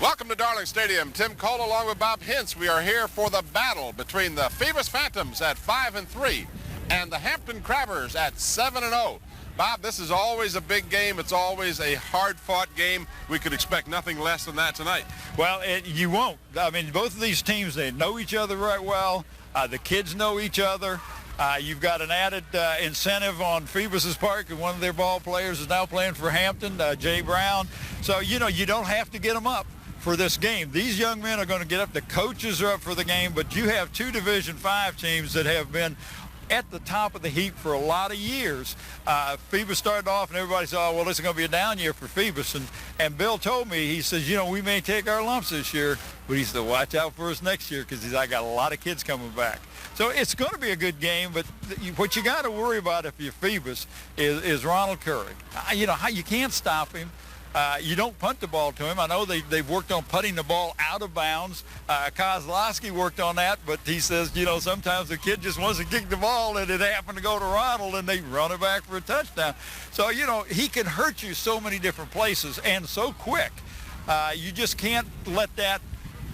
Welcome to Darling Stadium. Tim Cole along with Bob Hintz. We are here for the battle between the Phoebus Phantoms at 5-3 and the Hampton Crabbers at 7-0. Bob, this is always a big game. It's always a hard-fought game. We could expect nothing less than that tonight. Well, you won't. I mean, both of these teams, they know each other right well. The kids know each other. You've got an added incentive on Phoebus's part, and one of their ball players is now playing for Hampton, Jay Brown. So, you know, you don't have to get them up for this game. These young men are going to get up. The coaches are up for the game, but you have two Division V teams that have been at the top of the heap for a lot of years. Phoebus started off, and everybody said, oh, well, this is going to be a down year for Phoebus. And Bill told me, he says, you know, we may take our lumps this year, but he said, watch out for us next year, because I got a lot of kids coming back. So it's going to be a good game, but what you got to worry about if you're Phoebus is Ronald Curry. You know, you can't stop him. You don't punt the ball to him. I know they've worked on putting the ball out of bounds. Kozlowski worked on that, but he says, you know, sometimes the kid just wants to kick the ball and it happened to go to Ronald and they run it back for a touchdown. So, you know, he can hurt you so many different places and so quick. You just can't let that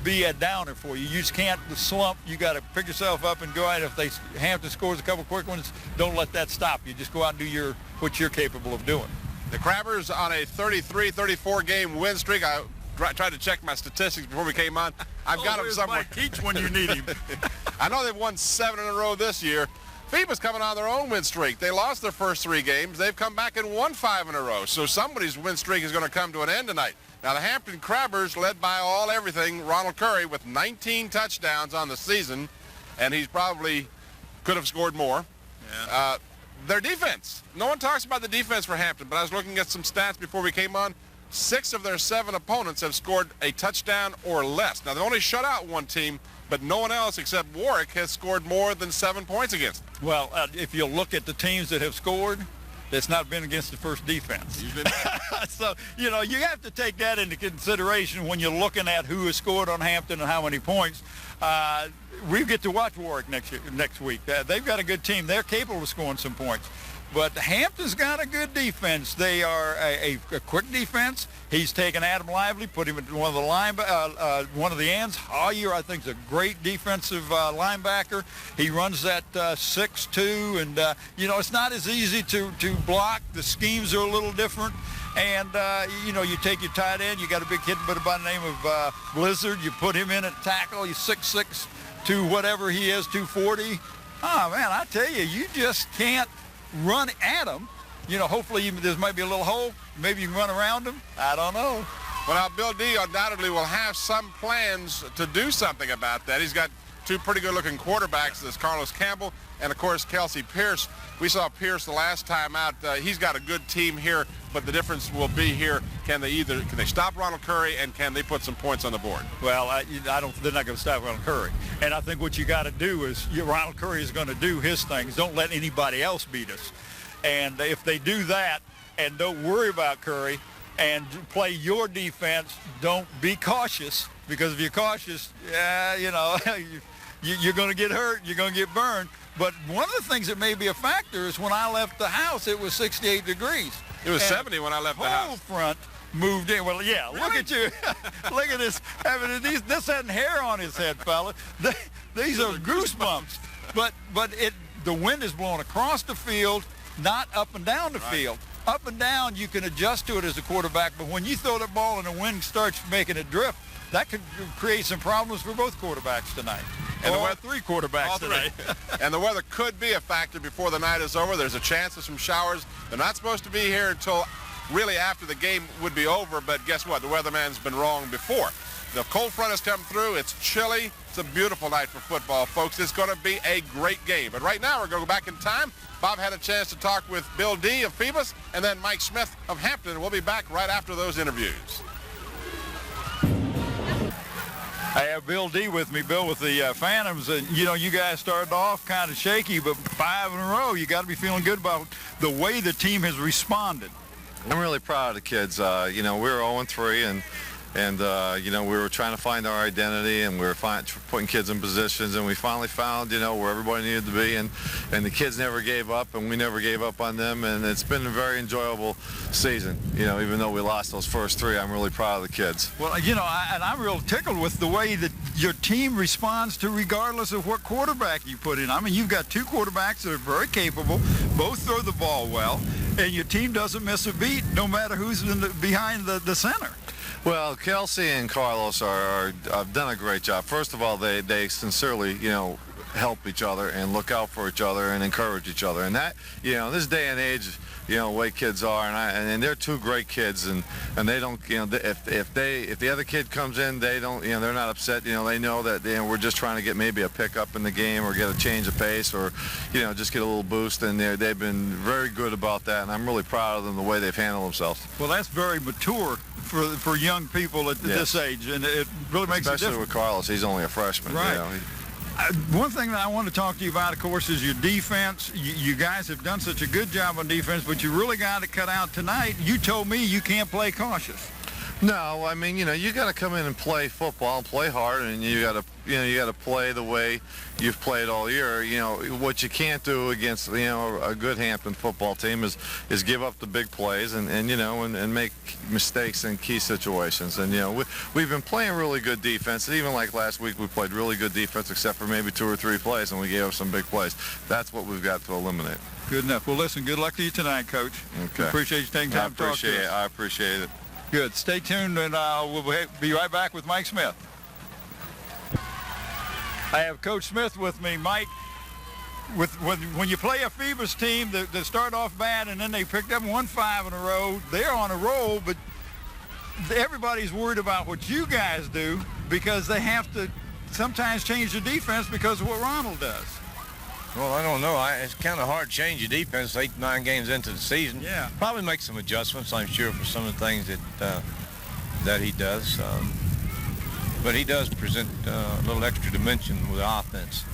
be a downer for you. You just can't slump. You got to pick yourself up and go out. If Hampton scores a couple quick ones, don't let that stop you. Just go out and do what you're capable of doing. The Crabbers on a 33-34 game win streak. I tried to check my statistics before we came on. I've got them somewhere. Mike Teach when you need him. I know they've won 7 in a row this year. Phoebus coming on their own win streak. They lost their first 3 games. They've come back and won 5 in a row. So somebody's win streak is going to come to an end tonight. Now the Hampton Crabbers, led by everything, Ronald Curry, with 19 touchdowns on the season, and he's probably could have scored more. Yeah. Their defense. No one talks about the defense for Hampton, but I was looking at some stats before we came on. 6 of their 7 opponents have scored a touchdown or less. Now, they've only shut out one team, but no one else except Warwick has scored more than 7 points against them. Well, if you look at the teams that have scored, it's not been against the first defense. So, you know, you have to take that into consideration when you're looking at who has scored on Hampton and how many points. We get to watch Warwick next week. They've got a good team. They're capable of scoring some points. But Hampton's got a good defense. They are a quick defense. He's taken Adam Lively, put him at one of the ends. Hoyer, I think, is a great defensive linebacker. He runs that 6'2", and you know, it's not as easy to block. The schemes are a little different. And, you know, you take your tight end, you got a big kid by the name of Blizzard, you put him in at tackle, he's 6'6", to whatever he is, 240. Oh, man, I tell you, you just can't run at him. You know, hopefully there might be a little hole. Maybe you can run around him. I don't know. Well, now, Bill Dee undoubtedly will have some plans to do something about that. He's got 2 pretty good-looking quarterbacks. There's Carlos Campbell and, of course, Kelsey Pierce. We saw Pierce the last time out. He's got a good team here, but the difference will be here. Can they stop Ronald Curry, and can they put some points on the board? Well, they're not going to stop Ronald Curry. And I think what you got to do is Ronald Curry is going to do his things. Don't let anybody else beat us. And if they do that and don't worry about Curry and play your defense, don't be cautious, because if you're cautious, you know, you're going to get hurt, you're going to get burned. But one of the things that may be a factor is when I left the house, it was 68 degrees. It was 70 when I left the house. The whole front moved in. Well, yeah, really? Look at you. Look at this. This hadn't hair on his head, fella. These are goosebumps. But the wind is blowing across the field, not up and down the field. Up and down, you can adjust to it as a quarterback, but when you throw the ball and the wind starts making it drift, that could create some problems for both quarterbacks tonight. And or 3 quarterbacks tonight. And the weather could be a factor before the night is over. There's a chance of some showers. They're not supposed to be here until really after the game would be over, but guess what? The weatherman's been wrong before. The cold front has come through. It's chilly. It's a beautiful night for football, folks. It's going to be a great game. But right now, we're going to go back in time. Bob had a chance to talk with Bill Dee of Phoebus and then Mike Smith of Hampton. We'll be back right after those interviews. I have Bill Dee with me, Bill, with the Phantoms. And, you know, you guys started off kind of shaky, but 5 in a row. You got to be feeling good about the way the team has responded. I'm really proud of the kids. You know, we were 0-3, and And you know, we were trying to find our identity, and we were putting kids in positions, and we finally found, you know, where everybody needed to be, and the kids never gave up, and we never gave up on them, and it's been a very enjoyable season. You know, even though we lost those first three, I'm really proud of the kids. Well, you know, I'm real tickled with the way that your team responds to regardless of what quarterback you put in. I mean, you've got two quarterbacks that are very capable, both throw the ball well, and your team doesn't miss a beat no matter who's behind the center. Well, Kelsey and Carlos have done a great job. First of all, they sincerely, you know, help each other and look out for each other and encourage each other. And that, you know, this day and age, you know, the way kids are, and they're two great kids, and they don't, you know, if the other kid comes in, they don't, you know, they're not upset. You know, they know that, you know, we're just trying to get maybe a pickup in the game or get a change of pace, or, you know, just get a little boost. And they've been very good about that, and I'm really proud of them the way they've handled themselves. Well, that's very mature for young people at this age, and it really makes a difference. Especially with Carlos, he's only a freshman. Right. You know, one thing that I want to talk to you about, of course, is your defense. You guys have done such a good job on defense, but you really got to cut out tonight. You told me you can't play cautious. No, I mean, you know, you got to come in and play football, play hard, and you got to play the way you've played all year. You know, what you can't do against, you know, a good Hampton football team is give up the big plays and you know, and make mistakes in key situations. And, you know, we've been playing really good defense. Even like last week, we played really good defense except for maybe 2 or 3 plays, and we gave up some big plays. That's what we've got to eliminate. Good enough. Well, listen, good luck to you tonight, Coach. Okay. We appreciate you taking time to talk to us. I appreciate it. Good. Stay tuned, and we'll be right back with Mike Smith. I have Coach Smith with me. Mike, when you play a Phoebus team that start off bad and then they picked up 1-5 in a row, they're on a roll, but everybody's worried about what you guys do because they have to sometimes change the defense because of what Ronald does. Well, I don't know. It's kind of hard to change your defense 8-9 games into the season. Yeah. Probably make some adjustments, I'm sure, for some of the things that he does. But he does present a little extra dimension with the offense.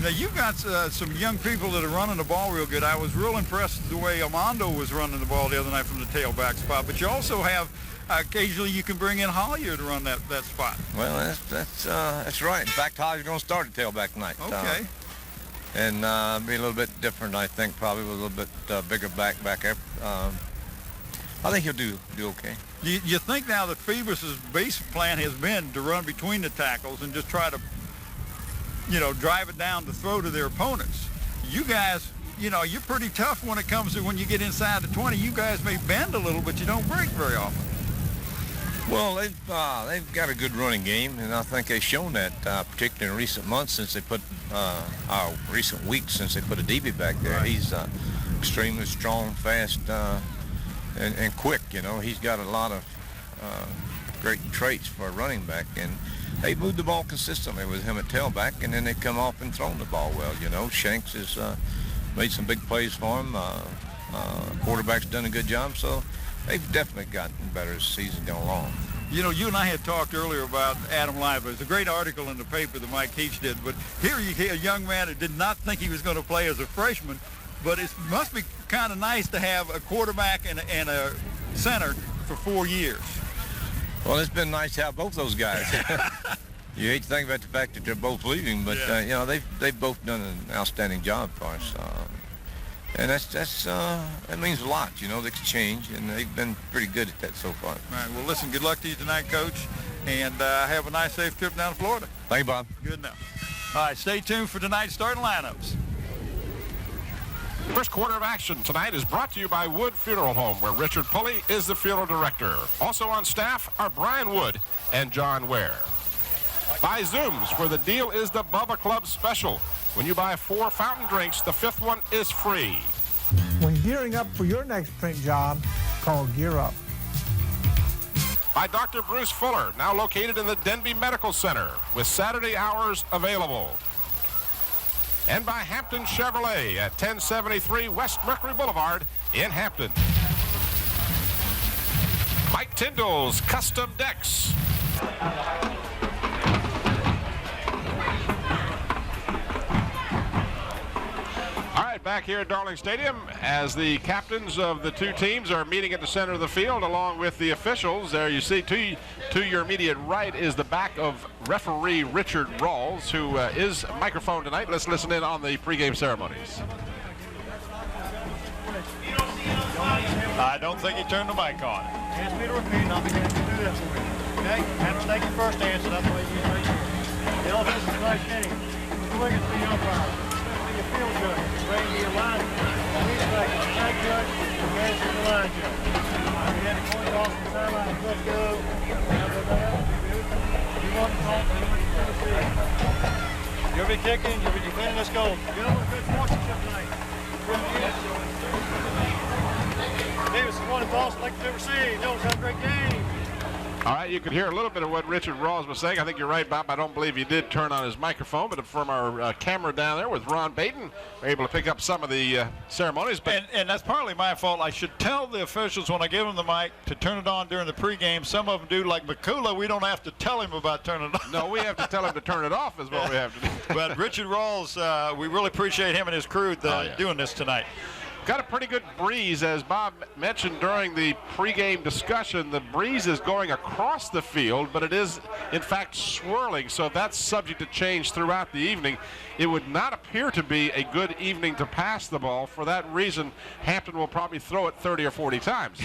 Now, you've got some young people that are running the ball real good. I was real impressed with the way Armando was running the ball the other night from the tailback spot. But you also have, occasionally you can bring in Hollier to run that spot. Well, that's right. In fact, Hollier's going to start at tailback tonight. Okay. And be a little bit different, I think, probably with a little bit bigger back there. I think he'll do okay. You think now that Phoebus's base plan has been to run between the tackles and just try to, you know, drive it down the throat of their opponents. You guys, you know, you're pretty tough when it comes to when you get inside the 20. You guys may bend a little, but you don't break very often. Well, they've got a good running game, and I think they've shown that, particularly in recent months since they put, recent weeks since they put a DB back there. Right. He's extremely strong, fast, and quick. You know, he's got a lot of great traits for a running back, and they moved the ball consistently with him at tailback, and then they come off and thrown the ball well. You know, Shanks has made some big plays for him. Quarterback's done a good job, so they've definitely gotten better as the season gone along. You know, you and I had talked earlier about Adam Lively. There's a great article in the paper that Mike Keach did, but here you hear a young man that did not think he was going to play as a freshman, but it must be kind of nice to have a quarterback and a center for 4 years. Well, it's been nice to have both those guys. You hate to think about the fact that they're both leaving, but yeah. You know, they've both done an outstanding job for us. And that means a lot, you know. They can change, and they've been pretty good at that so far. All right, well, listen, good luck to you tonight, Coach, and have a nice, safe trip down to Florida. Thank you, Bob. Good enough. All right, stay tuned for tonight's starting lineups. First quarter of action tonight is brought to you by Wood Funeral Home, where Richard Pulley is the funeral director. Also on staff are Brian Wood and John Ware. By Zooms, where the deal is the Bubba Club Special. When you buy 4 fountain drinks, the 5th one is free. When gearing up for your next print job, call Gear Up. By Dr. Bruce Fuller, now located in the Denby Medical Center, with Saturday hours available. And by Hampton Chevrolet at 1073 West Mercury Boulevard in Hampton. Mike Tyndall's Custom Decks. All right, back here at Darling Stadium as the captains of the two teams are meeting at the center of the field along with the officials. There you see to your immediate right is the back of referee Richard Rawls, who is microphone tonight. Let's listen in on the pregame ceremonies. I don't think he turned the mic on. Ask me to repeat, and I'll begin to do this for you. Okay? Have to take your first answer. That's the way you right here. The offense is right inning. Mr. Wiggins, the umpire. Be your field judge. Ready to be a line judge. He's like a tag judge. And Gary's the line judge. We had a coin toss on the sideline. Let's go. You want to talk to him? You'll be kicking. You'll be defending. Let's go. Get on with good sportsmanship tonight. Davis is one of the best I'd like to ever see. That was a great game. All right, you could hear a little bit of what Richard Rawls was saying. I think you're right, Bob. I don't believe he did turn on his microphone, but from our camera down there with Ron Baton, we're able to pick up some of the ceremonies. But and that's partly my fault. I should tell the officials when I give them the mic to turn it on during the pregame. Some of them do, like McCullough. We don't have to tell him about turning it on. No, we have to tell him to turn it off is what we have to do. But Richard Rawls, we really appreciate him and his crew doing this tonight. Got a pretty good breeze, as Bob mentioned during the pregame discussion. The breeze is going across the field, but it is, in fact, swirling, so that's subject to change throughout the evening. It would not appear to be a good evening to pass the ball. For that reason, Hampton will probably throw it 30 or 40 times.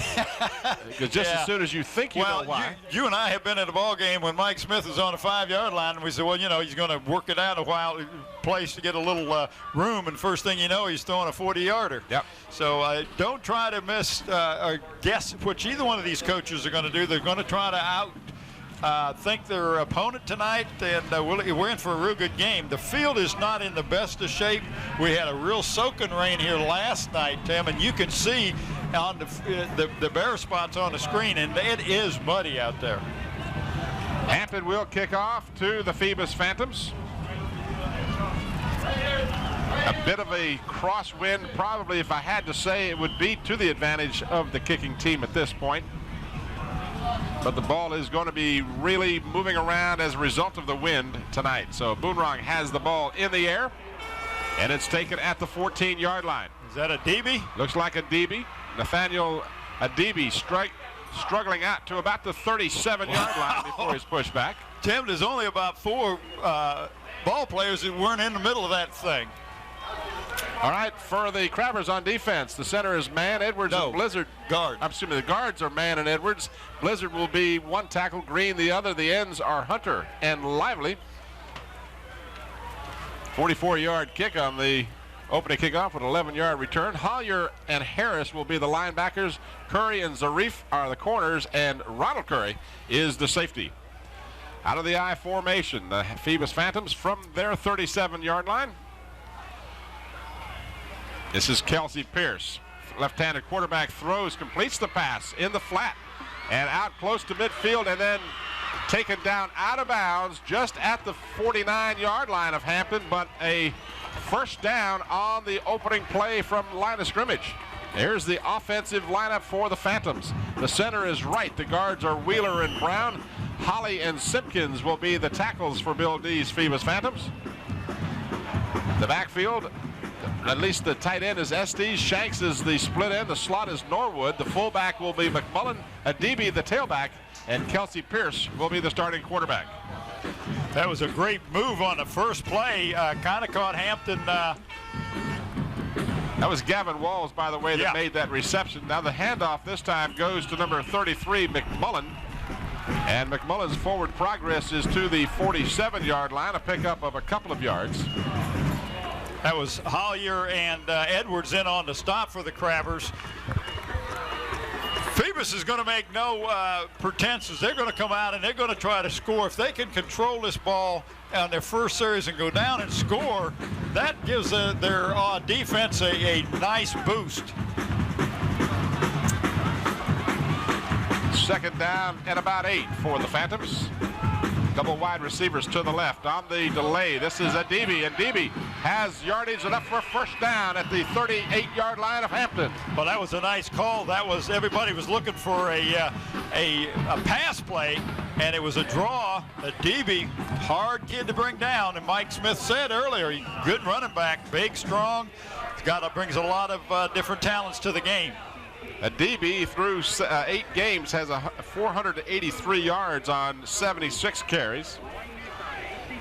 Because just as soon as you think you know why. You and I have been at a ball game when Mike Smith was on the 5-yard line, and we said, well, you know, he's going to work it out a while, place to get a little room, and first thing you know, he's throwing a 40-yarder. Yep. So don't try to miss or guess what either one of these coaches are going to do. They're going to try to think their opponent tonight, and we're in for a real good game. The field is not in the best of shape. We had a real soaking rain here last night, Tim, and you can see on the bare spots on the screen, and it is muddy out there. Hampton will kick off to the Phoebus Phantoms. A bit of a crosswind, probably, if I had to say, it would be to the advantage of the kicking team at this point. But the ball is going to be really moving around as a result of the wind tonight. So Boonrong has the ball in the air, and it's taken at the 14-yard line. Is that a DB? Looks like a DB. Nathaniel Adibi struggling out to about the 37-yard line before he's pushed back. Tim, there's only about 4 ball players that weren't in the middle of that thing. All right, for the Crabbers on defense, the center is Man, Edwards, and Blizzard. Guard. I'm assuming the guards are Man and Edwards. Blizzard will be one tackle, Green the other. The ends are Hunter and Lively. 44-yard kick on the opening kickoff with an 11-yard return. Hollier and Harris will be the linebackers. Curry and Zarif are the corners, and Ronald Curry is the safety. Out of the I formation, the Phoebus Phantoms from their 37-yard line. This is Kelsey Pierce. Left-handed quarterback throws, completes the pass in the flat and out close to midfield, and then taken down out of bounds just at the 49-yard line of Hampton, but a first down on the opening play from line of scrimmage. Here's the offensive lineup for the Phantoms. The center is right. The guards are Wheeler and Brown. Holly and Simpkins will be the tackles for Bill Dee's Phoebus Phantoms. The backfield, at least the tight end is Estes. Shanks is the split end. The slot is Norwood. The fullback will be McMullen. Adibi, the tailback. And Kelsey Pierce will be the starting quarterback. That was a great move on the first play. Kind of caught Hampton. That was Gavin Walls, by the way, that made that reception. Now the handoff this time goes to number 33, McMullen. And McMullen's forward progress is to the 47-yard line, a pickup of a couple of yards. That was Hollier and Edwards in on the stop for the Crabbers. Phoebus is going to make no pretenses. They're going to come out and they're going to try to score. If they can control this ball on their first series and go down and score, that gives their defense a nice boost. Second down and about 8 for the Phantoms. Double wide receivers to the left. On the delay, this is Adibi, and Adibi has yardage enough for first down at the 38-yard line of Hampton. Well, that was a nice call. That was, everybody was looking for a pass play, and it was a draw. Adibi, hard kid to bring down, and Mike Smith said earlier, good running back, big, strong, brings a lot of different talents to the game. A DB through 8 games has 483 yards on 76 carries.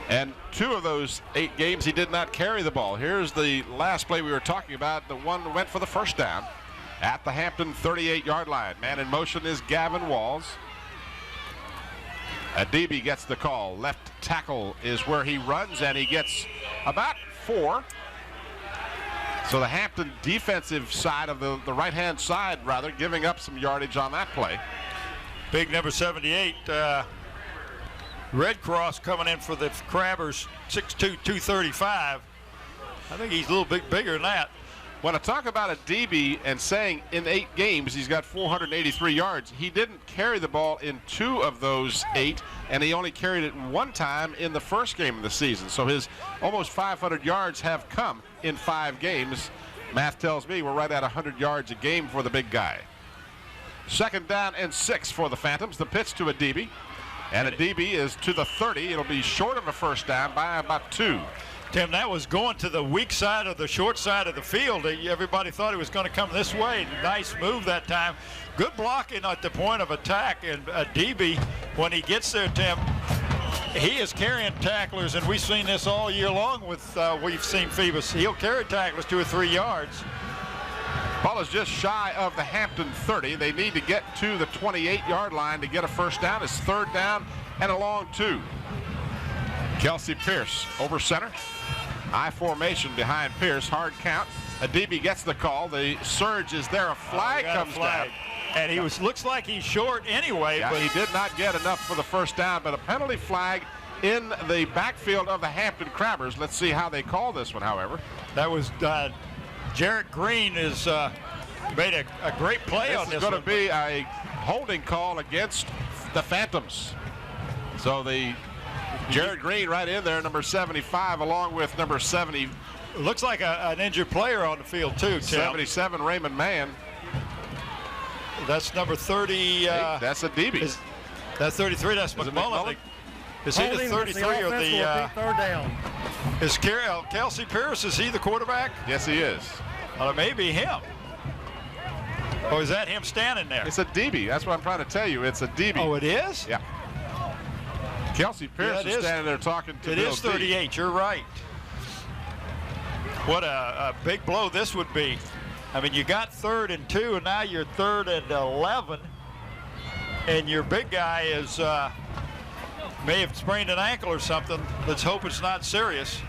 And 2 of those 8 games, he did not carry the ball. Here's the last play we were talking about. The one that went for the first down at the Hampton 38-yard line. Man in motion is Gavin Walls. A DB gets the call. Left tackle is where he runs, and he gets about 4. So the Hampton defensive side of the right-hand side, rather, giving up some yardage on that play. Big number 78, Red Cross coming in for the Crabbers, 6'2", 235. I think he's a little bit bigger than that. When I talk about a DB and saying in 8 games he's got 483 yards, he didn't carry the ball in 2 of those 8, and he only carried it 1 time in the first game of the season. So his almost 500 yards have come in 5 games. Math tells me we're right at 100 yards a game for the big guy. 2nd down and 6 for the Phantoms. The pitch to a DB, and a DB is to the 30. It'll be short of a first down by about 2. Tim, that was going to the weak side of the short side of the field. Everybody thought it was going to come this way. Nice move that time. Good blocking at the point of attack. And a DB, when he gets there, Tim, he is carrying tacklers, and we've seen this all year long with we've seen Phoebus. He'll carry tacklers 2 or 3 yards. Ball is just shy of the Hampton 30. They need to get to the 28-yard line to get a first down. It's 3rd down and a long 2. Kelsey Pierce over center. I formation behind Pierce. Hard count. A DB gets the call. The surge is there. A flag comes down. And he looks like he's short anyway. Yeah, but he did not get enough for the first down, but a penalty flag in the backfield of the Hampton Crabbers. Let's see how they call this one, however. That was Jarrett Green is made a great play on this. This is going to be a holding call against the Phantoms. So the Jarrett Green right in there, number 75, along with number 70. Looks like an injured player on the field, too, Tim. 77, Raymond Mann. That's number 30. That's a DB. That's 33. That's McMullen. Is he the 33 or the 3rd down? Is Kelsey Pierce, is he the quarterback? Yes, he is. Well, it may be him. Or is that him standing there? It's a DB. That's what I'm trying to tell you. It's a DB. Oh, it is? Yeah. Kelsey Pierce is standing there talking to Bill Dee. It is 38. You're right. What a big blow this would be. I mean, you got 3rd and 2, and now you're 3rd and 11. And your big guy is may have sprained an ankle or something. Let's hope it's not serious.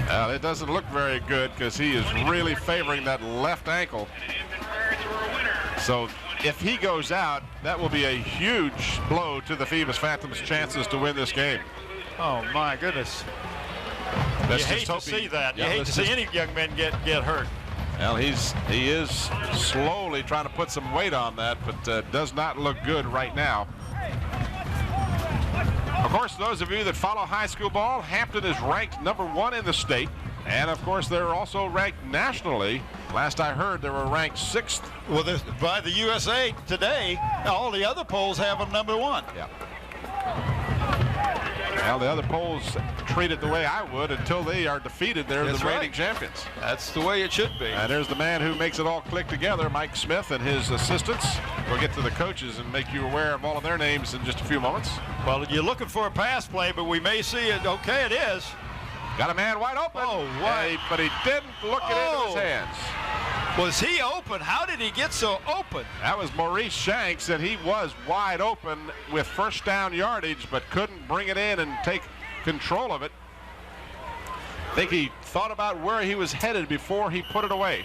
It doesn't look very good because he is really favoring that left ankle. So if he goes out, that will be a huge blow to the Phoebus Phantoms' chances to win this game. Oh, my goodness. You hate to see that. You hate to see any young men get hurt. Well, he is slowly trying to put some weight on that, but does not look good right now. Of course, those of you that follow high school ball, Hampton is ranked number 1 in the state. And, of course, they're also ranked nationally. Last I heard, they were ranked 6th. Well, by the USA Today, all the other polls have them number 1. Yeah. Well, the other polls treat it the way I would until they are defeated. They're the reigning champions. That's the way it should be. And there's the man who makes it all click together, Mike Smith and his assistants. We'll get to the coaches and make you aware of all of their names in just a few moments. Well, you're looking for a pass play, but we may see it. Okay, it is. Got a man wide open. Oh, what? But he didn't look it into his hands. Was he open? How did he get so open? That was Maurice Shanks, and he was wide open with first down yardage, but couldn't bring it in and take control of it. I think he thought about where he was headed before he put it away.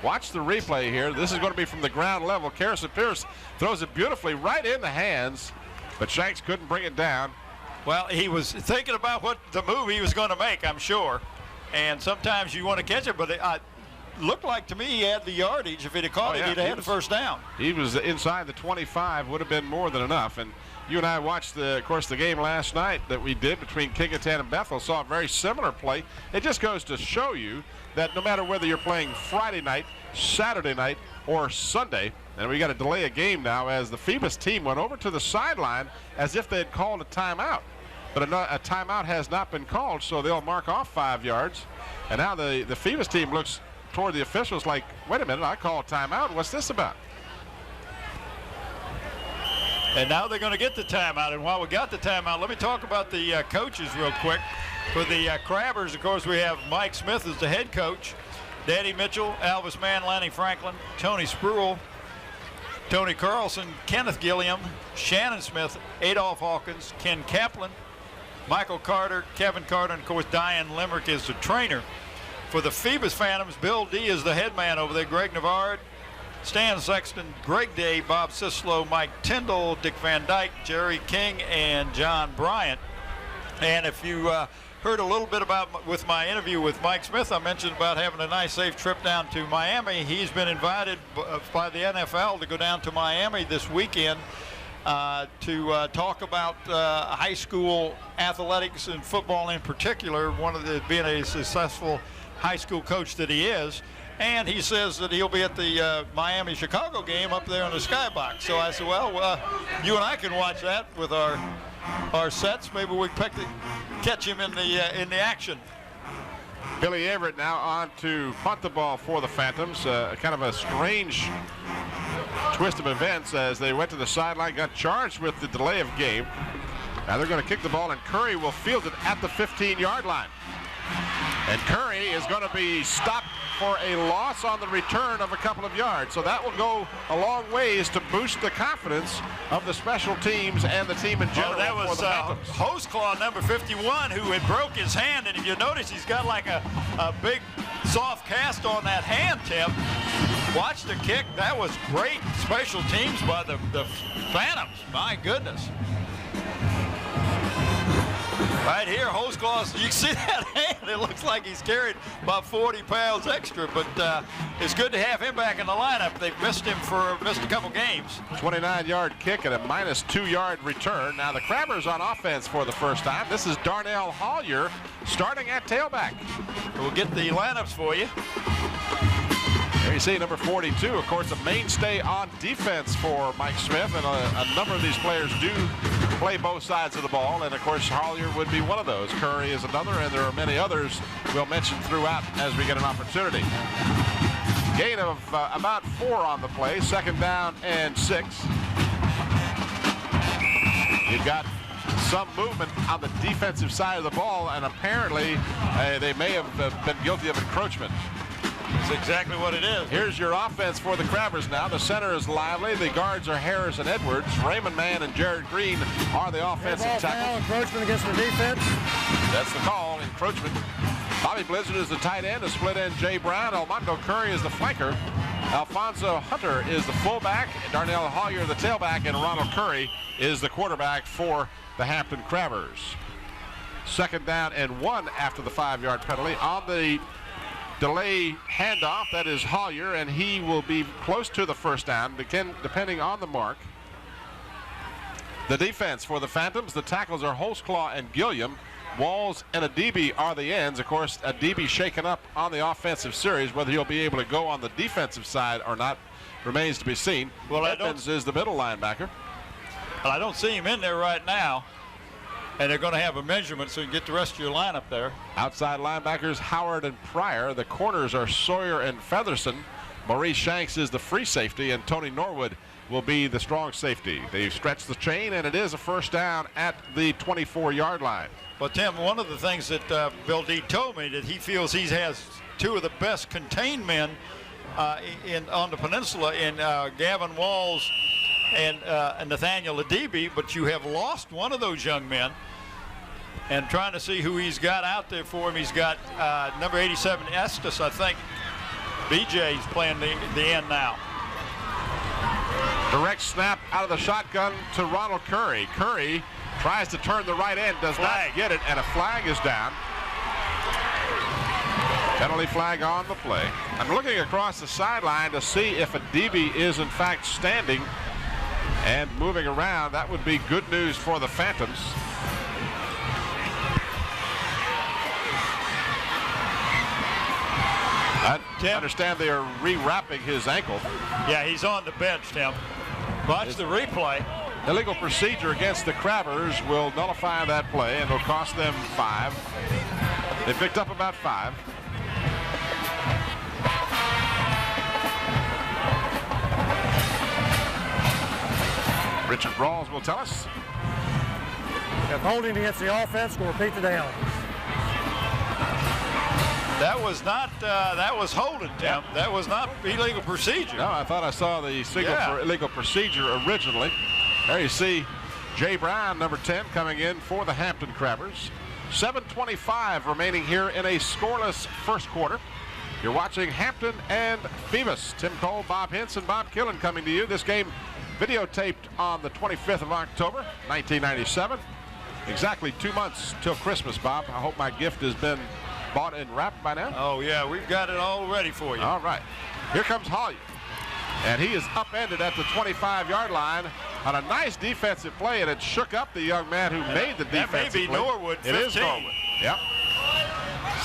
Watch the replay here. This is going to be from the ground level. Kelsey Pierce throws it beautifully right in the hands, but Shanks couldn't bring it down. Well, he was thinking about what the move he was going to make, I'm sure. And sometimes you want to catch it, but it looked like to me he had the yardage. If he'd have caught it, he'd have had the first down. He was inside the 25, would have been more than enough. And you and I watched, of course, the game last night that we did between Kickingham and Bethel. Saw a very similar play. It just goes to show you that no matter whether you're playing Friday night, Saturday night, or Sunday, and we got to delay a game now as the Phoebus team went over to the sideline as if they had called a timeout. but a timeout has not been called, so they'll mark off 5 yards. And now the Phoebus team looks toward the officials like, wait a minute, I called timeout. What's this about? And now they're going to get the timeout. And while we got the timeout, let me talk about the coaches real quick. For the Crabbers, of course, we have Mike Smith as the head coach, Danny Mitchell, Alvis Mann, Lanny Franklin, Tony Spruill, Tony Carlson, Kenneth Gilliam, Shannon Smith, Adolph Hawkins, Ken Kaplan, Michael Carter, Kevin Carter, and, of course, Diane Limerick is the trainer. For the Phoebus Phantoms, Bill Dee is the head man over there, Greg Navard, Stan Sexton, Greg Day, Bob Sislow, Mike Tyndall, Dick Van Dyke, Jerry King, and John Bryant. And if you heard a little bit about with my interview with Mike Smith, I mentioned about having a nice, safe trip down to Miami. He's been invited by the NFL to go down to Miami this weekend to talk about high school athletics and football in particular, being a successful high school coach that he is. And he says that he'll be at the Miami-Chicago game up there in the skybox. So I said, well, you and I can watch that with our sets. Maybe we can catch him in the action. Billy Everett now on to punt the ball for the Phantoms. Kind of a strange twist of events as they went to the sideline, got charged with the delay of game. Now they're going to kick the ball, and Curry will field it at the 15-yard line. And Curry is going to be stopped for a loss on the return of a couple of yards. So that will go a long ways to boost the confidence of the special teams and the team in general. That was Hostclaw, number 51, who had broke his hand. And if you notice, he's got like a big soft cast on that hand, Tim. Watch the kick. That was great special teams by the Phantoms. My goodness. Right here, Hostclaw, you can see that hand. It looks like he's carried about 40 pounds extra, but it's good to have him back in the lineup. They've missed him for a couple games. 29-yard kick and a minus 2-yard return. Now the Crabbers on offense for the first time. This is Darnell Hollier starting at tailback. We'll get the lineups for you. There you see number 42, of course, a mainstay on defense for Mike Smith, and a number of these players do play both sides of the ball, and of course Hollier would be one of those. Curry is another, and there are many others we'll mention throughout as we get an opportunity. Gain of about 4 on the play, 2nd down and 6. You've got some movement on the defensive side of the ball, and apparently they may have been guilty of encroachment. That's exactly what it is. Here's your offense for the Crabbers now. The center is lively. The guards are Harris and Edwards. Raymond Mann and Jared Green are the offensive tackles. Encroachment against the defense. That's the call, encroachment. Bobby Blizzard is the tight end. The split end, Jay Brown. Elmondo Curry is the flanker. Alfonso Hunter is the fullback. Darnell Hollier the tailback. And Ronald Curry is the quarterback for the Hampton Crabbers. 2nd down and 1 after the 5-yard penalty. On the delay handoff, that is Hollier, and he will be close to the 1st down, depending on the mark. The defense for the Phantoms, the tackles are Hostclaw and Gilliam. Walls and Adibi are the ends. Of course, Adibi shaken up on the offensive series. Whether he'll be able to go on the defensive side or not remains to be seen. Well, Edmonds is the middle linebacker. Well, I don't see him in there right now. And they're going to have a measurement so you can get the rest of your lineup there. Outside linebackers, Howard and Pryor. The corners are Sawyer and Featherson. Maurice Shanks is the free safety, and Tony Norwood will be the strong safety. They've stretched the chain, and it is a 1st down at the 24-yard line. Well, Tim, one of the things that Bill Dee told me that he feels he has 2 of the best contained men on the peninsula in Gavin Walls and Nathaniel Adibi, but you have lost one of those young men. And trying to see who he's got out there for him. He's got number 87, Estes, I think. BJ's playing the end now. Direct snap out of the shotgun to Ronald Curry. Curry tries to turn the right end, does not get it, and a flag is down. Penalty flag on the play. I'm looking across the sideline to see if Adibi is in fact standing and moving around. That would be good news for the Phantoms. I understand they are rewrapping his ankle. Yeah, he's on the bench, Tim. Watch the replay. illegal procedure against the Crabbers will nullify that play and will cost them 5. They picked up about 5. Richard Rawls will tell us. If holding against the offense, will repeat the down. That was not, that was holding, Tim. That was not illegal procedure. No, I thought I saw the signal for illegal procedure originally. There you see Jay Brown, number 10, coming in for the Hampton Crabbers. 7:25 remaining here in a scoreless first quarter. You're watching Hampton and Phoebus. Tim Cole, Bob Hintz, and Bob Killen coming to you. This game videotaped on the 25th of October, 1997. Exactly 2 months till Christmas, Bob. I hope my gift has been bought and wrapped by now. Oh, yeah, we've got it all ready for you. All right. Here comes Hollier. And he is upended at the 25-yard line on a nice defensive play, and it shook up the young man who made the defensive play. That may be Norwood, 15. It is Norwood. Yep.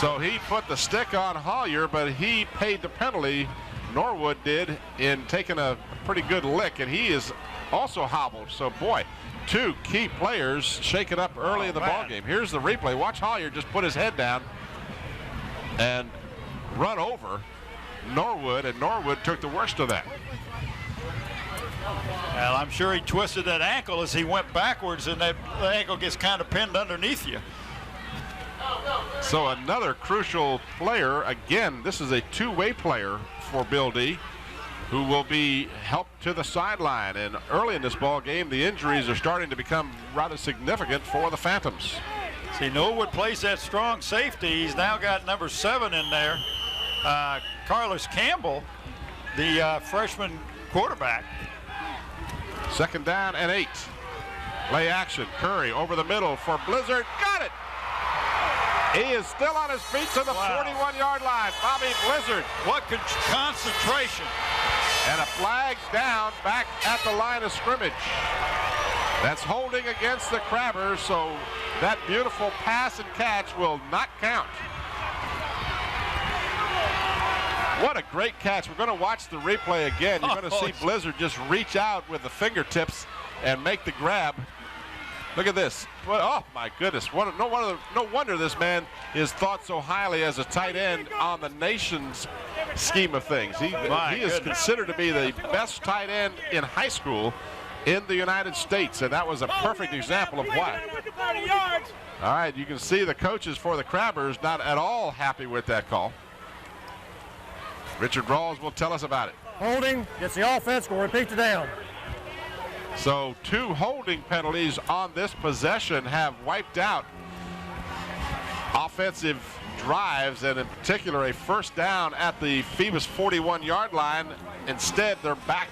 So he put the stick on Hollier, but he paid the penalty, Norwood did, in taking a pretty good lick, and he is also hobbled. So, boy, 2 key players shaken up early in the ballgame. Here's the replay. Watch Hollier just put his head down and run over Norwood, and Norwood took the worst of that. Well, I'm sure he twisted that ankle as he went backwards, and that ankle gets kind of pinned underneath you. So another crucial player. Again, this is a two-way player for Bill Dee, who will be helped to the sideline. And early in this ball game, the injuries are starting to become rather significant for the Phantoms. See, Norwood plays that strong safety. He's now got number 7 in there. Carlos Campbell, the freshman quarterback. 2nd down and 8. Play action. Curry over the middle for Blizzard. Got it! He is still on his feet to the 41-yard line. Bobby Blizzard. What concentration. And a flag down back at the line of scrimmage. That's holding against the Crabbers, so that beautiful pass and catch will not count. What a great catch. We're going to watch the replay again. You're going to see Blizzard just reach out with the fingertips and make the grab. Look at this. Oh, my goodness. No wonder this man is thought so highly as a tight end on the nation's scheme of things. He is considered to be the best tight end in high school in the United States, and that was a perfect example of why. All right, you can see the coaches for the Crabbers not at all happy with that call. Richard Rawls will tell us about it. Holding gets the offense, will repeat the down. So 2 holding penalties on this possession have wiped out offensive drives, and in particular a first down at the Phoebus 41-yard line. Instead, they're back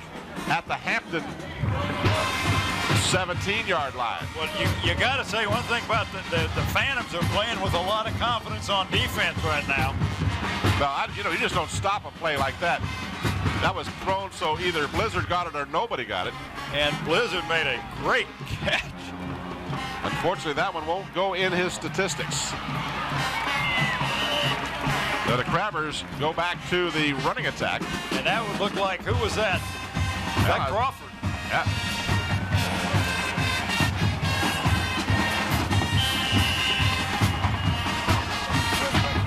at the Hampton 17-yard line. Well, you got to say one thing about the Phantoms are playing with a lot of confidence on defense right now. Well, you just don't stop a play like that. That was thrown so either Blizzard got it or nobody got it. And Blizzard made a great catch. Unfortunately, that one won't go in his statistics. So the Crabbers go back to the running attack. And that would look like, who was that? That Crawford. Yeah.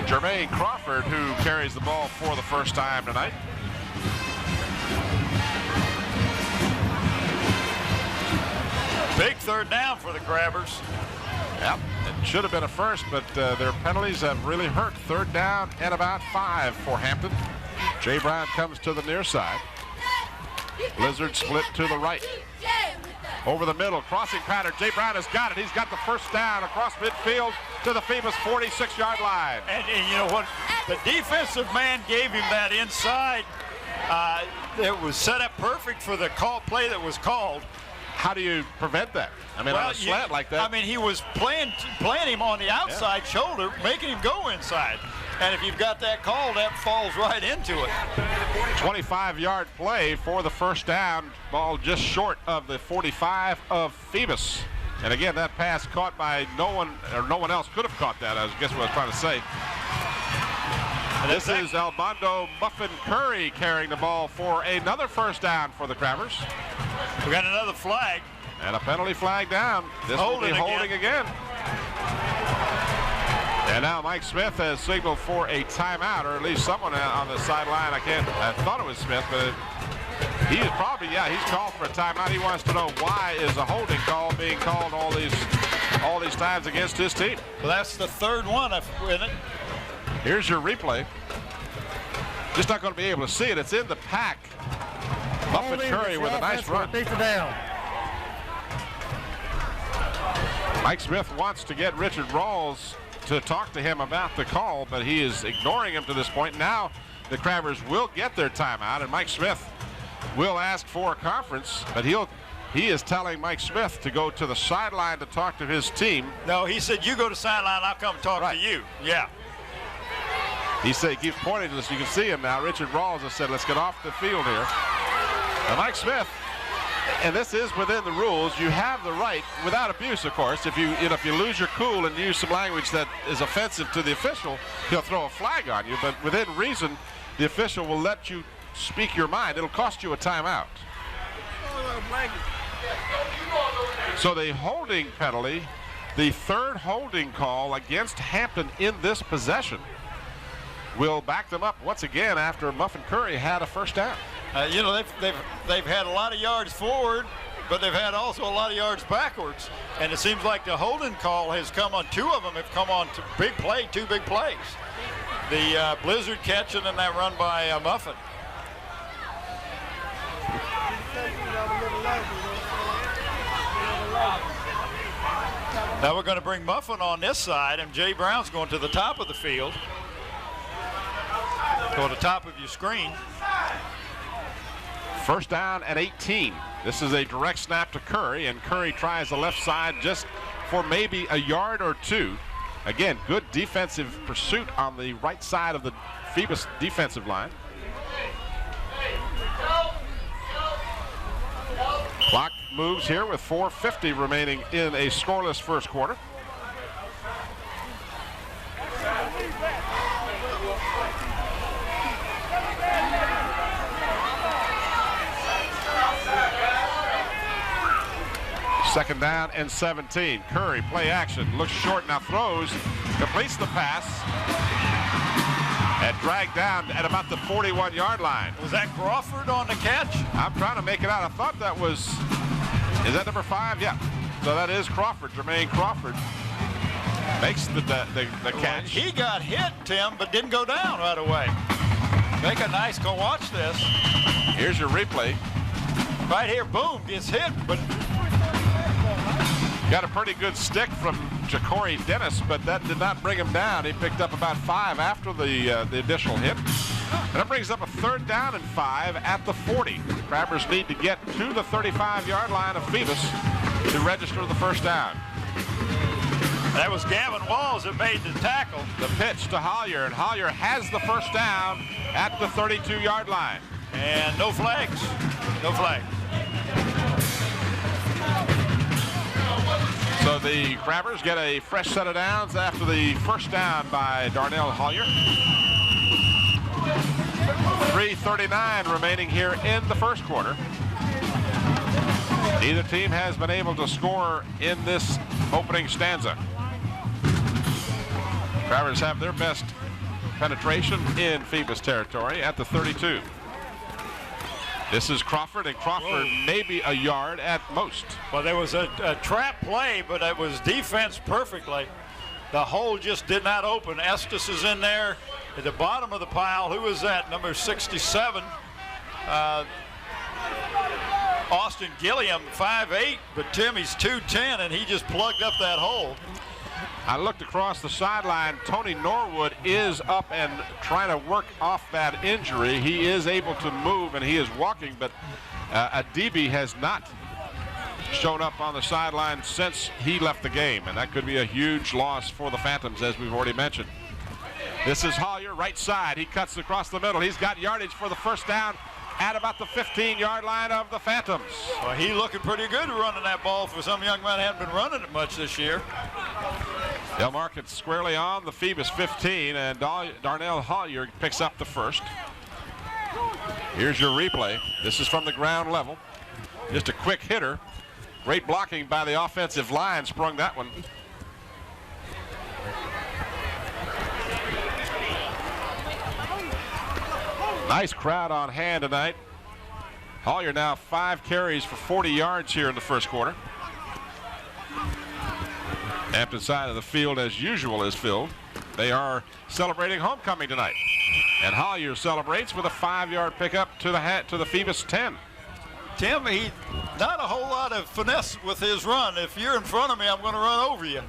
Jermaine Crawford, who carries the ball for the first time tonight. Big 3rd down for the Crabbers. Yep, it should have been a first, but their penalties have really hurt. 3rd down and about 5 for Hampton. Jay Brown comes to the near side. Blizzard split to the right. Over the middle, crossing pattern. Jay Brown has got it. He's got the first down across midfield to the Phoebus 46-yard line. And you know what? The defensive man gave him that inside. It was set up perfect for the play that was called. How do you prevent that? I mean, on a slant like that. I mean, he was playing him on the outside shoulder, making him go inside. And if you've got that call, that falls right into it. 25-yard play for the first down. Ball just short of the 45 of Phoebus. And again, that pass caught by no one else could have caught that, I guess what I was trying to say. This is Albando Muffin Curry carrying the ball for another first down for the Crabbers. We got another flag. And a penalty flag down. This will be holding again. And now Mike Smith has signaled for a timeout, or at least someone on the sideline. I thought it was Smith, but he's probably, he's called for a timeout. He wants to know why is a holding call being called all these times against his team. Well, that's the third one in it. Here's your replay. Just not going to be able to see it. It's in the pack. Muffin Curry with a nice run. Mike Smith wants to get Richard Rawls to talk to him about the call, but he is ignoring him to this point. Now the Crabbers will get their timeout, and Mike Smith will ask for a conference, but he is telling Mike Smith to go to the sideline to talk to his team. No, he said, you go to sideline, I'll come talk to you. Yeah. He said, he keeps pointing to this. You can see him now. Richard Rawls has said, let's get off the field here. Now Mike Smith, and this is within the rules, you have the right, without abuse, of course, if you lose your cool and use some language that is offensive to the official, he'll throw a flag on you. But within reason, the official will let you speak your mind. It'll cost you a timeout. So the holding penalty, the third holding call against Hampton in this possession, will back them up once again after Muffin Curry had a first down. They've had a lot of yards forward, but they've had also a lot of yards backwards. And it seems like the holding call has come on, two of them have come on to two big plays. The blizzard catch and then that run by Muffin. Now we're going to bring Muffin on this side, and Jay Brown's going to the top of the field. Go to the top of your screen. First down at 18. This is a direct snap to Curry, and Curry tries the left side just for maybe a yard or two. Again, good defensive pursuit on the right side of the Phoebus defensive line. Clock moves here with 4:50 remaining in a scoreless first quarter. Second down and 17. Curry, play action, looks short, now throws, completes the pass, and dragged down at about the 41-yard line. Was that Crawford on the catch? I'm trying to make it out. I thought that was, is that number 5? Yeah. So that is Crawford, Jermaine Crawford. Makes the catch. He got hit, Tim, but didn't go down right away. Make a nice go watch this. Here's your replay. Right here, boom, gets hit, but got a pretty good stick from Ja'Cory Dennis, but that did not bring him down. He picked up about 5 after the initial hit. And that brings up a third down and 5 at the 40. The Crabbers need to get to the 35-yard line of Phoebus to register the first down. That was Gavin Walls that made the tackle. The pitch to Hollier, and Hollier has the first down at the 32-yard line. And no flags. No flag. So the Crabbers get a fresh set of downs after the first down by Darnell Hollier. 3:39 remaining here in the first quarter. Neither team has been able to score in this opening stanza. Crabbers have their best penetration in Phoebus territory at the 32. This is Crawford, and Crawford maybe a yard at most. Well, there was a trap play, but it was defense perfectly. The hole just did not open. Estes is in there at the bottom of the pile. Who is that? Number 67. Austin Gilliam, 5'8", but Tim, he's 210, and he just plugged up that hole. I looked across the sideline. Tony Norwood is up and trying to work off that injury. He is able to move, and he is walking, but Adibi has not shown up on the sideline since he left the game, and that could be a huge loss for the Phantoms, as we've already mentioned. This is Hollier, right side. He cuts across the middle. He's got yardage for the first down at about the 15-yard line of the Phantoms. Well, he looking pretty good running that ball for some young man who hadn't been running it much this year. They'll mark it squarely on the Phoebus 15, and Darnell Hollier picks up the first. Here's your replay. This is from the ground level. Just a quick hitter. Great blocking by the offensive line sprung that one. Nice crowd on hand tonight. Hollier now 5 carries for 40 yards here in the first quarter. Hampton side of the field, as usual, is filled. They are celebrating homecoming tonight. And Hollier celebrates with a 5-yard pickup to the Phoebus 10. Tim, he not a whole lot of finesse with his run. If you're in front of me, I'm going to run over you.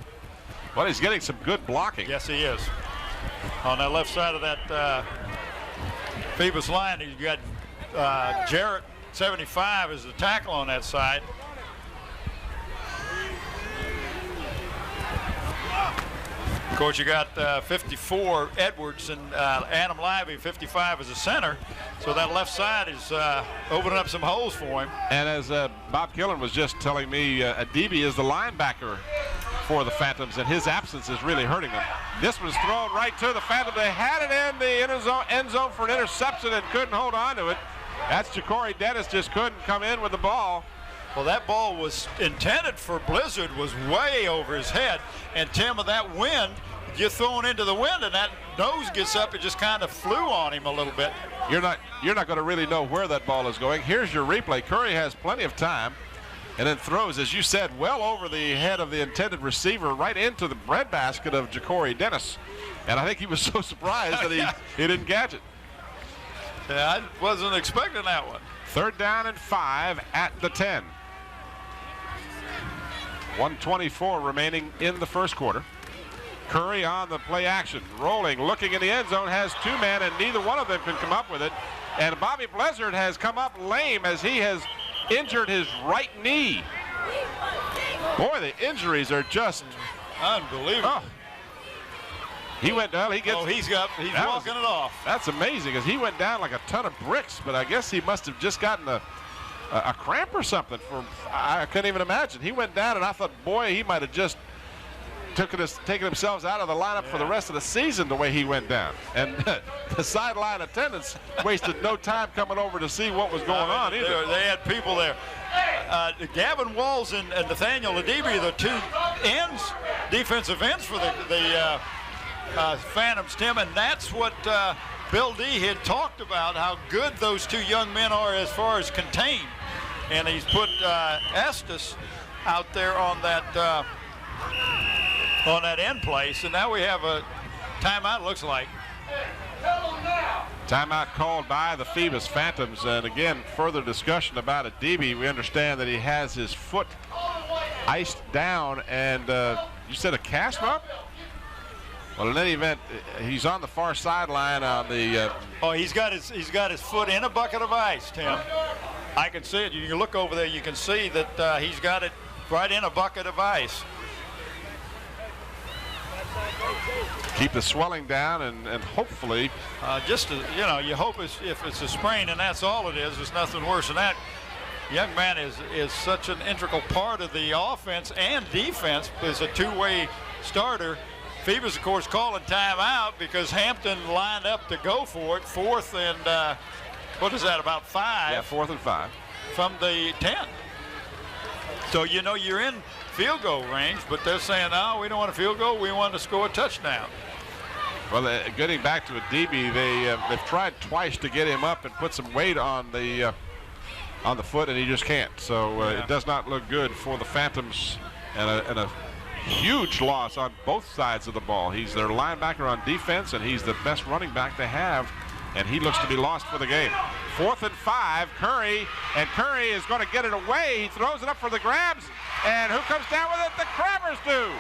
Well, he's getting some good blocking. Yes, he is. On that left side of that Phoebus line, he's got Jarrett, 75, as the tackle on that side. Of course, you got 54 Edwards and Adam Lively, 55 as a center. So that left side is opening up some holes for him. And as Bob Killen was just telling me, Adibi is the linebacker for the Phantoms, and his absence is really hurting them. This was thrown right to the Phantom. They had it in the end zone for an interception and couldn't hold on to it. That's Ja'Cory Dennis, just couldn't come in with the ball. Well, that ball was intended for Blizzard, was way over his head. And Tim, of that wind, you're thrown into the wind, and that nose gets up. It just kind of flew on him a little bit. You're not going to really know where that ball is going. Here's your replay. Curry has plenty of time, and then throws, as you said, well over the head of the intended receiver, right into the breadbasket of Ja'Cory Dennis. And I think he was so surprised that he didn't catch it. Yeah, I wasn't expecting that one. 3rd down and 5 at the 10. 1:24 remaining in the first quarter. Curry on the play action, rolling, looking in the end zone, has 2 men, and neither one of them can come up with it. And Bobby Blizzard has come up lame as he has injured his right knee. Boy, the injuries are just unbelievable. Oh. He went down. He's walking it off. That's amazing, because he went down like a ton of bricks. But I guess he must have just gotten a cramp or something. I couldn't even imagine. He went down, and I thought, boy, he might have just taken themselves out of the lineup for the rest of the season the way he went down. And the sideline attendants wasted no time coming over to see what was going on either. They had people there. Gavin Walls and Nathaniel Adibi, the 2 ends, defensive ends for the Phantoms, Tim, and that's what Bill Dee had talked about, how good those 2 young men are as far as contained. And he's put Estes out there on that end place, and now we have a timeout, looks like. Timeout called by the Phoebus Phantoms, and again, further discussion about Adibi. We understand that he has his foot iced down, and you said a cast up? Well, in any event, he's on the far sideline on the. He's got his foot in a bucket of ice, Tim. I can see it. You can look over there. You can see that he's got it right in a bucket of ice. Keep the swelling down, and hopefully. You hope if it's a sprain, and that's all it is. It's nothing worse than that. Young man is such an integral part of the offense and defense. Is a 2-way starter. Phoebus, of course, calling timeout because Hampton lined up to go for it. 4th and, what is that, about 5? Yeah, 4th and 5. From the 10. So, you're in field goal range, but they're saying, no, we don't want a field goal. We want to score a touchdown. Well, getting back to Adibi, they've tried twice to get him up and put some weight on the foot, and he just can't. So it does not look good for the Phantoms, and a huge loss on both sides of the ball. He's their linebacker on defense, and he's the best running back they have, and he looks to be lost for the game. 4th and 5, Curry is going to get it away. He throws it up for the grabs, and who comes down with it? The Crabbers do.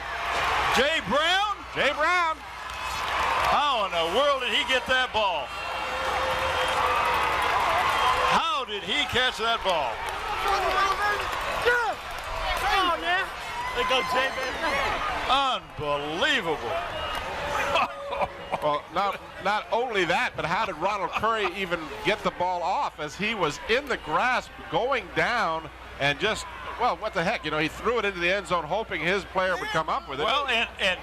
Jay Brown? Jay Brown. How in the world did he get that ball? How did he catch that ball? Come on now. There goes Jay Brown. Unbelievable. Well, not only that, but how did Ronald Curry even get the ball off as he was in the grasp going down and just, well, what the heck? He threw it into the end zone hoping his player would come up with it. Well, and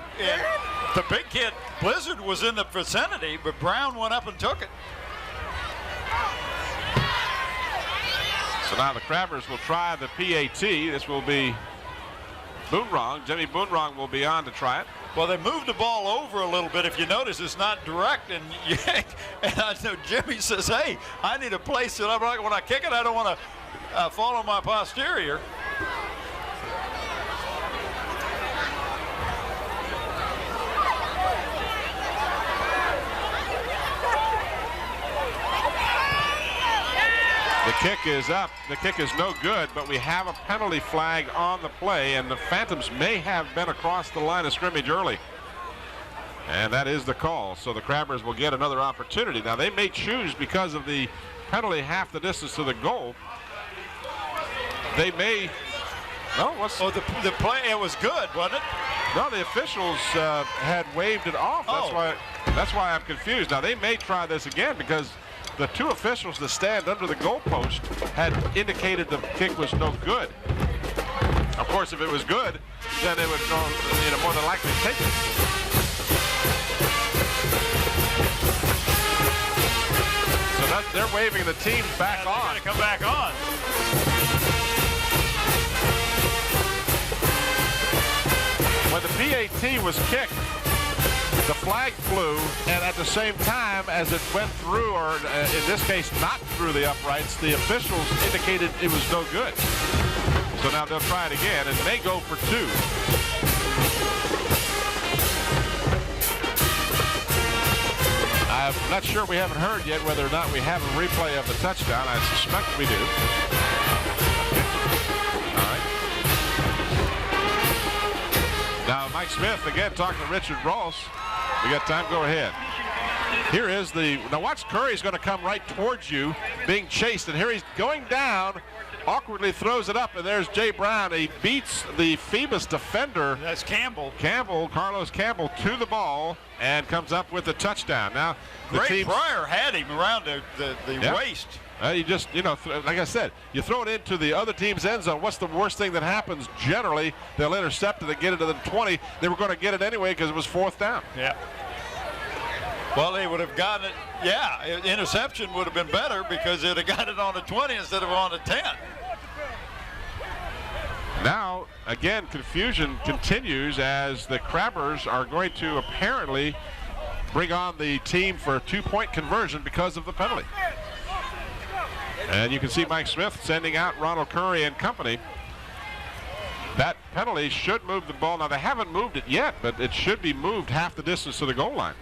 the big kid, Blizzard, was in the vicinity, but Brown went up and took it. So now the Crabbers will try the PAT. This will be Boonwrong. Jimmy Boonwrong will be on to try it. Well, they moved the ball over a little bit. If you notice, it's not direct. And I know Jimmy says, hey, I need a place that when I kick it, I don't want to fall on my posterior. The kick is up. The kick is no good, but we have a penalty flag on the play, and the Phantoms may have been across the line of scrimmage early. And that is the call. So the Crabbers will get another opportunity. Now, they may choose, because of the penalty half the distance to the goal, they may... No, what's... Oh, the play, it was good, wasn't it? No, the officials had waved it off. That's why I'm confused. Now, they may try this again, because the two officials that stand under the goalpost had indicated the kick was no good. Of course, if it was good, then they would more than likely take it. So they're waving the team back on. Come back on. When the PAT was kicked, the flag flew, and at the same time as it went through, or in this case not through the uprights, the officials indicated it was no good. So now they'll try it again and may go for two. I'm not sure, we haven't heard yet whether or not we have a replay of the touchdown. I suspect we do. All right. Now Mike Smith again talking to Richard Ross. We got time, go ahead. Here is now watch, Curry's going to come right towards you, being chased, and here he's going down, awkwardly throws it up, and there's Jay Brown. He beats the Phoebus defender. That's Campbell. Carlos Campbell, to the ball, and comes up with the touchdown. Now, Great Pryor had him around the waist. You just, like I said, you throw it into the other team's end zone. What's the worst thing that happens? Generally, they'll intercept it and get it to the 20. They were going to get it anyway because it was fourth down. Yeah. Well, they would have gotten it. Yeah, interception would have been better because they'd have got it on the 20 instead of on the 10. Now, again, confusion continues as the Crabbers are going to apparently bring on the team for a two-point conversion because of the penalty. And you can see Mike Smith sending out Ronald Curry and company. That penalty should move the ball. Now, they haven't moved it yet, but it should be moved half the distance to the goal line.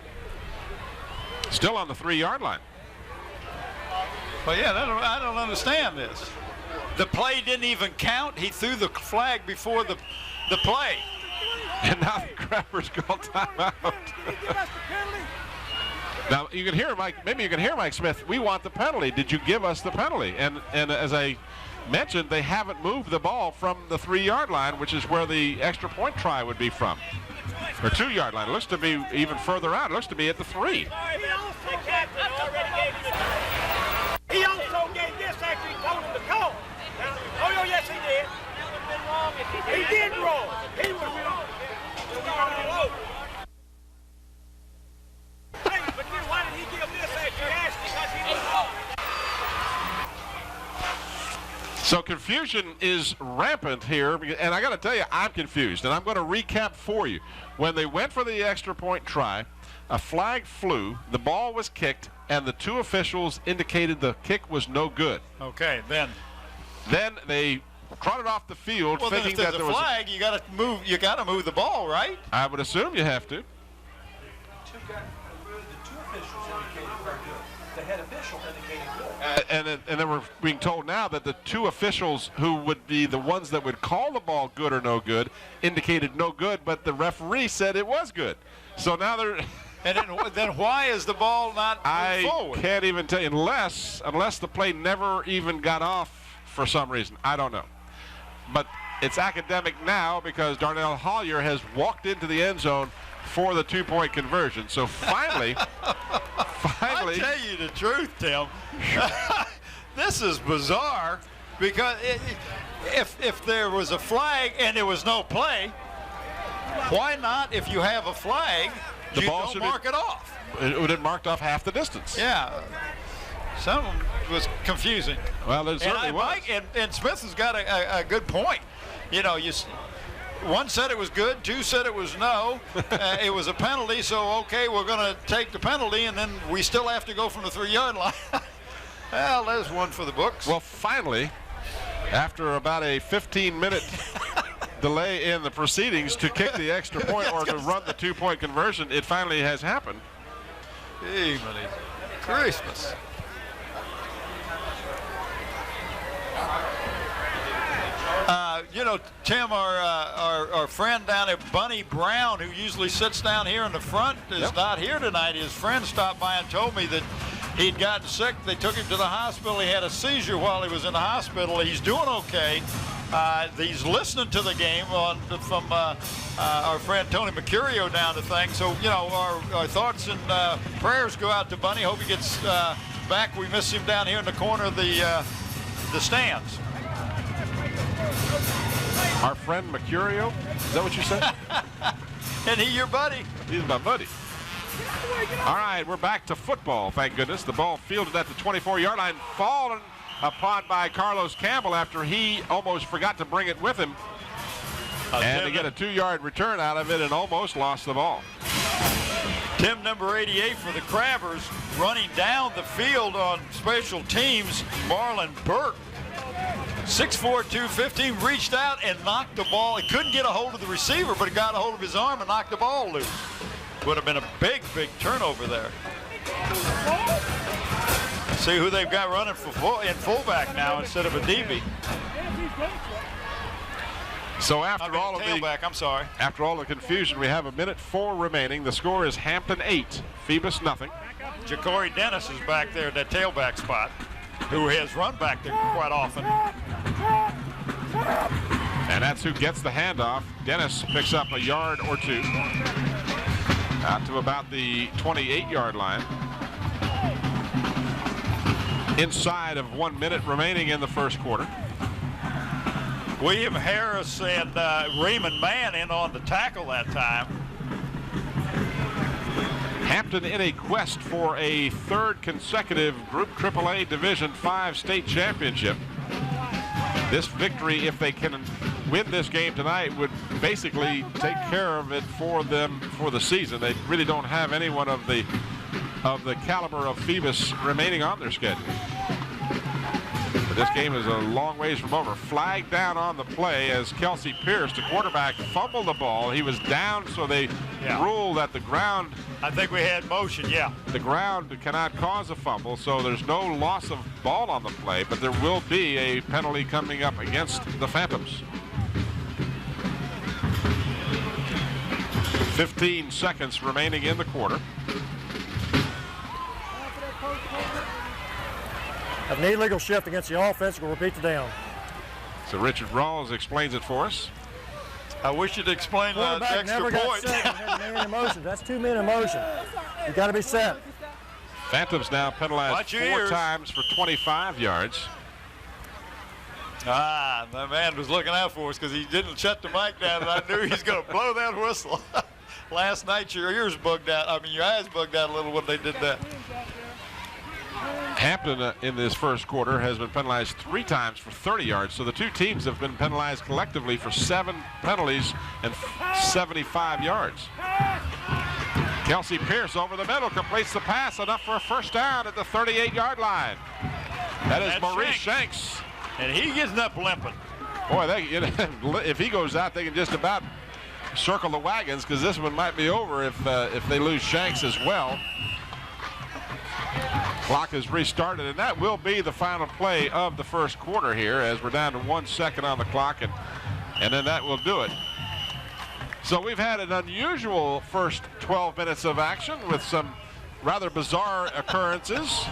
Still on the 3-yard line. Well, yeah, I don't understand this. The play didn't even count. He threw the flag before the play. And now the Crabbers call timeout. Now you can hear maybe you can hear Mike Smith. We want the penalty. Did you give us the penalty? And as I mentioned, they haven't moved the ball from the 3-yard line, which is where the extra point try would be from, or 2-yard line. It looks to be even further out. It looks to be at the 3. He also gave this after he told him to call. Oh, yes, he did. He did wrong. He was wrong. Hey, but then why did he give this after he asked? Because he was wrong. So confusion is rampant here, and I got to tell you, I'm confused, and I'm going to recap for you. When they went for the extra point try, a flag flew, the ball was kicked, and the two officials indicated the kick was no good. Okay, then they trotted off the field, thinking that there was a flag. You got to move the ball, right? I would assume you have to. The two officials indicated very good. The head official indicated good. And then we're being told now that the two officials who would be the ones that would call the ball good or no good indicated no good, but the referee said it was good. So now they're... And then why is the ball not moved forward? I can't even tell you, unless the play never even got off for some reason. I don't know. But it's academic now because Darnell Hollier has walked into the end zone for the two-point conversion. So finally, I'll tell you the truth, Tim. This is bizarre because if there was a flag and there was no play, why not, if you have a flag, the you ball don't should mark it off? It would have marked off half the distance. Yeah. Some of them was confusing. Well, it certainly was. And Smith has got a good point. You know, one said it was good, two said it was no. It was a penalty, so okay, we're going to take the penalty, and then we still have to go from the 3-yard line. Well, there's one for the books. Well, finally, after about a 15-minute delay in the proceedings to kick the extra point or to run the 2-point conversion, it finally has happened. Hey, Christmas. You know, Tim, our friend down at Bunny Brown, who usually sits down here in the front, is not here tonight. His friend stopped by and told me that he'd gotten sick. They took him to the hospital. He had a seizure while he was in the hospital. He's doing okay. He's listening to the game from our friend Tony Mercurio down to things. So, you know, our thoughts and prayers go out to Bunny. Hope he gets back. We miss him down here in the corner of the stands. Our friend Mercurio? Is that what you said? And he your buddy? He's my buddy. All right, we're back to football, thank goodness. The ball fielded at the 24-yard line, fallen upon by Carlos Campbell after he almost forgot to bring it with him. And to get a 2-yard return out of it and almost lost the ball. Tim, number 88 for the Crabbers, running down the field on special teams, Marlon Burke. 6'4", 215, reached out and knocked the ball. He couldn't get a hold of the receiver, but he got a hold of his arm and knocked the ball loose. Would have been a big, big turnover there. See who they've got running in fullback now instead of a DB. So after all of after all the confusion, we have 1:04 remaining. The score is Hampton 8, Phoebus nothing. Ja'Cory Dennis is back there at that tailback spot, who has run back there quite often. And that's who gets the handoff. Dennis picks up a yard or two. Out to about the 28-yard line. Inside of 1 minute remaining in the first quarter. William Harris and Raymond Mann in on the tackle that time. Hampton in a quest for a third consecutive Group AAA Division V state championship. This victory, if they can win this game tonight, would basically take care of it for them for the season. They really don't have anyone of the caliber of Phoebus remaining on their schedule. But this game is a long ways from over. Flag down on the play as Kelsey Pierce, the quarterback, fumbled the ball. He was down, so they ruled that the ground. I think we had motion, The ground cannot cause a fumble, so there's no loss of ball on the play, but there will be a penalty coming up against the Phantoms. 15 seconds remaining in the quarter. An illegal shift against the offense will repeat the down. So Richard Rawls explains it for us. I wish you'd explain the extra never point. Got set. Had man in motion. That's 2 men in motion. You got to be set. Phantoms now penalized 4 times for 25 yards. Ah, my man was looking out for us because he didn't shut the mic down, and I knew he was going to blow that whistle. Last night your ears bugged out. I mean, your eyes bugged out a little when they did that. Hampton in this first quarter has been penalized 3 times for 30 yards. So the two teams have been penalized collectively for 7 penalties and 75 yards. Kelsey Pierce over the middle completes the pass, enough for a first down at the 38-yard line. That is Maurice Shanks. And he gets up limping. Boy, if he goes out, they can just about circle the wagons because this one might be over if they lose Shanks as well. Clock is restarted, and that will be the final play of the first quarter here as we're down to 1 second on the clock, and then that will do it. So we've had an unusual first 12 minutes of action with some rather bizarre occurrences.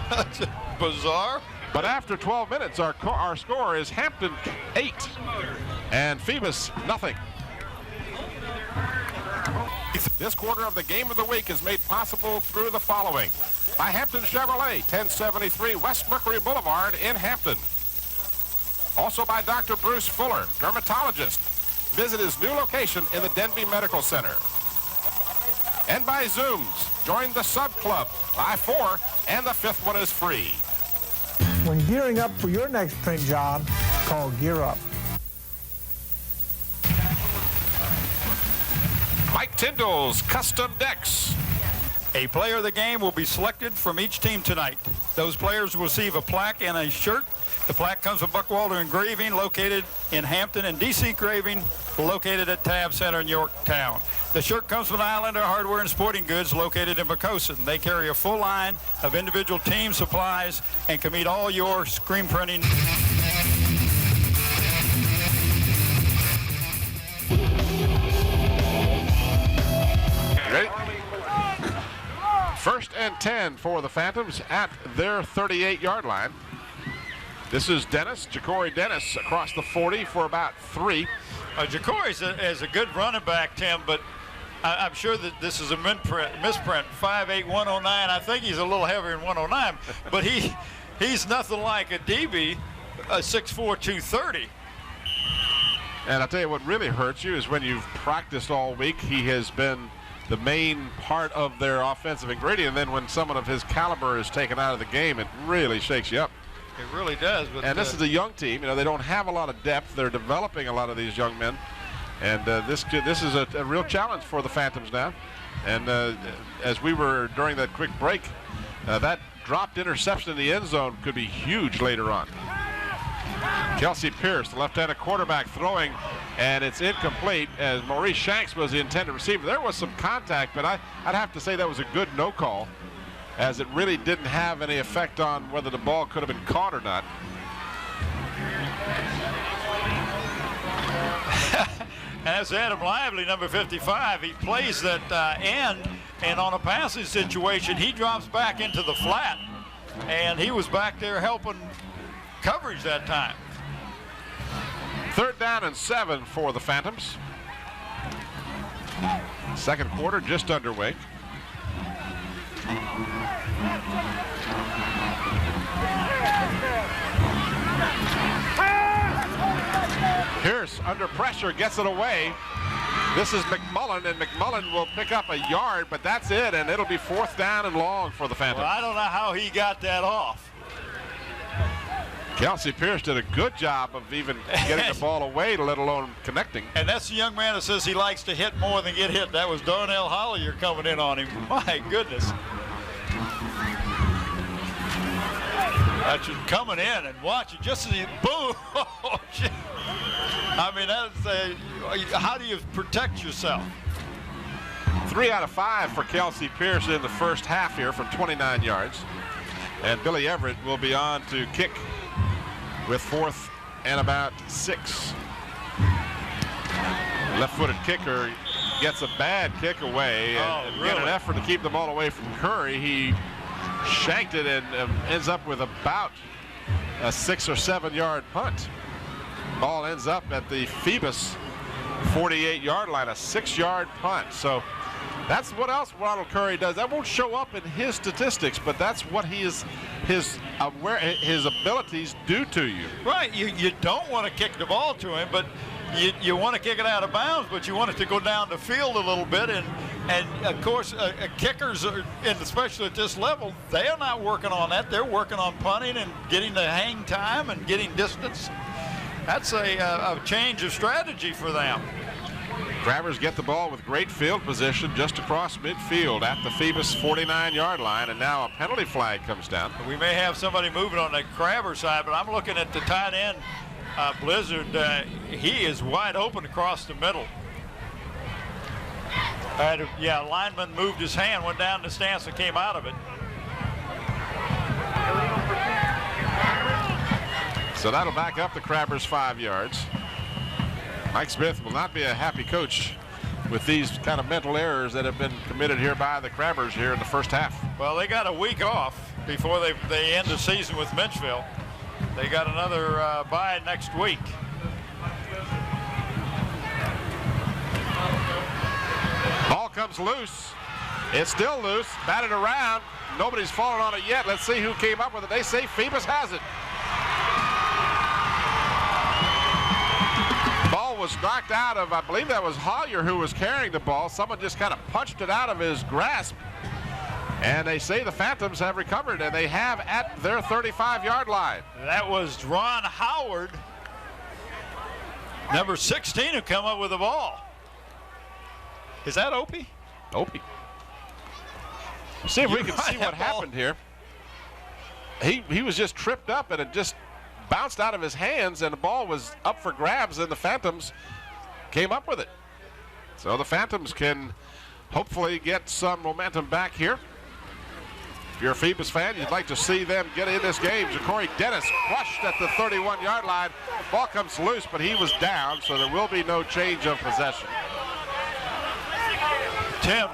Bizarre? But after 12 minutes, our score is Hampton 8 and Phoebus nothing. This quarter of the Game of the Week is made possible through the following. By Hampton Chevrolet, 1073 West Mercury Boulevard in Hampton. Also by Dr. Bruce Fuller, dermatologist. Visit his new location in the Denby Medical Center. And by Zooms. Join the Sub Club. Buy 4 and the 5th one is free. When gearing up for your next print job, call Gear Up. Mike Tyndall's Custom Decks. A player of the game will be selected from each team tonight. Those players will receive a plaque and a shirt. The plaque comes from Buckwalter Engraving, located in Hampton, and DC Engraving, located at Tab Center in Yorktown. The shirt comes from Islander Hardware and Sporting Goods, located in Pocosin. They carry a full line of individual team supplies and can meet all your screen printing. Ready? First and 10 for the Phantoms at their 38-yard line. This is Dennis, Ja'Cory Dennis, across the 40 for about 3. Ja'Cory is a good running back, Tim, but I'm sure that this is a misprint. 5'8", 109. I think he's a little heavier than 109, but he's nothing like a DB, 6'4", 230. And I'll tell you what really hurts you is when you've practiced all week, he has been the main part of their offensive ingredient, and then when someone of his caliber is taken out of the game, it really shakes you up. It really does. But, and this is a young team. You know, they don't have a lot of depth. They're developing a lot of these young men, and this is a real challenge for the Phantoms now. And as we were during that quick break, that dropped interception in the end zone could be huge later on. Kelsey Pierce, the left-handed quarterback, throwing, and it's incomplete as Maurice Shanks was the intended receiver. There was some contact, but I'd have to say that was a good no call, as it really didn't have any effect on whether the ball could have been caught or not. And that's Adam Lively, number 55. He plays that end, and on a passing situation, he drops back into the flat, and he was back there helping coverage that time. 3rd down and 7 for the Phantoms. Second quarter just underway. Pierce under pressure gets it away. This is McMullen, and McMullen will pick up a yard, but that's it, and it'll be 4th down and long for the Phantoms. Well, I don't know how he got that off. Kelsey Pierce did a good job of even getting the ball away, let alone connecting. And that's the young man that says he likes to hit more than get hit. That was Darnell Hollier coming in on him. My goodness. That's just coming in and watching just as he, boom. I mean, that's how do you protect yourself? 3 out of 5 for Kelsey Pierce in the first half here from 29 yards. And Billy Everett will be on to kick with 4th and about 6. Left-footed kicker gets a bad kick away, and really? in an effort to keep the ball away from Curry, he shanked it and ends up with about a 6 or 7 yard punt. Ball ends up at the Phoebus 48-yard line, a 6-yard punt. So that's what else Ronald Curry does. That won't show up in his statistics, but that's what his abilities do to you. Right, you don't want to kick the ball to him, but you want to kick it out of bounds, but you want it to go down the field a little bit. And of course, kickers, especially at this level, they're not working on that. They're working on punting and getting the hang time and getting distance. That's a change of strategy for them. Crabbers get the ball with great field position just across midfield at the Phoebus 49-yard line, and now a penalty flag comes down. We may have somebody moving on the Crabber side, but I'm looking at the tight end, Blizzard. He is wide open across the middle. Lineman moved his hand, went down the stance and came out of it. So that'll back up the Crabbers 5 yards. Mike Smith will not be a happy coach with these kind of mental errors that have been committed here by the Crabbers here in the first half. Well, they got a week off before they end the season with Menchville. They got another bye next week. Ball comes loose. It's still loose, batted around. Nobody's fallen on it yet. Let's see who came up with it. They say Phoebus has it. Ball was knocked out of, I believe that was Hollier who was carrying the ball. Someone just kind of punched it out of his grasp. And they say the Phantoms have recovered, and they have at their 35-yard line. That was Ron Howard, number 16, who come up with the ball. Is that Opie? Opie. See if we can see what happened here. He was just tripped up, and it just bounced out of his hands, and the ball was up for grabs, and the Phantoms came up with it. So the Phantoms can hopefully get some momentum back here. If you're a Phoebus fan, you'd like to see them get in this game. Ja'Cory Dennis crushed at the 31-yard line. Ball comes loose, but he was down, so there will be no change of possession. Tim,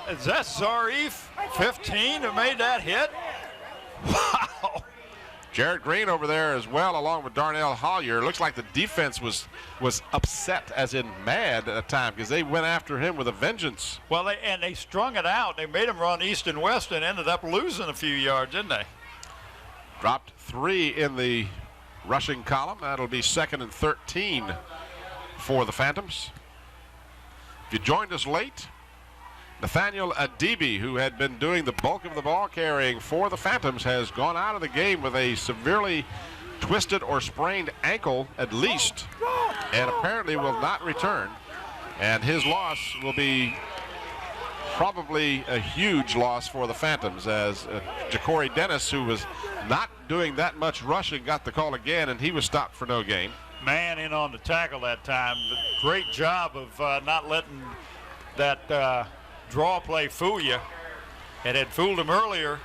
is that Zarif, 15, who made that hit? Wow. Jared Green over there as well, along with Darnell Hollier. Looks like the defense was upset, as in mad at the time, because they went after him with a vengeance. Well, they strung it out. They made him run east and west and ended up losing a few yards, didn't they? Dropped 3 in the rushing column. That'll be 2nd and 13 for the Phantoms. If you joined us late, Nathaniel Adibi, who had been doing the bulk of the ball carrying for the Phantoms, has gone out of the game with a severely twisted or sprained ankle at least, and apparently will not return. And his loss will be probably a huge loss for the Phantoms, as Ja'Cory Dennis, who was not doing that much rushing, got the call again, and he was stopped for no gain. Man in on the tackle that time. Great job of not letting that draw play fool you. It had fooled him earlier.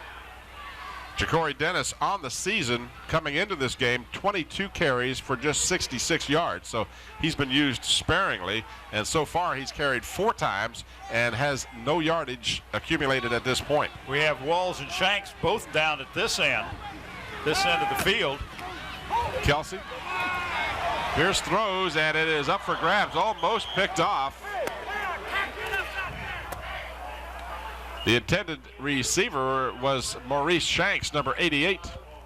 Ja'Cory Dennis on the season coming into this game, 22 carries for just 66 yards. So he's been used sparingly, and so far he's carried 4 times and has no yardage accumulated at this point. We have Walls and Shanks both down at this end of the field. Kelsey. Pierce throws, and it is up for grabs, almost picked off. The intended receiver was Maurice Shanks, number 88.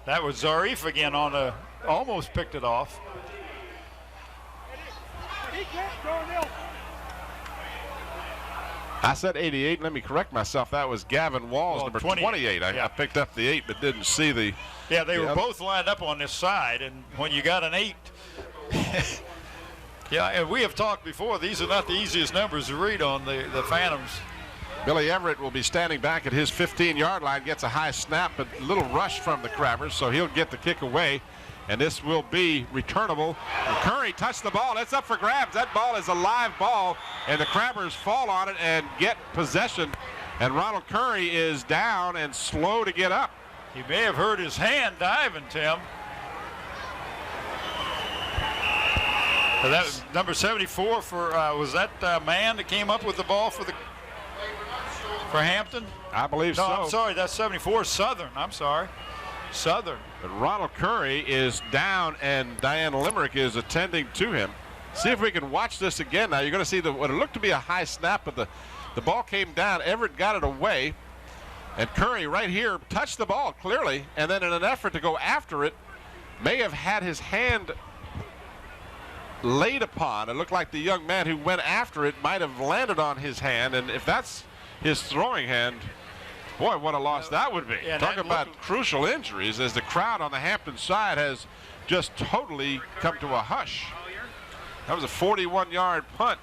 That was Zarif again on a, almost picked it off. I said 88. Let me correct myself. That was Gavin Walls, number 28. I picked up the 8, but didn't see the. Yeah, they were both lined up on this side, and when you got an 8. Yeah, and we have talked before, these are not the easiest numbers to read on the Phantoms. Billy Everett will be standing back at his 15-yard line, gets a high snap, but a little rush from the Crabbers, so he'll get the kick away, and this will be returnable. And Curry touched the ball. It's up for grabs. That ball is a live ball, and the Crabbers fall on it and get possession, and Ronald Curry is down and slow to get up. He may have hurt his hand diving, Tim. So that was number 74 for, was that man that came up with the ball for Hampton? I believe so. No, I'm sorry, that's 74 Southern. I'm sorry. Southern. But Ronald Curry is down, and Diane Limerick is attending to him. See if we can watch this again. Now you're going to see what it looked to be a high snap, but the ball came down. Everett got it away, and Curry right here touched the ball clearly, and then in an effort to go after it, may have had his hand laid upon. It looked like the young man who went after it might have landed on his hand, and if that's his throwing hand, boy, what a loss that would be. Yeah, talk about crucial injuries, as the crowd on the Hampton side has just totally come to a hush. That was a 41-yard punt.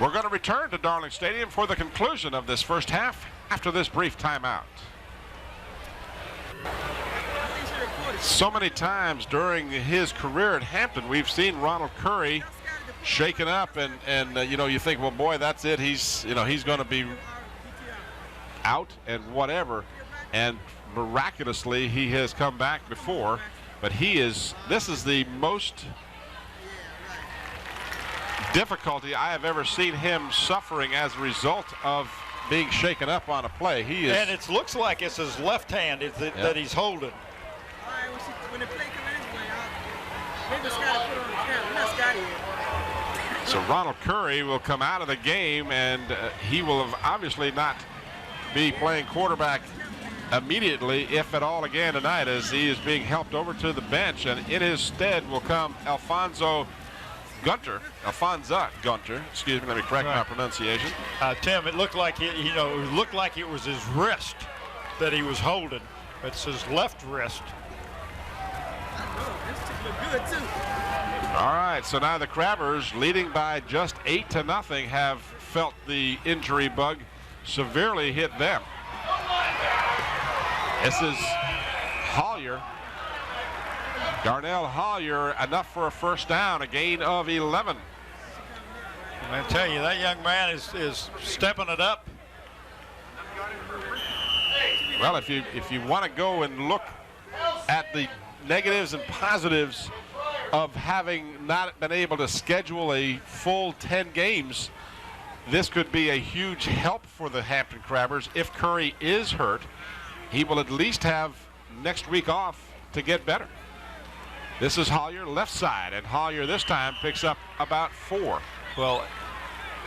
We're going to return to Darling Stadium for the conclusion of this first half after this brief timeout. So many times during his career at Hampton, we've seen Ronald Curry shaken up, and you know, you think, well, boy, that's it. He's going to be out and whatever, and miraculously he has come back before. But this is the most difficulty I have ever seen him suffering as a result of being shaken up on a play. And it looks like it's his left hand that he's holding. So Ronald Curry will come out of the game, and he will have obviously not be playing quarterback immediately, if at all, again tonight, as he is being helped over to the bench, and in his stead will come Alfonso Gunter, Alfonso Gunter, excuse me, let me correct my pronunciation. Tim, it looked like it looked like it was his wrist that he was holding. It's his left wrist. All right, so now the Crabbers, leading by just 8-0, have felt the injury bug severely hit them. This is Hollier. Darnell Hollier, enough for a first down, a gain of 11. I tell you, that young man is stepping it up. Well, if you want to go and look at the negatives and positives of having not been able to schedule a full 10 games, this could be a huge help for the Hampton Crabbers. If Curry is hurt, he will at least have next week off to get better. This is Hollier, left side, and Hollier this time picks up about 4. Well,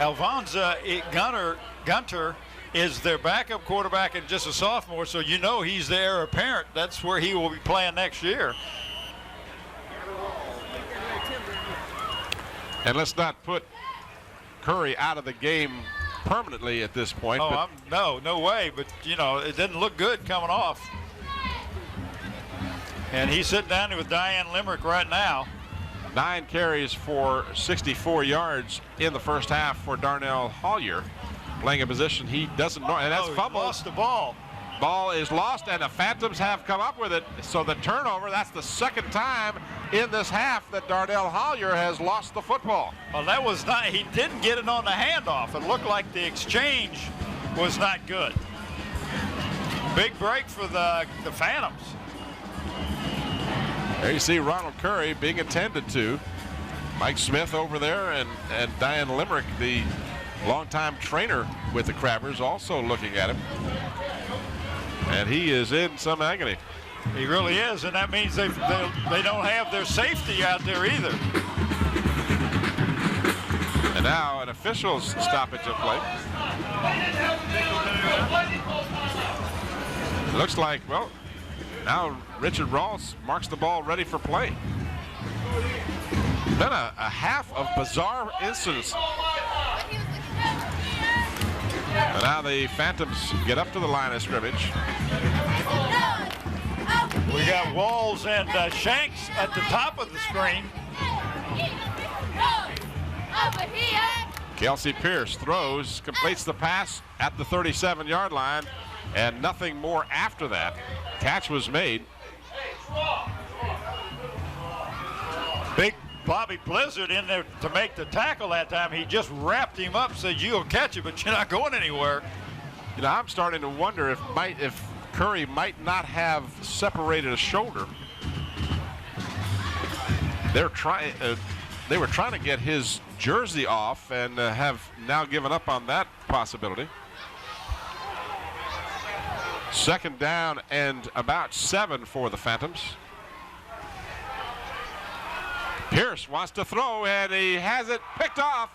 Alfonso Gunter is their backup quarterback and just a sophomore, so you know he's the heir apparent. That's where he will be playing next year. And let's not put Curry out of the game permanently at this point. Oh, no way, but you know, it didn't look good coming off. And he's sitting down with Diane Limerick right now. 9 carries for 64 yards in the first half for Darnell Hollier, playing a position he doesn't know, and that's fumble. Lost the ball. Ball is lost, and the Phantoms have come up with it. So the turnover, that's the second time in this half that Darnell Hollier has lost the football. Well, that was not, he didn't get it on the handoff. It looked like the exchange was not good. Big break for the Phantoms. There you see Ronald Curry being attended to. Mike Smith over there and Diane Limerick, the longtime trainer with the Crabbers, also looking at him. And he is in some agony. He really is, and that means they don't have their safety out there either. And now an official's stoppage of play. It looks like, well, now Richard Ross marks the ball ready for play. Been a half of bizarre incidents. And now the Phantoms get up to the line of scrimmage. We got Walls and Shanks at the top of the screen. Kelsey Pierce throws, completes the pass at the 37-yard line, and nothing more after that. Catch was made. Big Bobby Blizzard in there to make the tackle that time. He just wrapped him up, said, "You'll catch it, but you're not going anywhere." You know, I'm starting to wonder if Curry might not have separated a shoulder. They were trying to get his jersey off and have now given up on that possibility. Second down and about 7 for the Phantoms. Pierce wants to throw, and he has it picked off.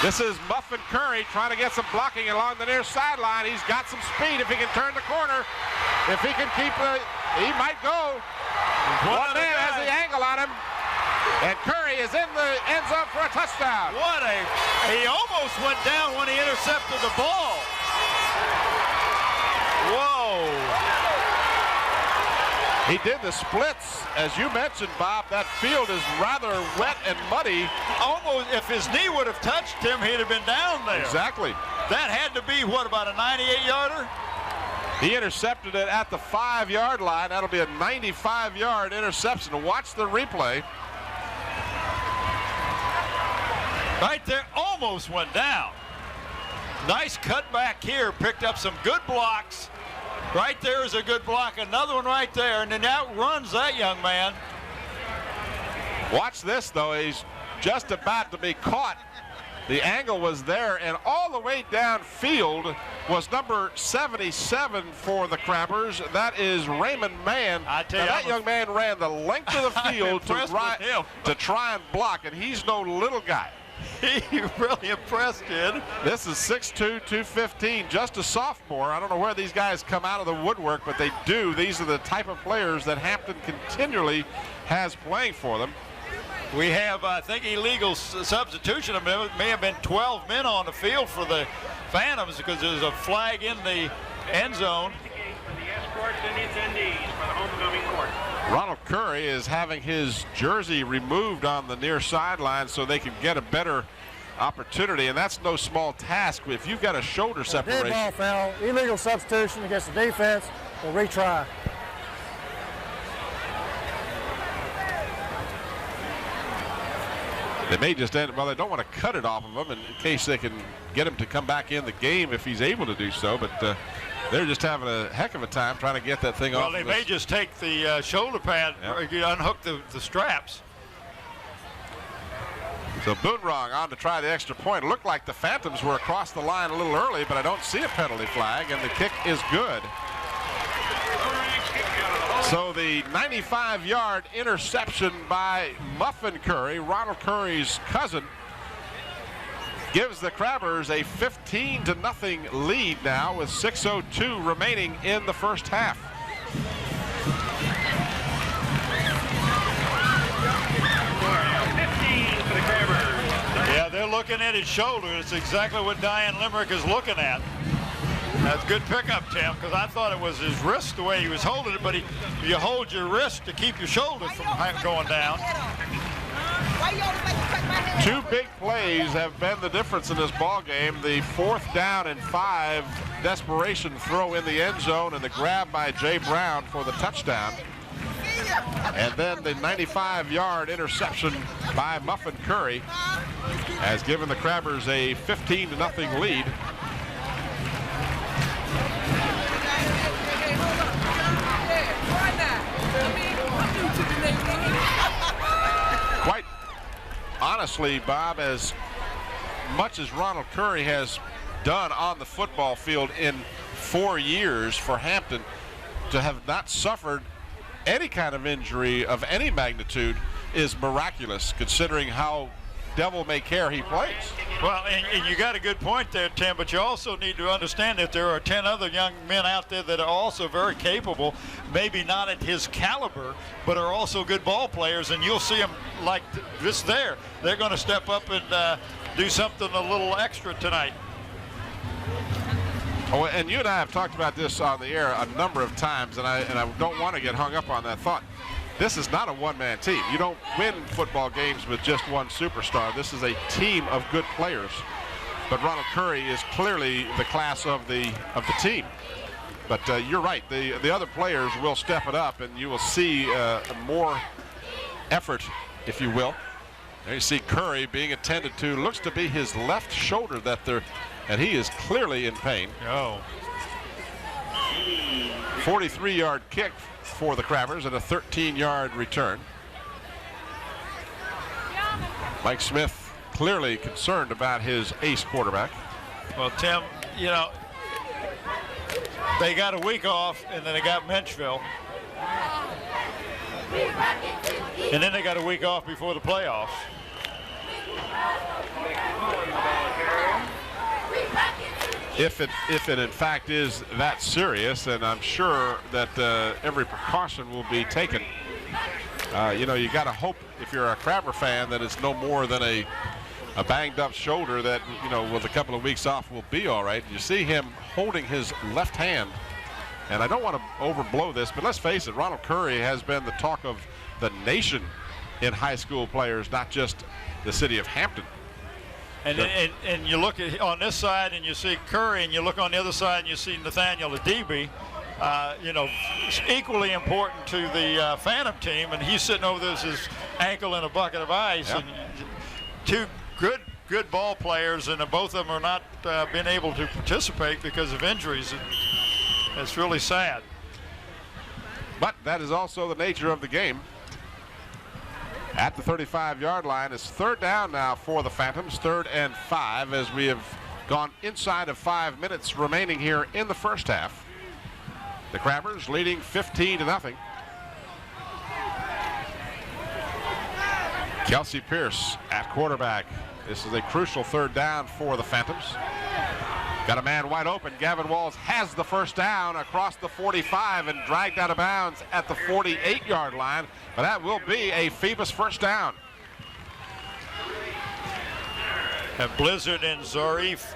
This is Muffin Curry trying to get some blocking along the near sideline. He's got some speed if he can turn the corner. If he can keep he might go. One man has the angle on him. And Curry is in the end zone for a touchdown. He almost went down when he intercepted the ball. Whoa. He did the splits. As you mentioned, Bob, that field is rather wet and muddy. Almost, if his knee would have touched him, he'd have been down there. Exactly. That had to be, what, about a 98-yarder? He intercepted it at the 5-yard line. That'll be a 95-yard interception. Watch the replay. Right there, almost went down. Nice cutback here, picked up some good blocks. Right there is a good block, another one right there, and then outruns that young man. Watch this, though. He's just about to be caught. The angle was there, and all the way downfield was number 77 for the Crabbers. That is Raymond Mann. I tell you, that young man ran the length of the field to try and block, and he's no little guy. He really impressed, kid. This is 6'2", 215, just a sophomore. I don't know where these guys come out of the woodwork, but they do. These are the type of players that Hampton continually has playing for them. We have, I think, illegal substitution. There may have been 12 men on the field for the Phantoms because there's a flag in the end zone. Ronald Curry is having his jersey removed on the near sideline so they can get a better opportunity, and that's no small task. If you've got a shoulder separation. Dead ball foul, illegal substitution against the defense. We'll retry. They may just end, well, they don't want to cut it off of him in case they can get him to come back in the game if he's able to do so, but they're just having a heck of a time trying to get that thing off. Well, they may just take the shoulder pad, or unhook the straps. So Boonrong on to try the extra point. It looked like the Phantoms were across the line a little early, but I don't see a penalty flag, and the kick is good. So the 95-yard interception by Muffin Curry, Ronald Curry's cousin, gives the Crabbers a 15-0 lead now with 6:02 remaining in the first half. Yeah, they're looking at his shoulder. It's exactly what Diane Limerick is looking at. That's good pickup, Tim, because I thought it was his wrist the way he was holding it, but you hold your wrist to keep your shoulder from going down. Two big plays have been the difference in this ball game. The 4th down and 5 desperation throw in the end zone and the grab by Jay Brown for the touchdown. And then the 95-yard interception by Muffin Curry has given the Crabbers a 15-0 lead. Quite honestly, Bob, as much as Ronald Curry has done on the football field in 4 years for Hampton, to have not suffered any kind of injury of any magnitude is miraculous, considering how devil may care he plays. Well, and you got a good point there, Tim, but you also need to understand that there are 10 other young men out there that are also very capable, maybe not at his caliber, but are also good ball players, and you'll see them like this there. They're going to step up and do something a little extra tonight. Oh, and you and I have talked about this on the air a number of times, and I don't want to get hung up on that thought. This is not a one-man team. You don't win football games with just one superstar. This is a team of good players. But Ronald Curry is clearly the class of the team. But you're right. The other players will step it up, and you will see more effort, if you will. There you see Curry being attended to. Looks to be his left shoulder and he is clearly in pain. Oh. 43-yard kick for the Crabbers and a 13-yard return. Mike Smith clearly concerned about his ace quarterback. Well, Tim, you know, they got a week off, and then they got Menchville. And then they got a week off before the playoffs. If it in fact is that serious, and I'm sure that every precaution will be taken. You know, you got to hope, if you're a Crabber fan, that it's no more than a banged up shoulder that, you know, with a couple of weeks off will be all right. You see him holding his left hand, and I don't want to overblow this, but let's face it, Ronald Curry has been the talk of the nation in high school players, not just the city of Hampton. And you look at on this side and you see Curry, and you look on the other side and you see Nathaniel Adibi, you know, it's equally important to the Phantom team, and he's sitting over there with his ankle in a bucket of ice. Yep. And two good ball players, and both of them are not been able to participate because of injuries. It's really sad. But that is also the nature of the game. At the 35-yard line, it's 3rd down now for the Phantoms, 3rd and 5, as we have gone inside of 5 minutes remaining here in the first half. The Crabbers leading 15-0. Kelsey Pierce at quarterback. This is a crucial third down for the Phantoms. Got a man wide open. Gavin Walls has the first down across the 45 and dragged out of bounds at the 48-yard line. But that will be a Phoebus first down. And Blizzard and Zarif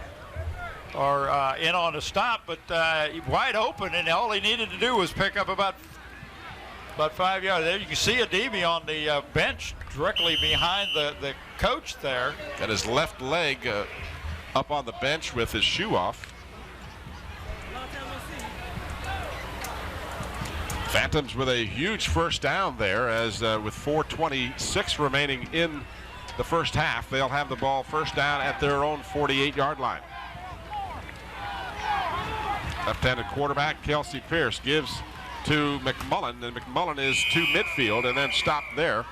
are in on a stop, but wide open, and all he needed to do was pick up about 5 yards. There you can see Adibi on the bench directly behind the coach there. Got his left leg up on the bench with his shoe off. Phantoms with a huge first down there, as with 4:26 remaining in the first half, they'll have the ball first down at their own 48-yard line. Left-handed quarterback Kelsey Pierce gives to McMullen, and McMullen is to midfield and then stopped there.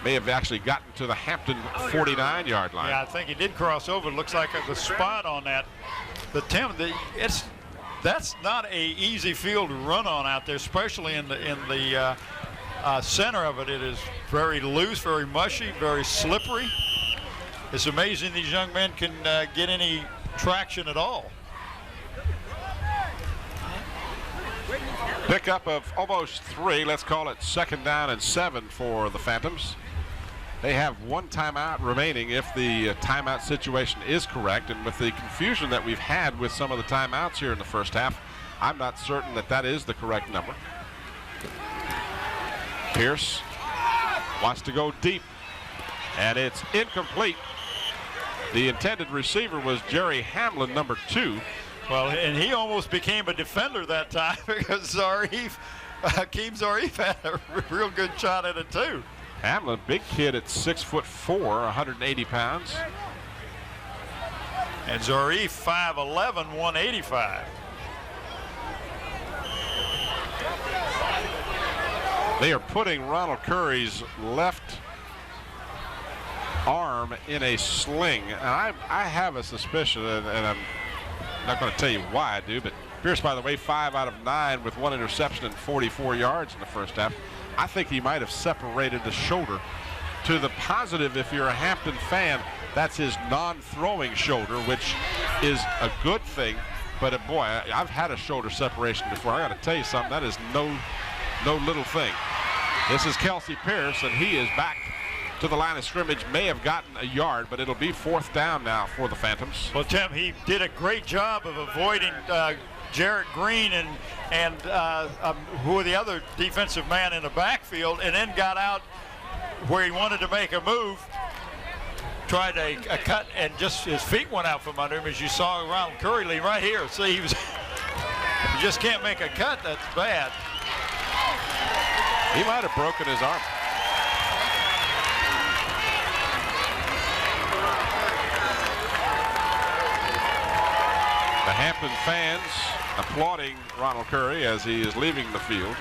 May have actually gotten to the Hampton 49-yard line. Yeah, I think he did cross over. Looks like the spot on that. But Tim, that's not a easy field to run on out there, especially in the center of it. It is very loose, very mushy, very slippery. It's amazing these young men can get any traction at all. Pickup of almost 3. Let's call it 2nd down and 7 for the Phantoms. They have one timeout remaining if the timeout situation is correct, and with the confusion that we've had with some of the timeouts here in the first half, I'm not certain that that is the correct number. Pierce wants to go deep, and it's incomplete. The intended receiver was Jerry Hamlin, number 2. Well, and he almost became a defender that time because Hakeem Zarif had a real good shot at it too. Hamlin, big kid at 6'4", 180 pounds. And Zarif, 5'11", 185. They are putting Ronald Curry's left arm in a sling. And I have a suspicion, and I'm not going to tell you why I do, but Pierce, by the way, 5 out of 9 with 1 interception and 44 yards in the first half. I think he might have separated the shoulder. To the positive, if you're a Hampton fan, that's his non-throwing shoulder, which is a good thing. But boy, I've had a shoulder separation before. I got to tell you something, that is no little thing. This is Kelsey Pierce, and he is back to the line of scrimmage. May have gotten a yard, but it'll be 4th down now for the Phantoms. Well, Tim, he did a great job of avoiding Jarrett Green and who are the other defensive man in the backfield, and then got out where he wanted to make a move, tried a cut, and just his feet went out from under him, as you saw Ronald Curry right here. See, he was you just can't make a cut. That's bad. He might have broken his arm. The Hampton fans applauding Ronald Curry as he is leaving the field.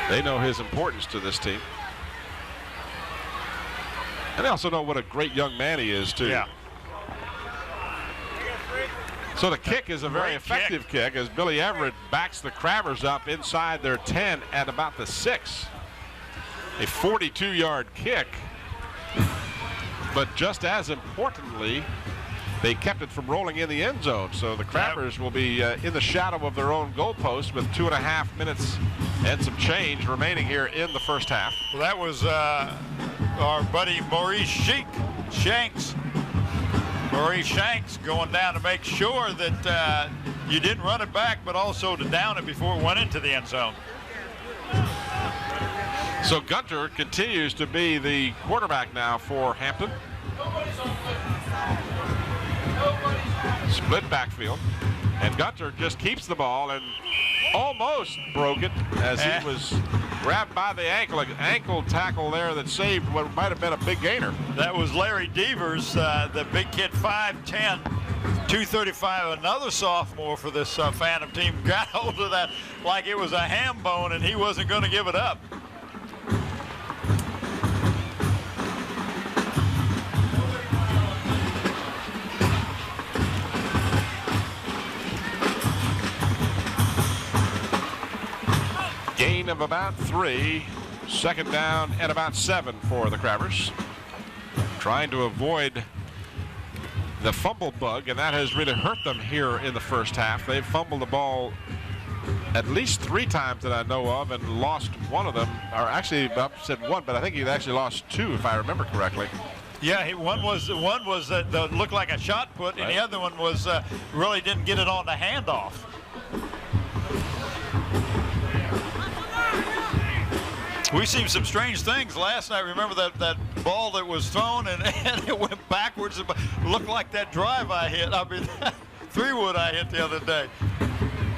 They know his importance to this team. And they also know what a great young man he is, too. Yeah. So the kick is a very effective kick as Billy Everett backs the Crabbers up inside their 10 at about the 6. A 42-yard kick. But just as importantly, they kept it from rolling in the end zone. So the Crabbers will be in the shadow of their own goalpost with 2.5 minutes and some change remaining here in the first half. Well, that was our buddy Maurice Shanks. Maurice Shanks going down to make sure that you didn't run it back, but also to down it before it went into the end zone. So Gunter continues to be the quarterback now for Hampton. Split backfield, and Gunter just keeps the ball and almost broke it as he was grabbed by the ankle. An ankle tackle there that saved what might have been a big gainer. That was Larry Devers, the big kid, 5'10", 235, another sophomore for this Phantom team. Got hold of that like it was a ham bone, and he wasn't going to give it up. Gain of about 3. Second down and about 7 for the Crabbers. Trying to avoid the fumble bug, and that has really hurt them here in the first half. They've fumbled the ball at least 3 times that I know of and lost one of them, or actually I said one, but I think he actually lost 2 if I remember correctly. Yeah, one was that looked like a shot put, and the other one was really didn't get it on the handoff. We've seen some strange things last night. Remember that ball that was thrown and it went backwards. It looked like that drive I hit. I mean, 3-wood I hit the other day.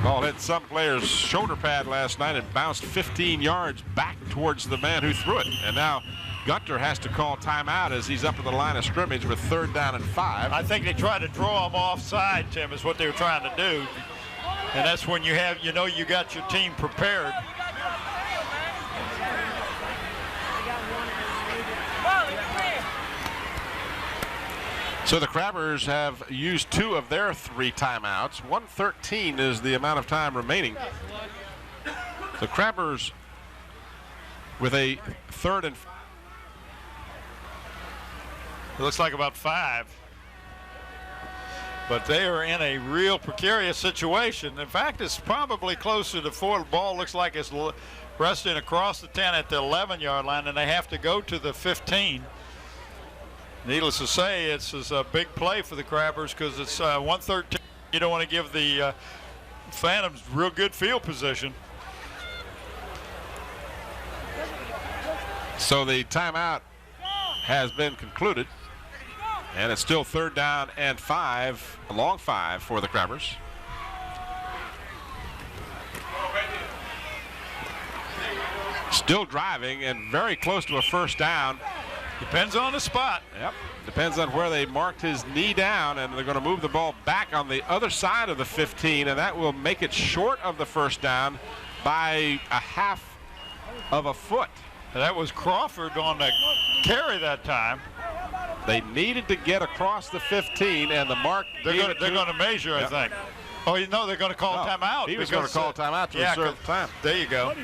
Ball hit some player's shoulder pad last night and bounced 15 yards back towards the man who threw it. And now Gunter has to call timeout as he's up at the line of scrimmage with 3rd down and 5. I think they tried to draw him offside, Tim, is what they were trying to do. And that's when you got your team prepared. So the Crabbers have used 2 of their 3 timeouts. 1:13 is the amount of time remaining. The Crabbers with a 3rd and... It looks like about 5. But they are in a real precarious situation. In fact, it's probably closer to 4. The ball looks like it's resting across the 10 at the 11-yard line, and they have to go to the 15. Needless to say, it's a big play for the Crabbers because it's 1:13. You don't want to give the Phantoms real good field position. So the timeout has been concluded, and it's still 3rd down and 5, a long 5 for the Crabbers. Still driving and very close to a 1st down. Depends on the spot. Yep. Depends on where they marked his knee down, and they're going to move the ball back on the other side of the 15, and that will make it short of the 1st down by a 1/2 of a foot. And that was Crawford on the carry that time. They needed to get across the 15, and the mark. They're going to measure, I think. Oh, you know they're going to call timeout. He was going to call timeout to reserve time. There you go.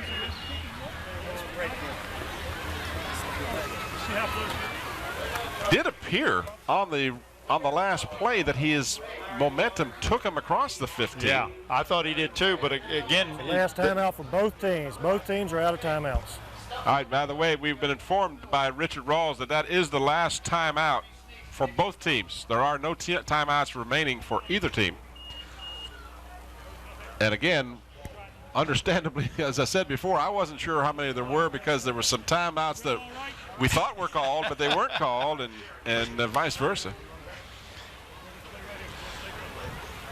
Did appear on the last play that his momentum took him across the 15. Yeah, I thought he did too, but again. Last timeout for both teams. Both teams are out of timeouts. All right, by the way, we've been informed by Richard Rawls that is the last timeout for both teams. There are no timeouts remaining for either team. And again, understandably, as I said before, I wasn't sure how many there were because there were some timeouts that we thought were called, but they weren't called, and vice versa.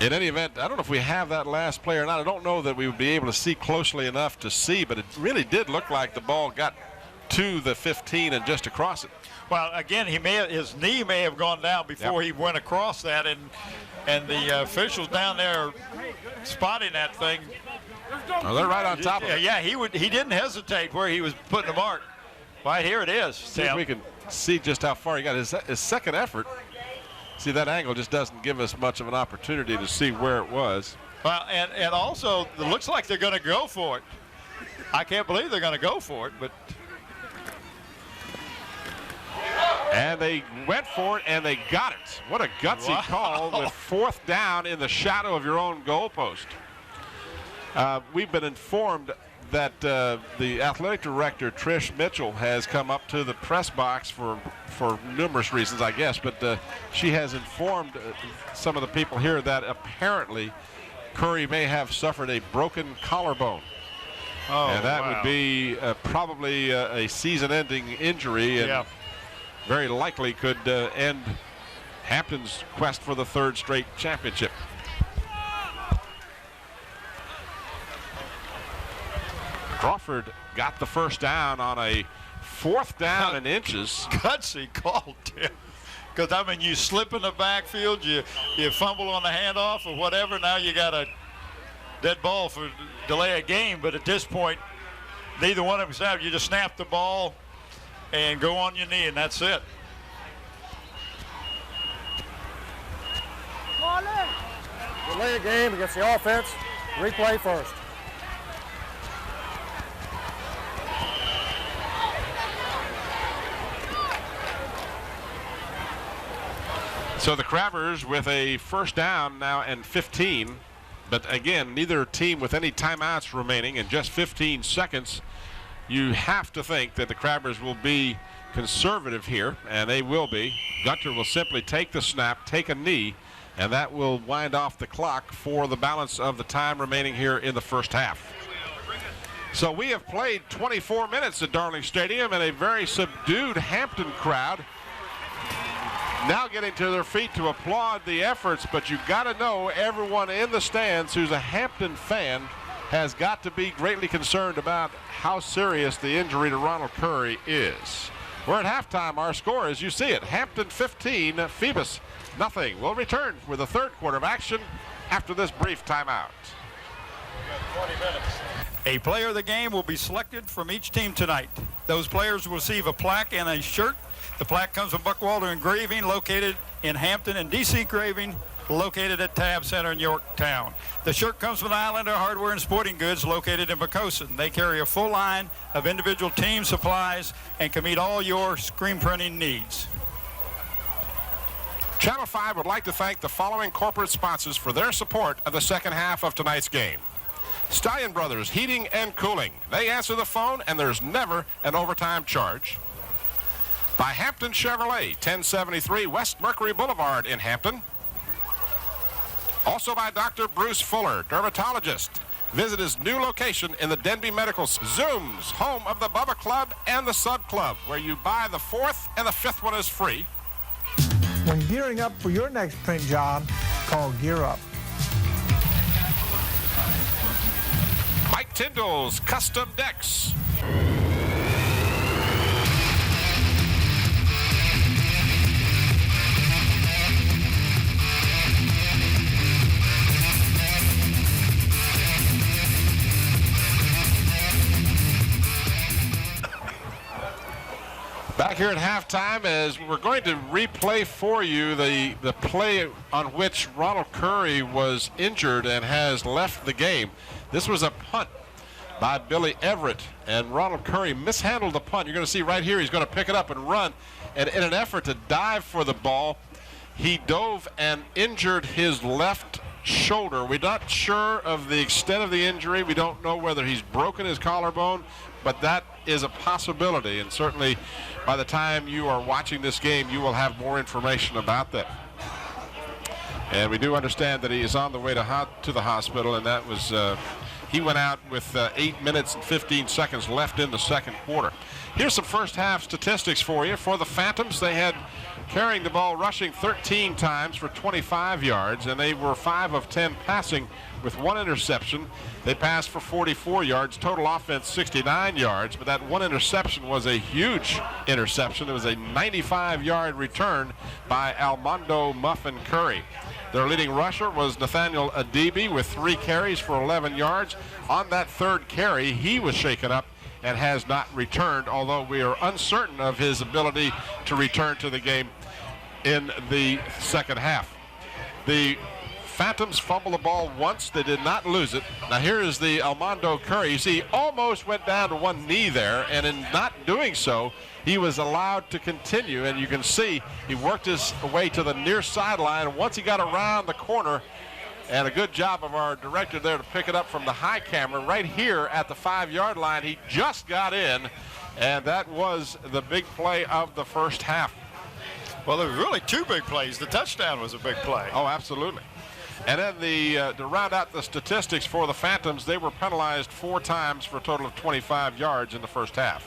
In any event, I don't know if we have that last play or not. I don't know that we would be able to see closely enough to see, but it really did look like the ball got to the 15 and just across it. Well, again, his knee may have gone down before he went across that, and the officials down there spotting that thing. Oh, they're right on top of it. Yeah, he didn't hesitate where he was putting the mark. Right here it is. See if we can see just how far he got. His second effort. See, that angle just doesn't give us much of an opportunity to see where it was. Well, and also it looks like they're going to go for it. I can't believe they're going to go for it, but. And they went for it, and they got it. What a gutsy call with 4th down in the shadow of your own goalpost. We've been informed that the athletic director, Trish Mitchell, has come up to the press box for numerous reasons, I guess, but she has informed some of the people here that apparently Curry may have suffered a broken collarbone. Oh, and that would be probably a season-ending injury, and very likely could end Hampton's quest for the 3rd straight championship. Crawford got the 1st down on a 4th down and inches. Gutsy call, Tim. Because, I mean, you slip in the backfield, you fumble on the handoff or whatever, now you got a dead ball for delay a game. But at this point, neither one of them have. You just snap the ball and go on your knee, and that's it. Delay a game against the offense. Replay first. So the Crabbers with a first down now and 15. But again, neither team with any timeouts remaining in just 15 seconds. You have to think that the Crabbers will be conservative here, and they will be. Gunter will simply take the snap, take a knee, and that will wind off the clock for the balance of the time remaining here in the first half. So we have played 24 minutes at Darling Stadium, and a very subdued Hampton crowd now getting to their feet to applaud the efforts, but you got to know everyone in the stands who's a Hampton fan has got to be greatly concerned about how serious the injury to Ronald Curry is. We're at halftime. Our score, as you see it, Hampton 15, Phoebus nothing. We'll return with the third quarter of action after this brief timeout. 20 minutes. A player of the game will be selected from each team tonight. Those players will receive a plaque and a shirt. The plaque comes from Buckwalter Engraving, located in Hampton, and DC Engraving, located at Tab Center in Yorktown. The shirt comes from Islander Hardware and Sporting Goods, located in Poquoson. They carry a full line of individual team supplies and can meet all your screen printing needs. Channel 5 would like to thank the following corporate sponsors for their support of the second half of tonight's game. Stallion Brothers Heating and Cooling. They answer the phone, and there's never an overtime charge. By Hampton Chevrolet, 1073 West Mercury Boulevard in Hampton. Also by Dr. Bruce Fuller, dermatologist. Visit his new location in the Denby Medical Zooms, home of the Bubba Club and the Sub Club, where you buy the fourth and the fifth one is free. When gearing up for your next print job, call Gear Up. Mike Tyndall's Custom Decks. Back here at halftime, as we're going to replay for you the play on which Ronald Curry was injured and has left the game. This was a punt by Billy Everett, and Ronald Curry mishandled the punt. You're going to see right here he's going to pick it up and run, and in an effort to dive for the ball, he dove and injured his left shoulder. We're not sure of the extent of the injury. We don't know whether he's broken his collarbone, but that is a possibility, and certainly by the time you are watching this game, you will have more information about that. And we do understand that he is on the way to the hospital, and that was he went out with 8 minutes and 15 seconds left in the second quarter. Here's some first half statistics for you. For the Phantoms, they had carrying the ball, rushing 13 times for 25 yards, and they were 5 of 10 passing with 1 interception. They passed for 44 yards, total offense 69 yards, but that 1 interception was a huge interception. It was a 95-yard return by Almondo Muffin Curry. Their leading rusher was Nathaniel Adibi with 3 carries for 11 yards. On that third carry, he was shaken up and has not returned, although we are uncertain of his ability to return to the game in the second half. The Phantoms fumbled the ball once. They did not lose it. Now here is the Almondo Curry. You see, he almost went down to one knee there, and in not doing so, he was allowed to continue, and you can see he worked his way to the near sideline. Once he got around the corner, and a good job of our director there to pick it up from the high camera right here at the 5-yard line. He just got in, and that was the big play of the first half. Well, there were really 2 big plays. The touchdown was a big play. Oh, absolutely. And then to round out the statistics for the Phantoms, they were penalized 4 times for a total of 25 yards in the first half.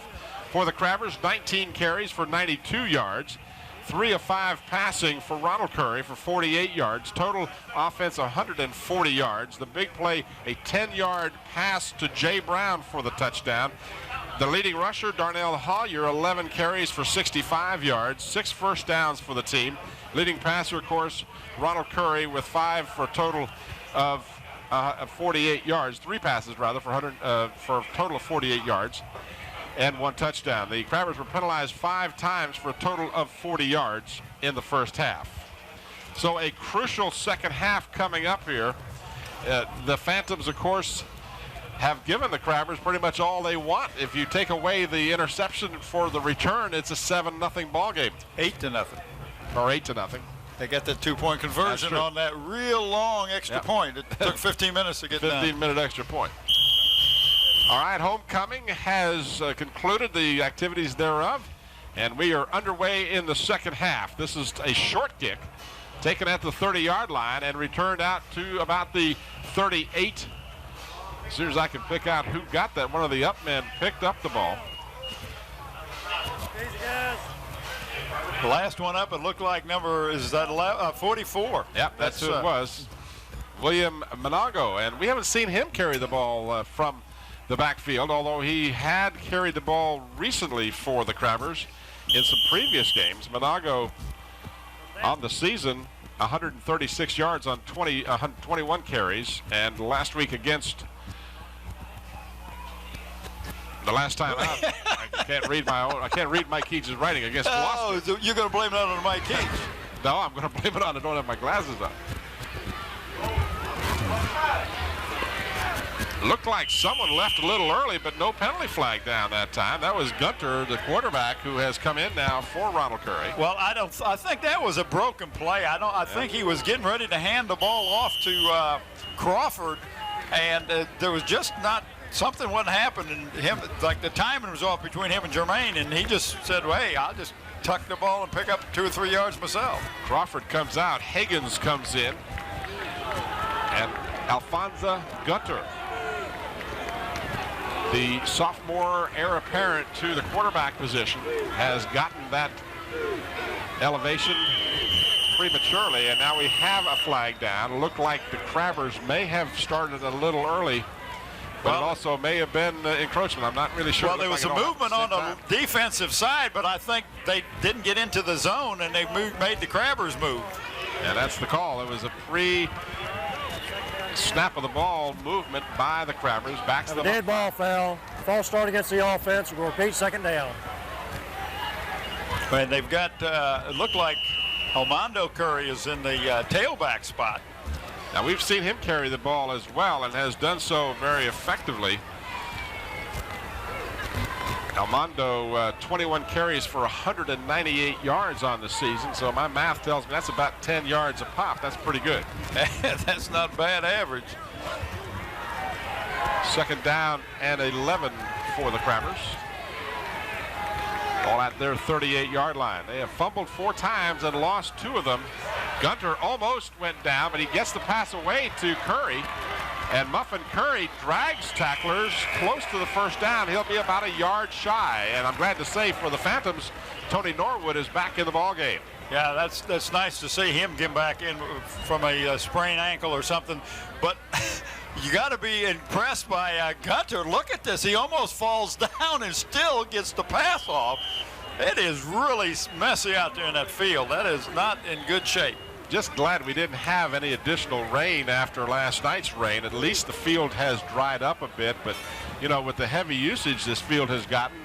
For the Crabbers, 19 carries for 92 yards. 3 of 5 passing for Ronald Curry for 48 yards. Total offense 140 yards. The big play, a 10-yard pass to Jay Brown for the touchdown. The leading rusher, Darnell Hollier, 11 carries for 65 yards. 6 first downs for the team. Leading passer, of course, Ronald Curry with 5 for a total of 48 yards. 3 passes, rather, for a total of 48 yards. And 1 touchdown. The Crabbers were penalized 5 times for a total of 40 yards in the first half. So a crucial second half coming up here. The Phantoms, of course, have given the Crabbers pretty much all they want. If you take away the interception for the return, it's a 7-0 ball game. 8-0. Or 8-0. They got that 2-point conversion on that real long extra point. It took 15 minutes to get done. 15-minute extra point. All right, homecoming has concluded the activities thereof, and we are underway in the second half. This is a short kick taken at the 30-yard line and returned out to about the 38. As soon as I can pick out who got that, one of the up men picked up the ball. The last one up, it looked like number, is that 44? Yep, that's who it was. William Monago, and we haven't seen him carry the ball from the backfield, although he had carried the ball recently for the Crabbers in some previous games. Monago on the season, 136 yards on 21 carries, and last week against the last time out, I can't read Mike Keach's writing against Gloucester. Oh, you're going to blame it on Mike Keach? No, I'm going to blame it on I don't have my glasses on. Looked like someone left a little early, but no penalty flag down that time. That was Gunter, the quarterback, who has come in now for Ronald Curry. Well, I think that was a broken play. I think he was getting ready to hand the ball off to Crawford, and there was just not something wasn't happening. Him, like the timing was off between him and Jermaine, and he just said, well, hey, I'll just tuck the ball and pick up 2 or 3 yards myself. Crawford comes out. Higgins comes in. And Alfonso Gunter, the sophomore heir apparent to the quarterback position, has gotten that elevation prematurely, and now we have a flag down. It looked like the Crabbers may have started a little early, but it also may have been encroachment. I'm not really sure. Well, there was a movement on the defensive side, but I think they didn't get into the zone, and they made the Crabbers move. Yeah, that's the call. It was a snap of the ball movement by the Crabbers. Backs them up. Dead ball foul. False start against the offense. We'll repeat second down. And they've got, it looked like Armando Curry is in the tailback spot. Now, we've seen him carry the ball as well and has done so very effectively. Armando, 21 carries for 198 yards on the season, so my math tells me that's about 10 yards a pop. That's pretty good. That's not bad average. Second down and 11 for the Crabbers. All at their 38-yard line. They have fumbled 4 times and lost 2 of them. Gunter almost went down, but he gets the pass away to Curry. And Muffin Curry drags tacklers close to the first down. He'll be about a yard shy. And I'm glad to say for the Phantoms, Tony Norwood is back in the ballgame. Yeah, that's nice to see him get back in from a sprained ankle or something. But you got to be impressed by Gunter. Look at this. He almost falls down and still gets the pass off. It is really messy out there in that field. That is not in good shape. Just glad we didn't have any additional rain after last night's rain. At least the field has dried up a bit. But, you know, with the heavy usage this field has gotten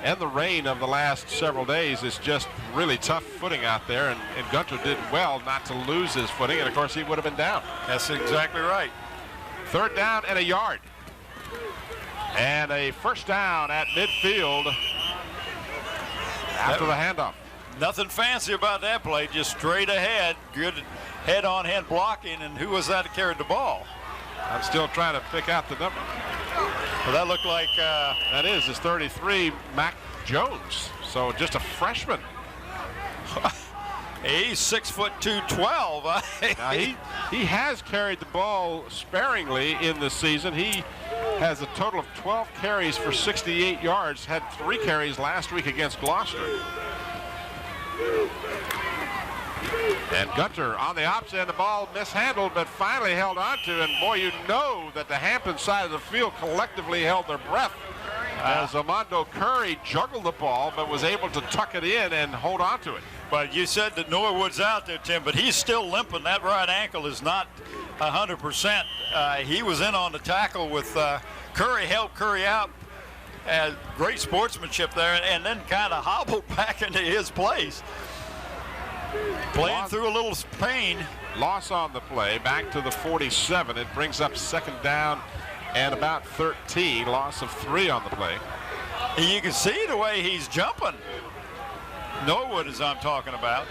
and the rain of the last several days, it's just really tough footing out there. And Gunter did well not to lose his footing. And, of course, he would have been down. That's exactly right. Third down and a yard. And a first down at midfield after the handoff. Nothing fancy about that play, just straight ahead, good head-on-head blocking, and who was that that carried the ball? I'm still trying to pick out the number. Well, that looked like... that is 33, Mac Jones, so just a freshman. He's 6'2", 12. Now he has carried the ball sparingly in this season. He has a total of 12 carries for 68 yards, had 3 carries last week against Gloucester. And Gunter on the opposite end, the ball mishandled, but finally held on to. And boy, you know that the Hampton side of the field collectively held their breath as Armando Curry juggled the ball, but was able to tuck it in and hold on to it. But you said that Norwood's out there, Tim, but he's still limping. That right ankle is not 100%. He was in on the tackle with Curry, helped Curry out. Great sportsmanship there, and then kind of hobbled back into his place. Playing through a little pain. Loss on the play, back to the 47. It brings up second down and about 13. Loss of 3 on the play. You can see the way he's jumping. Norwood, as I'm talking about.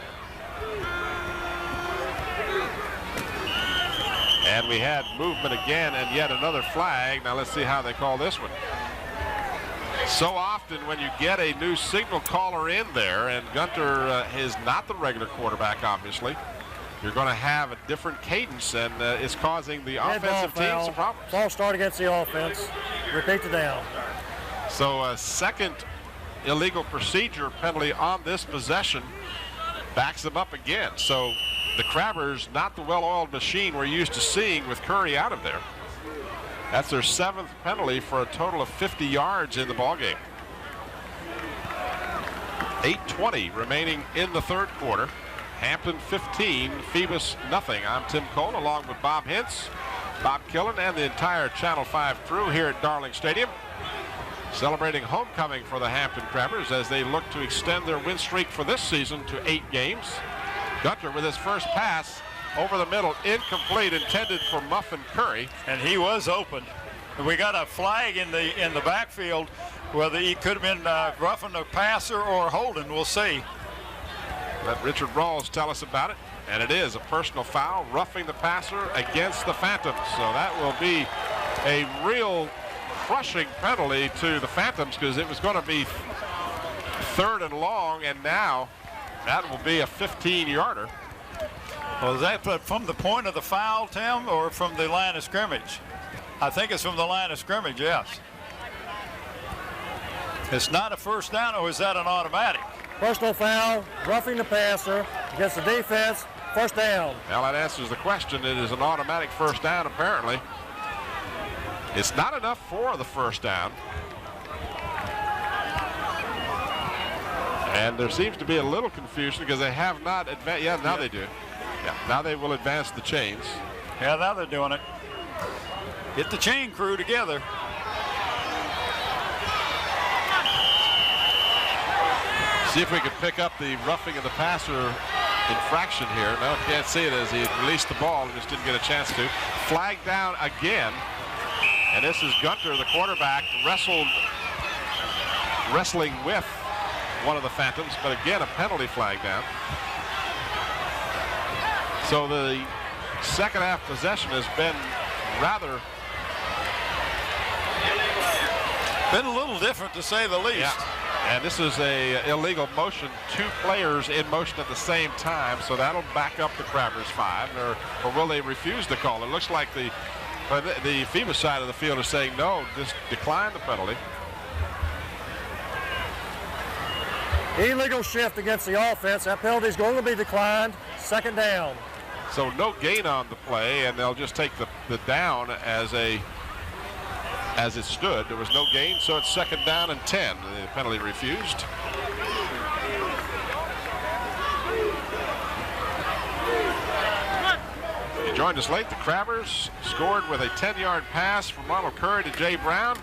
And we had movement again and yet another flag. Now let's see how they call this one. So often when you get a new signal caller in there, and Gunter is not the regular quarterback, obviously, you're going to have a different cadence, and it's causing the offensive team some problems. False start against the offense. Repeat the down. So a second illegal procedure penalty on this possession backs them up again. So the Crabbers, not the well-oiled machine we're used to seeing with Curry out of there. That's their 7th penalty for a total of 50 yards in the ballgame. 8:20 remaining in the third quarter. Hampton 15, Phoebus nothing. I'm Tim Cole along with Bob Hintz, Bob Killen, and the entire Channel 5 crew here at Darling Stadium, celebrating homecoming for the Hampton Crabbers as they look to extend their win streak for this season to 8 games. Gunter with his first pass over the middle, incomplete, intended for Muffin Curry. And he was open. We got a flag in the backfield, whether he could have been roughing the passer or holding, we'll see. Let Richard Rawls tell us about it. And it is a personal foul, roughing the passer against the Phantoms. So that will be a real crushing penalty to the Phantoms, because it was going to be 3rd and long, and now that will be a 15-yarder. Well, is that from the point of the foul, Tim, or from the line of scrimmage? I think it's from the line of scrimmage, yes. It's not a first down, or is that an automatic? Personal foul, roughing the passer against the defense, first down. Well, that answers the question. It is an automatic first down, apparently. It's not enough for the first down. And there seems to be a little confusion because they have not advanced. Yeah, now they do. Yeah, now they will advance the chains. Yeah, now they're doing it. Get the chain crew together. See if we can pick up the roughing of the passer infraction here. No, can't see it as he released the ball and just didn't get a chance to. Flag down again. And this is Gunter, the quarterback, wrestling with one of the Phantoms, but again, a penalty flag down. So the second half possession has been been a little different, to say the least. Yeah. And this is a illegal motion, 2 players in motion at the same time, so that'll back up the Crabbers 5, or will they refuse the call? It looks like the Phoebus side of the field is saying no, just decline the penalty. Illegal shift against the offense. That penalty is going to be declined. Second down. So no gain on the play, and they'll just take the down as it stood. There was no gain, so it's second down and 10. The penalty refused. You joined us late. The Crabbers scored with a 10-yard pass from Ronald Curry to Jay Brown.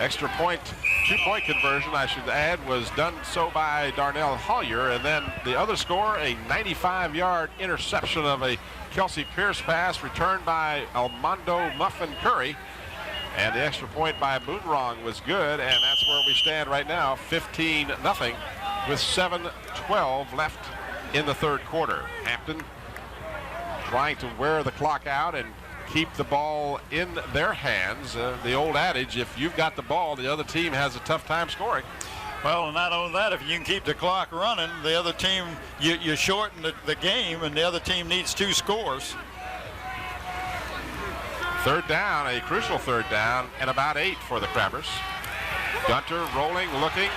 Extra point, 2-point conversion, I should add, was done so by Darnell Hollier. And then the other score, a 95-yard interception of a Kelsey Pierce pass returned by Armando Muffin Curry. And the extra point by Moonrong was good, and that's where we stand right now, 15-0, with 7:12 left in the third quarter. Hampton trying to wear the clock out and keep the ball in their hands. The old adage, if you've got the ball, the other team has a tough time scoring. Well, and not only that, if you can keep the clock running, the other team, you shorten the game, and the other team needs 2 scores. Third down, a crucial third down, and about 8 for the Crabbers. Gunter rolling, looking,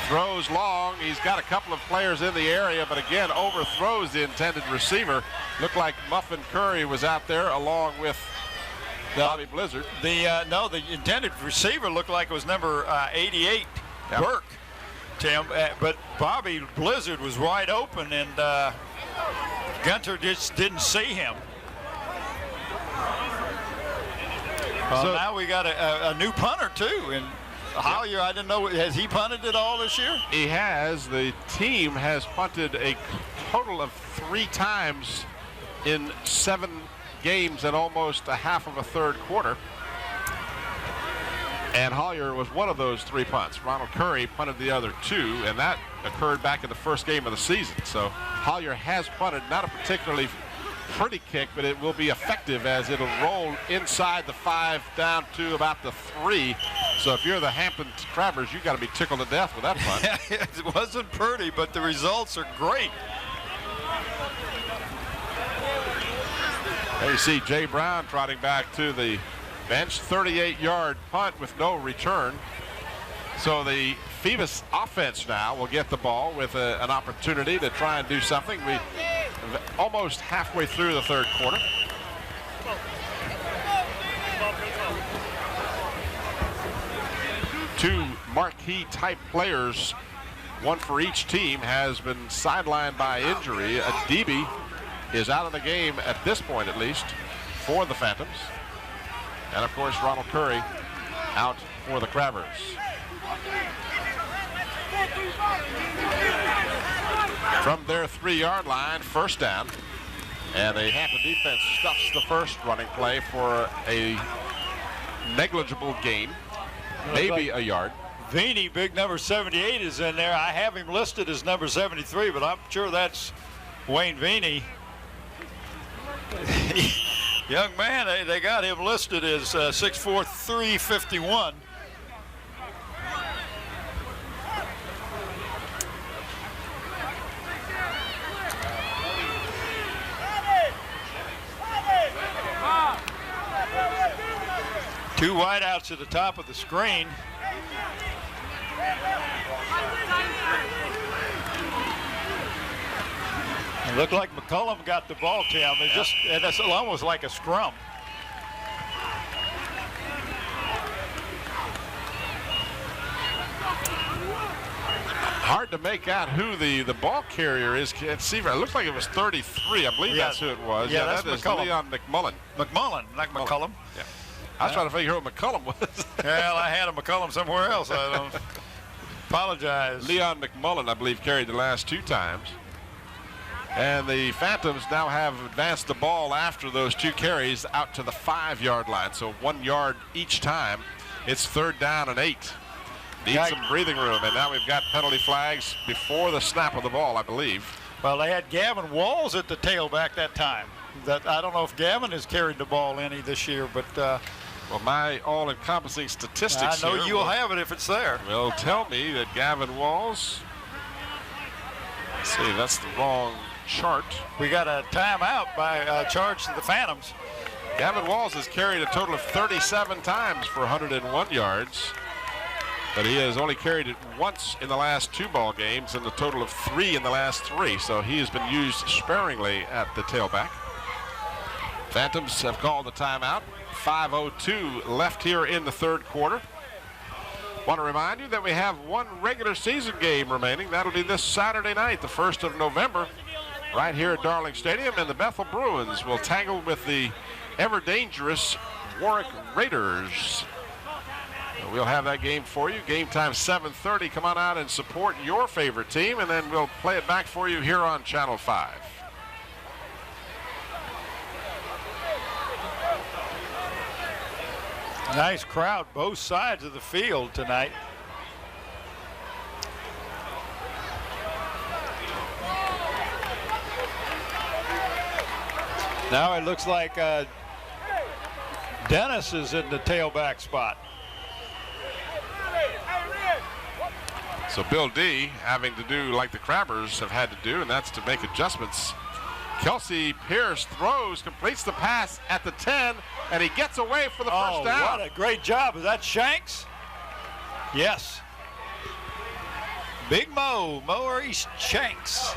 throws long. He's got a couple of players in the area, but again, overthrows the intended receiver. Looked like Muffin Curry was out there along with Bobby Blizzard. The intended receiver looked like it was number 88, yep. Burke, Tim, but Bobby Blizzard was wide open, and Gunter just didn't see him. So now we got a new punter too, and Hollier, I didn't know, has he punted it all this year? He has. The team has punted a total of 3 times in 7 games and almost a half of a third quarter. And Hollier was one of those 3 punts. Ronald Curry punted the other 2, and that occurred back in the first game of the season. So Hollier has punted, not a particularly pretty kick, but it will be effective as it'll roll inside the 5 down to about the 3. So if you're the Hampton Crabbers, you got to be tickled to death with that punt. It wasn't pretty, but the results are great. There you see Jay Brown trotting back to the bench. 38-yard punt with no return. So the Phoebus offense now will get the ball with an opportunity to try and do something. We're almost halfway through the third quarter. Two marquee-type players, one for each team, has been sidelined by injury. Adibi is out of the game at this point, at least, for the Phantoms. And, of course, Ronald Curry out for the Crabbers. From their 3-yard line, first down. And the Hampton defense stuffs the first running play for a negligible gain. Maybe a yard. Veeney, big number 78, is in there. I have him listed as number 73, but I'm sure that's Wayne Veeney. Young man, they got him listed as 6'4", 351. Two wideouts at the top of the screen. It looked like McCullum got the ball, Tim. And that's almost like a scrum. Hard to make out who the ball carrier is. Can't see. It looks like it was 33. I believe that's who it was. Yeah, that's that is McCullum. Leon McMullen. McMullen, like McCullum. Yeah. I was trying to figure out what McCullum was. Well, I had a McCullum somewhere else. I don't apologize. Leon McMullen, I believe, carried the last 2 times. And the Phantoms now have advanced the ball after those 2 carries out to the 5-yard line. So 1 yard each time. It's 3rd down and 8. Need some breathing room. And now we've got penalty flags before the snap of the ball, I believe. Well, they had Gavin Walls at the tailback that time. I don't know if Gavin has carried the ball any this year, but well, my all-encompassing statistics I know here you'll have it if it's there. Will tell me that Gavin Walls. Let's see, that's the wrong chart. We got a timeout by charge to the Phantoms. Gavin Walls has carried a total of 37 times for 101 yards, but he has only carried it once in the last 2 ball games and a total of 3 in the last 3. So he has been used sparingly at the tailback. Phantoms have called the timeout. 5:02 left here in the third quarter. Want to remind you that we have 1 regular season game remaining. That'll be this Saturday night, the 1st of November, right here at Darling Stadium, and the Bethel Bruins will tangle with the ever-dangerous Warwick Raiders. We'll have that game for you. Game time 7:30. Come on out and support your favorite team, and then we'll play it back for you here on Channel 5. Nice crowd both sides of the field tonight. Now it looks like Dennis is in the tailback spot. So Bill Dee having to do like the Crabbers have had to do, and that's to make adjustments. Kelsey Pierce throws, completes the pass at the 10, and he gets away for the first down. What a great job. Is that Shanks? Yes. Big Maurice Shanks.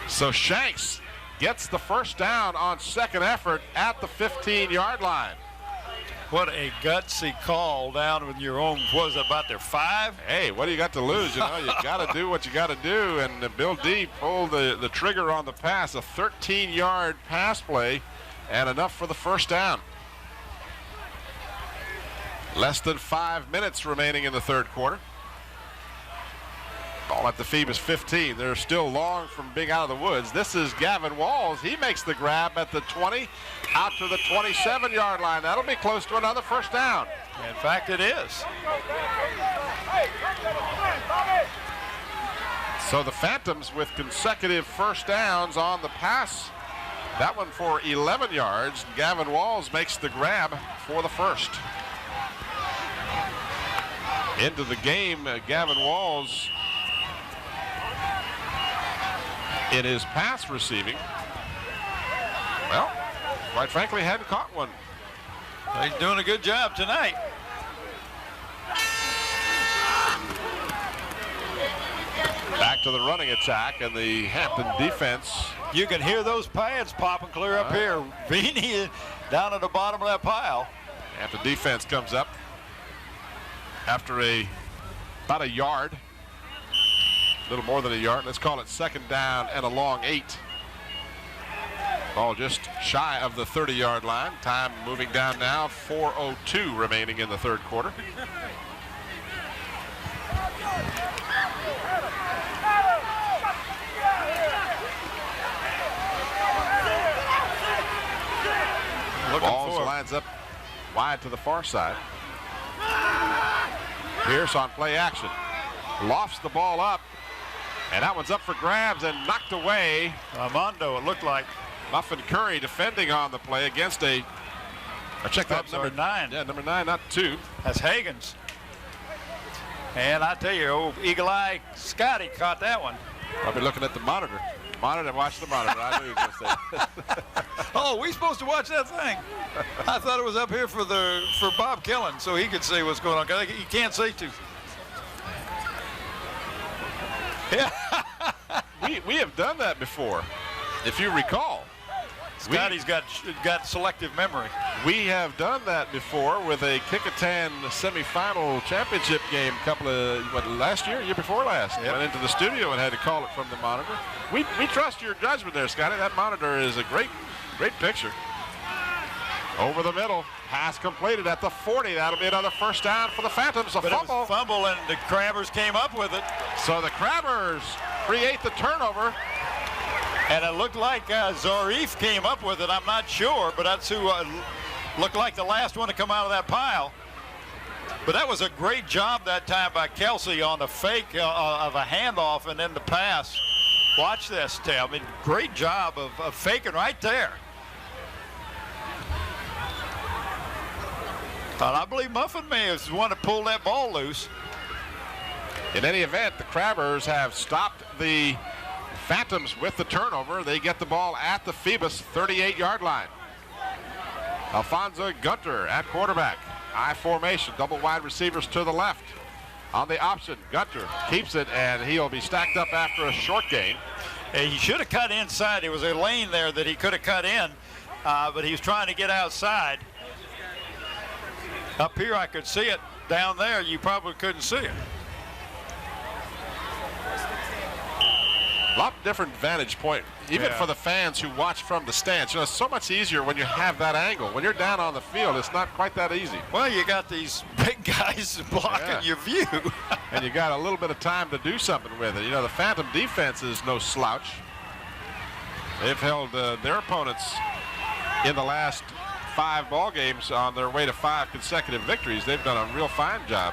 So Shanks gets the first down on second effort at the 15-yard line. What a gutsy call down with your own, what was it, about their 5? Hey, what do you got to lose? You know, you got to do what you got to do. And Bill Dee pulled the trigger on the pass, a 13-yard pass play, and enough for the first down. Less than 5 minutes remaining in the third quarter. Ball at the Phoebus 15. They're still long from being out of the woods. This is Gavin Walls. He makes the grab at the 20, out to the 27-yard line. That'll be close to another first down. In fact, it is. So the Phantoms with consecutive first downs on the pass. That one for 11 yards. Gavin Walls makes the grab for the first. Into the game, Gavin Walls in his pass receiving. Well, quite frankly, hadn't caught one. He's doing a good job tonight. Back to the running attack, and the Hampton defense. You can hear those pads popping clear up here. Vini down at the bottom of that pile. Hampton defense comes up after about a yard, a little more than a yard. Let's call it second down and a long 8. Ball just shy of the 30-yard line. Time moving down now, 4:02 remaining in the third quarter. Balls lines up wide to the far side. Pierce on play action. Lofts the ball up, and that one's up for grabs and knocked away. Armando, it looked like. Muffin Curry defending on the play against a, check that, number 9. Yeah, number 9, not 2. That's Hagens. And I tell you, old Eagle Eye Scotty caught that one. I'll be looking at the monitor. Watch the monitor. I knew you were going to say. Oh, we supposed to watch that thing? I thought it was up here for Bob Killen, so he could see what's going on. Cause you can't see too. Yeah. we have done that before, if you recall. Scotty's got selective memory. We have done that before with a Kickotan semifinal championship game last year before last. Yep. Went into the studio and had to call it from the monitor. We trust your judgment there, Scotty. That monitor is a great picture. Over the middle, pass completed at the 40. That'll be another first down for the Phantoms. But it was a fumble, and the Crabbers came up with it. So the Crabbers create the turnover. And it looked like Zarif came up with it. I'm not sure, but that's who looked like the last one to come out of that pile. But that was a great job that time by Kelsey on the fake of a handoff and then the pass. Watch this, Tim. I mean, great job of faking right there. And I believe Muffin May is the one that pulled that ball loose. In any event, the Crabbers have stopped the Phantoms with the turnover. They get the ball at the Phoebus 38-yard line. Alfonso Gunter at quarterback. I formation, double wide receivers to the left. On the option, Gunter keeps it, and he'll be stacked up after a short gain. He should have cut inside. There was a lane there that he could have cut in, but he was trying to get outside. Up here, I could see it. Down there, you probably couldn't see it. A lot different vantage point, even for the fans who watch from the stands. You know, it's so much easier when you have that angle. When you're down on the field, it's not quite that easy. Well, you got these big guys blocking your view. And you got a little bit of time to do something with it. You know, the Phantom defense is no slouch. They've held their opponents in the last 5 ball games on their way to 5 consecutive victories. They've done a real fine job.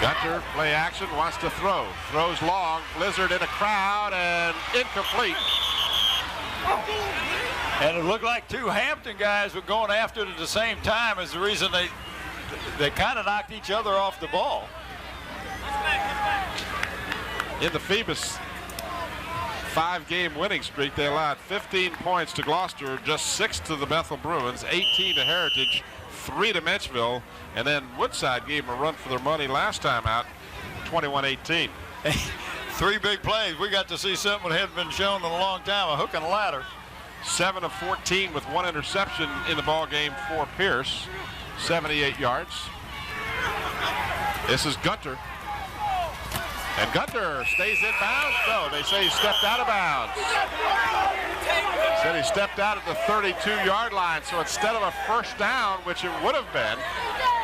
Gunter, play action, wants to throw. Throws long, blizzard in a crowd, and incomplete. And it looked like 2 Hampton guys were going after it at the same time is the reason they kind of knocked each other off the ball. In the Phoebus 5-game winning streak, they allowed 15 points to Gloucester, just 6 to the Bethel Bruins, 18 to Heritage, 3 to Mitchville, and then Woodside gave them a run for their money last time out, 21-18. 3 big plays. We got to see something that hadn't been shown in a long time, a hook and a ladder. 7 of 14 with 1 interception in the ball game for Pierce, 78 yards. This is Gunter. And Gunter stays in bounds. No, they say he stepped out of bounds. Said he stepped out at the 32-yard line, so instead of a first down, which it would have been.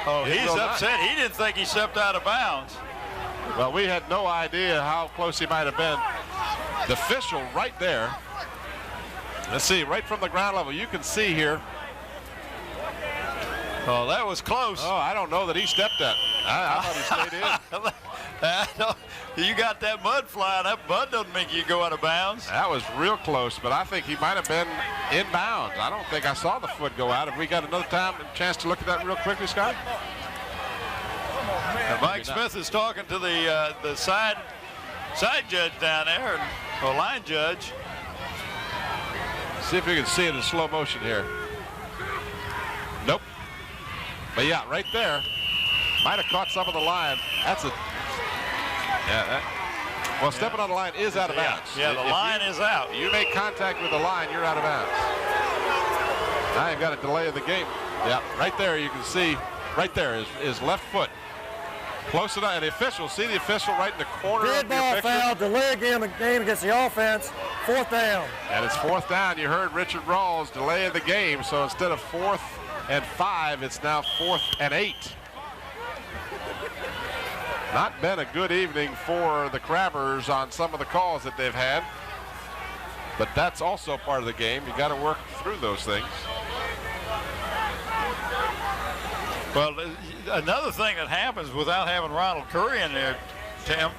Oh, he's upset. He didn't think he stepped out of bounds. Well, we had no idea how close he might have been. The official right there. Let's see, right from the ground level, you can see here Oh, that was close. Oh, I don't know that he stepped that. I thought he stayed in. You got that mud flying. That mud doesn't make you go out of bounds. That was real close, but I think he might have been inbounds. I don't think I saw the foot go out. Have we got another chance to look at that real quickly, Scott? And Mike Smith is talking to the side judge down there, or line judge. See if you can see it in slow motion here. Nope. But yeah, right there. Might have caught some of the line. That's a... Yeah, well, stepping on the line is out of bounds. Yeah, the line is out. You make contact with the line, you're out of bounds. Now you've got a delay of the game. Yeah, right there you can see, right there is left foot. Close enough, and the official, see the official right in the corner Dead of your ball picture? foul, delay a game against the offense, 4th down. And it's 4th down. You heard Richard Rawls delay the game, so instead of 4th and 5, it's now 4th and 8. Not been a good evening for the Crabbers on some of the calls that they've had, but that's also part of the game. You got to work through those things. Well, another thing that happens without having Ronald Curry in there, Tim,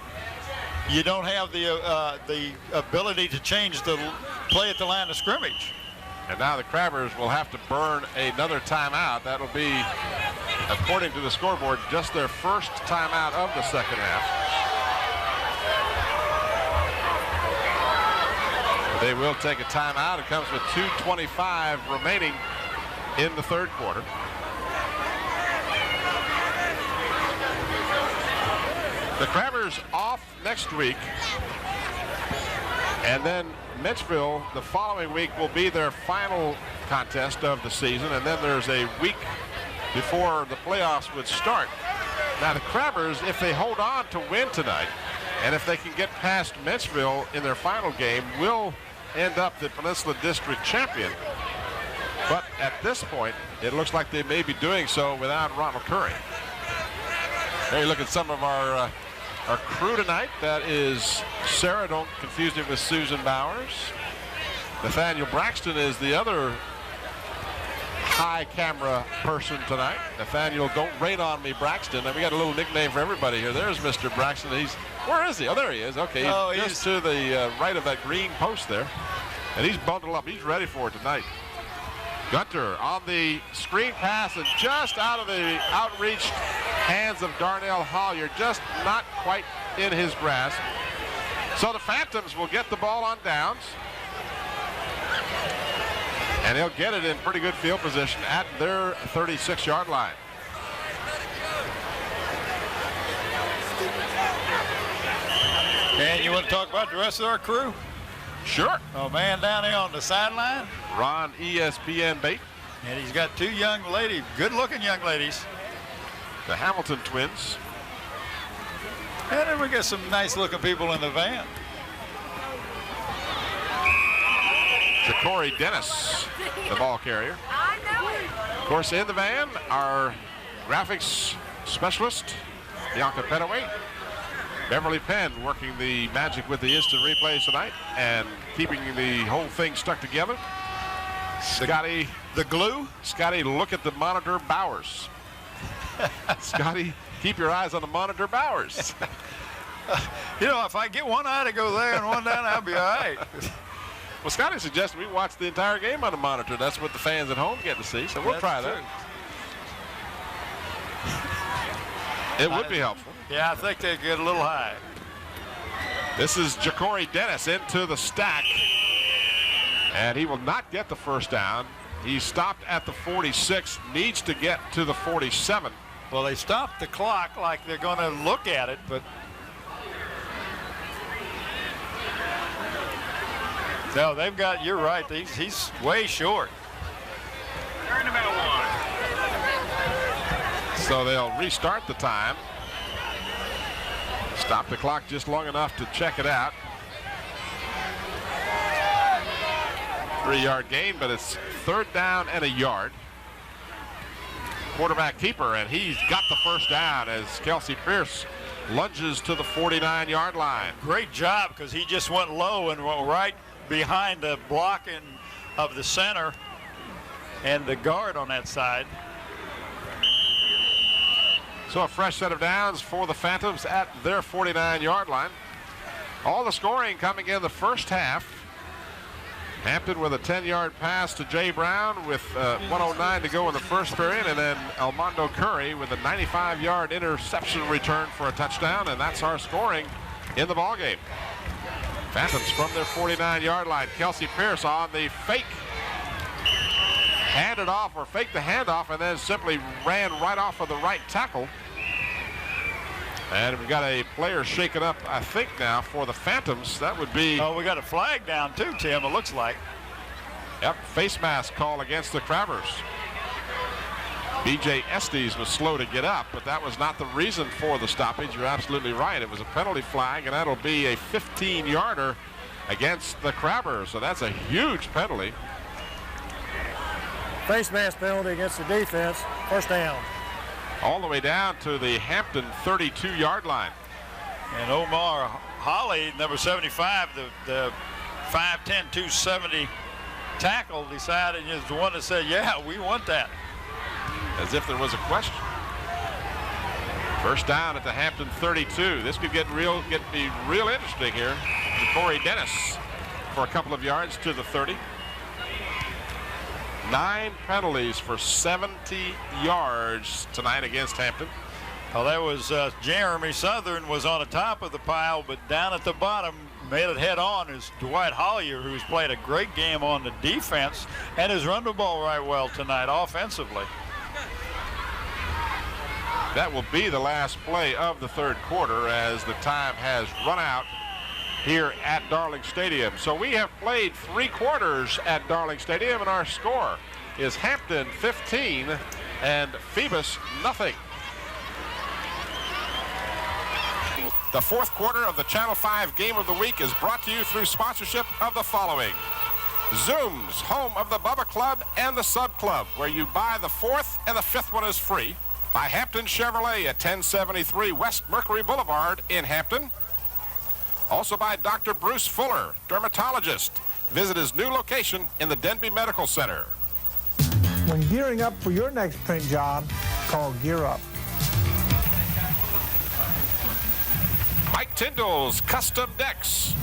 you don't have the ability to change the play at the line of scrimmage. And now the Crabbers will have to burn another timeout. That'll be, according to the scoreboard, just their first timeout of the second half. They will take a timeout. It comes with 2:25 remaining in the third quarter. The Crabbers off next week, and then Mitchville the following week will be their final contest of the season, and then there's a week before the playoffs would start. Now the Crabbers, if they hold on to win tonight, and if they can get past Mitchville in their final game, will end up the Peninsula District champion. But at this point, it looks like they may be doing so without Ronald Curry. There you look at some of our crew tonight. That is Sarah, don't confuse him with Susan Bowers. Nathaniel Braxton is the other high camera person tonight. Nathaniel, don't rain on me, Braxton. And we got a little nickname for everybody here. There's Mr. Braxton. Where is he? Oh, there he is. Okay, he's just to the right of that green post there. And he's bundled up. He's ready for it tonight. Gunter on the screen pass and just out of the outreached hands of Darnell Hollier, just not quite in his grasp. So the Phantoms will get the ball on downs, and they'll get it in pretty good field position at their 36-yard line. And you want to talk about the rest of our crew? Sure. Oh, man down there on the sideline. Ron ESPN Bate. And he's got two young ladies, good-looking young ladies. The Hamilton twins. And then we got some nice-looking people in the van. Ja'Cory Dennis, the ball carrier. Of course, in the van, our graphics specialist, Bianca Petaway. Beverly Penn working the magic with the instant replays tonight and keeping the whole thing stuck together. Scotty, the glue. Scotty, look at the monitor, Bowers. Scotty, keep your eyes on the monitor, Bowers. You know, if I get one eye to go there and one down, I'll be all right. Well, Scotty suggested we watch the entire game on the monitor. That's what the fans at home get to see, so we'll try that. It would be helpful. Yeah, I think they get a little high. This is Ja'Cory Dennis into the stack, and he will not get the first down. He stopped at the 46, needs to get to the 47. Well, they stopped the clock like they're going to look at it, but no, they've got, you're right, he's way short. Turn about one. So they'll restart the time. Stop the clock just long enough to check it out. 3-yard gain, but it's 3rd down and a yard. Quarterback keeper, and he's got the first down as Kelsey Pierce lunges to the 49-yard line. Great job, because he just went low and went right behind the blocking of the center and the guard on that side. So a fresh set of downs for the Phantoms at their 49-yard line. All the scoring coming in the first half. Hampton with a 10-yard pass to Jay Brown with 1:09 to go in the first period, and then Ronald Curry with a 95-yard interception return for a touchdown, and that's our scoring in the ballgame. Phantoms from their 49-yard line. Kelsey Pierce on the fake. Handed off, or faked the handoff, and then simply ran right off of the right tackle. And we've got a player shaken up, I think, now for the Phantoms. That would be... Oh, we got a flag down too, Tim, it looks like. Yep, face mask call against the Crabbers. B.J. Estes was slow to get up, but that was not the reason for the stoppage. You're absolutely right. It was a penalty flag, and that'll be a 15-yarder against the Crabbers. So that's a huge penalty. Face mask penalty against the defense. First down. All the way down to the Hampton 32-yard line. And Omar Holly, number 75, the 5'10", 270 tackle, decided, is the one that said, yeah, we want that. As if there was a question. First down at the Hampton 32. This could be real interesting here. Corey Dennis for a couple of yards to the 30. 9 penalties for 70 yards tonight against Hampton. Well, that was Jeremy Southern was on the top of the pile, but down at the bottom, made it head on, is Dwight Hollier, who's played a great game on the defense and has run the ball right well tonight offensively. That will be the last play of the third quarter as the time has run out here at Darling Stadium. So we have played 3 quarters at Darling Stadium, and our score is Hampton 15 and Phoebus nothing. The fourth quarter of the Channel 5 Game of the Week is brought to you through sponsorship of the following. Zoom's, home of the Bubba Club and the Sub Club, where you buy the 4th and the 5th one is free. By Hampton Chevrolet at 1073 West Mercury Boulevard in Hampton. Also by Dr. Bruce Fuller, dermatologist. Visit his new location in the Denby Medical Center. When gearing up for your next print job, call Gear Up. Mike Tyndall's Custom Decks.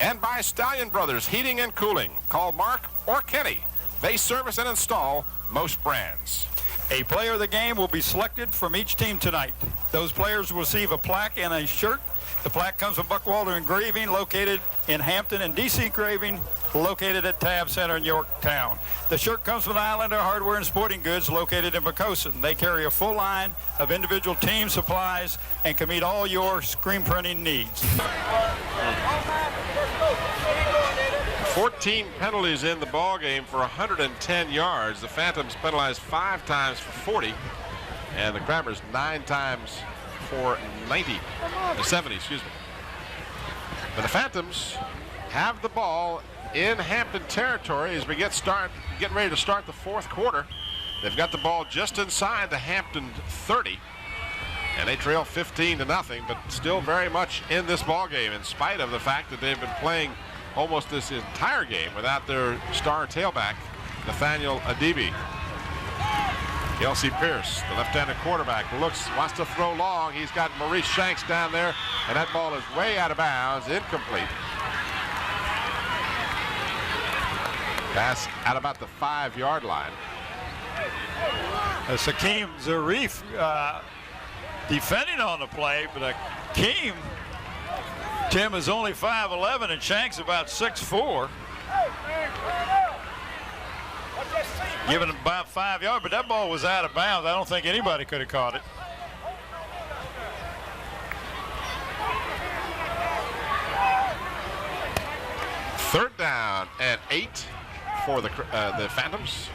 And by Stallion Brothers Heating and Cooling. Call Mark or Kenny. They service and install most brands. A player of the game will be selected from each team tonight. Those players will receive a plaque and a shirt. The plaque comes from Buckwalter Engraving, located in Hampton, and DC Engraving, located at Tab Center in Yorktown. The shirt comes from Islander Hardware and Sporting Goods, located in Poquoson. They carry a full line of individual team supplies and can meet all your screen printing needs. 14 penalties in the ball game for 110 yards. The Phantoms penalized 5 times for 40, and the Crabbers 9 times for 70, excuse me. But the Phantoms have the ball in Hampton territory as we get ready to start the fourth quarter. They've got the ball just inside the Hampton 30, and they trail 15-0, but still very much in this ball game in spite of the fact that they've been playing almost this entire game without their star tailback, Nathaniel Adibi. Kelsey Pierce, the left-handed quarterback, wants to throw long. He's got Maurice Shanks down there, and that ball is way out of bounds, incomplete. Pass at about the 5-yard line. Sakeem Zarif defending on the play, but Akeem, Tim, is only 5'11", and Shanks about 6'4". Giving him about 5 yards, but that ball was out of bounds. I don't think anybody could have caught it. Third down and 8 for the Phantoms.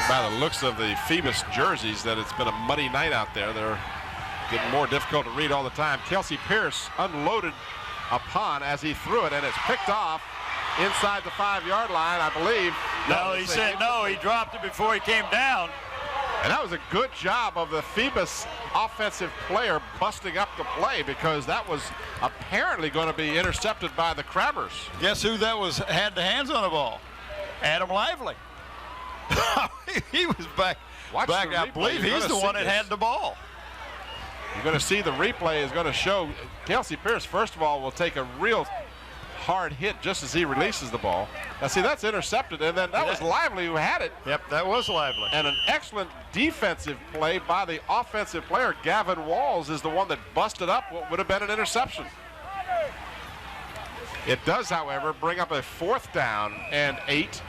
By the looks of the Phoebus jerseys, that it's been a muddy night out there. They're getting more difficult to read all the time. Kelsey Pierce unloaded a punt as he threw it, and it's picked off inside the 5-yard line, I believe. No, he said no. He dropped it before he came down. And that was a good job of the Phoebus offensive player busting up the play, because that was apparently going to be intercepted by the Crabbers. Guess who that was had the hands on the ball? Adam Lively. He was back Watch back. the I replay. believe You're he's the gonna one see that this. had the ball. You're going to see the replay is going to show Kelsey Pierce, first of all, will take a real hard hit just as he releases the ball. Now, see, that's intercepted, and then that was Lively who had it. Yep, that was Lively. And an excellent defensive play by the offensive player. Gavin Walls is the one that busted up what would have been an interception. It does, however, bring up a 4th down and 8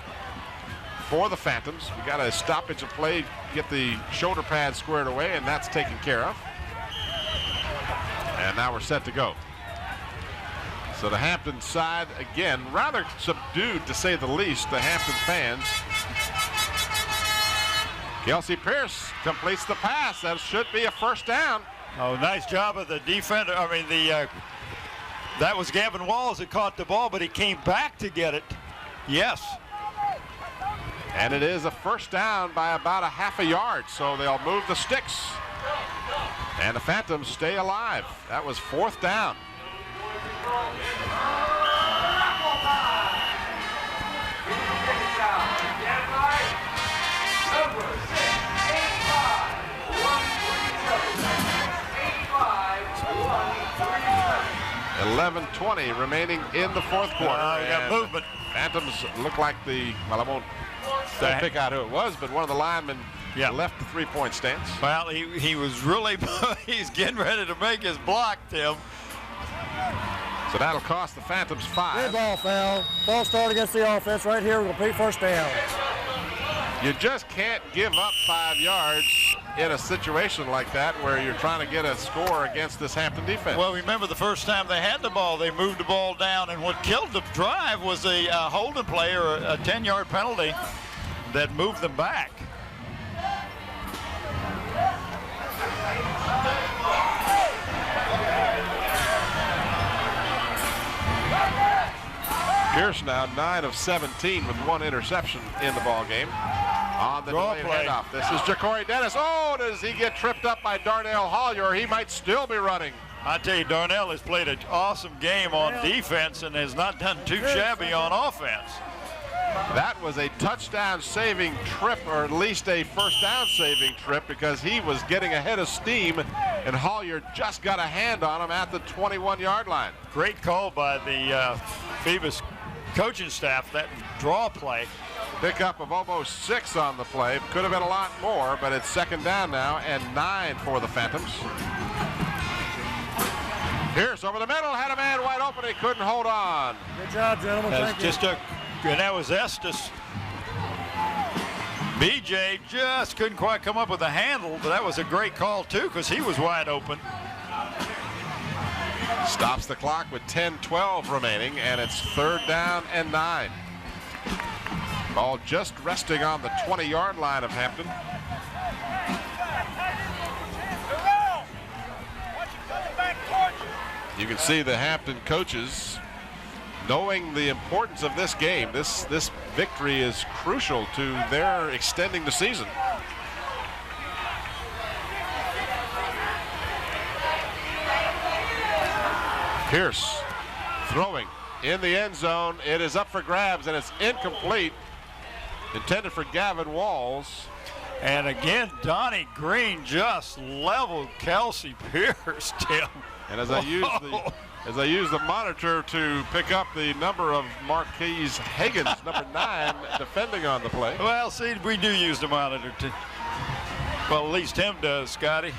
for the Phantoms. We got a stoppage of play, get the shoulder pad squared away, and that's taken care of. And now we're set to go. So the Hampton side, again, rather subdued to say the least, the Hampton fans. Kelsey Pierce completes the pass. That should be a 1st down. Oh, nice job of the defender. I mean, that was Gavin Walls that caught the ball, but he came back to get it. Yes. And it is a 1st down by about a half a yard, so they'll move the sticks. And the Phantoms stay alive. That was 4th down. $11:20 remaining in the 4th quarter. We got movement. Phantoms look like well, I won't pick out who it was, but one of the linemen left the 3-point stance. Well, he was really, he's getting ready to make his block, Tim. So that'll cost the Phantoms 5. Good ball foul. Ball start against the offense right here. We'll repeat 1st down. You just can't give up 5 yards in a situation like that where you're trying to get a score against this Hampton defense. Well, remember the first time they had the ball, they moved the ball down, and what killed the drive was a holding play or a 10-yard penalty that moved them back. Pierce now 9 of 17 with 1 interception in the ball game. On the delayed handoff, this is Ja'Cory Dennis. Oh, does he get tripped up by Darnell Hollier? He might still be running. I tell you, Darnell has played an awesome game on defense and has not done too shabby on offense. That was a touchdown saving trip, or at least a 1st down saving trip, because he was getting ahead of steam and Hollier just got a hand on him at the 21-yard line. Great call by the Phoebus coaching staff, that draw play. Pickup of almost 6 on the play. Could have been a lot more, but it's 2nd down now and 9 for the Phantoms. Pierce over the middle, had a man wide open, he couldn't hold on. Good job, gentlemen. Thank you. And that was Estes. BJ just couldn't quite come up with a handle, but that was a great call too, because he was wide open. Stops the clock with 10-12 remaining, and it's 3rd down and 9. Ball just resting on the 20-yard line of Hampton. You can see the Hampton coaches knowing the importance of this game. This victory is crucial to their extending the season. Pierce throwing in the end zone. It is up for grabs, and it's incomplete. Intended for Gavin Walls. And again, Donnie Green just leveled Kelsey Pierce, Tim. And as I use the monitor to pick up the number of Marquise Higgins, number 9, defending on the play. Well, see, we do use the monitor too. Well, at least Tim does, Scotty.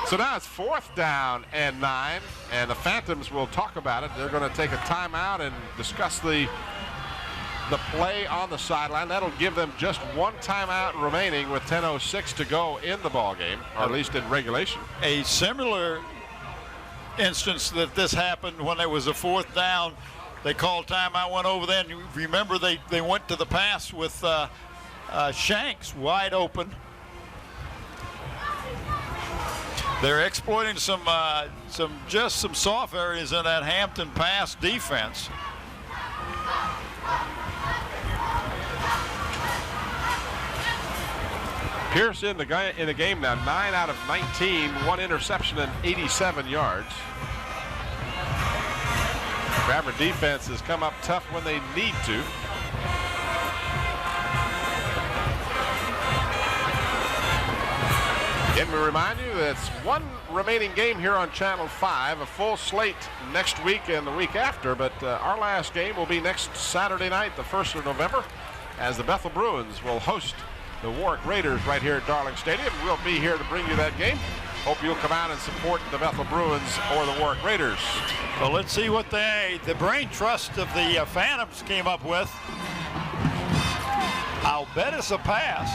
So now it's 4th down and 9, and the Phantoms will talk about it. They're going to take a timeout and discuss the play on the sideline. That'll give them just 1 timeout remaining with 10:06 to go in the ball game, or at least in regulation. A similar instance that this happened when there was a 4th down. They called timeout, went over there, and you remember they went to the pass with Shanks wide open. They're exploiting some soft areas in that Hampton pass defense. Pierce in the game now, 9 out of 19, 1 interception and 87 yards. Grabber defense has come up tough when they need to. Let me remind you that's one remaining game here on Channel 5, a full slate next week and the week after, but our last game will be next Saturday night, the 1st of November, as the Bethel Bruins will host the Warwick Raiders right here at Darling Stadium. We'll be here to bring you that game. Hope you'll come out and support the Bethel Bruins or the Warwick Raiders. Well, let's see what the brain trust of the Phantoms came up with. I'll bet it's a pass,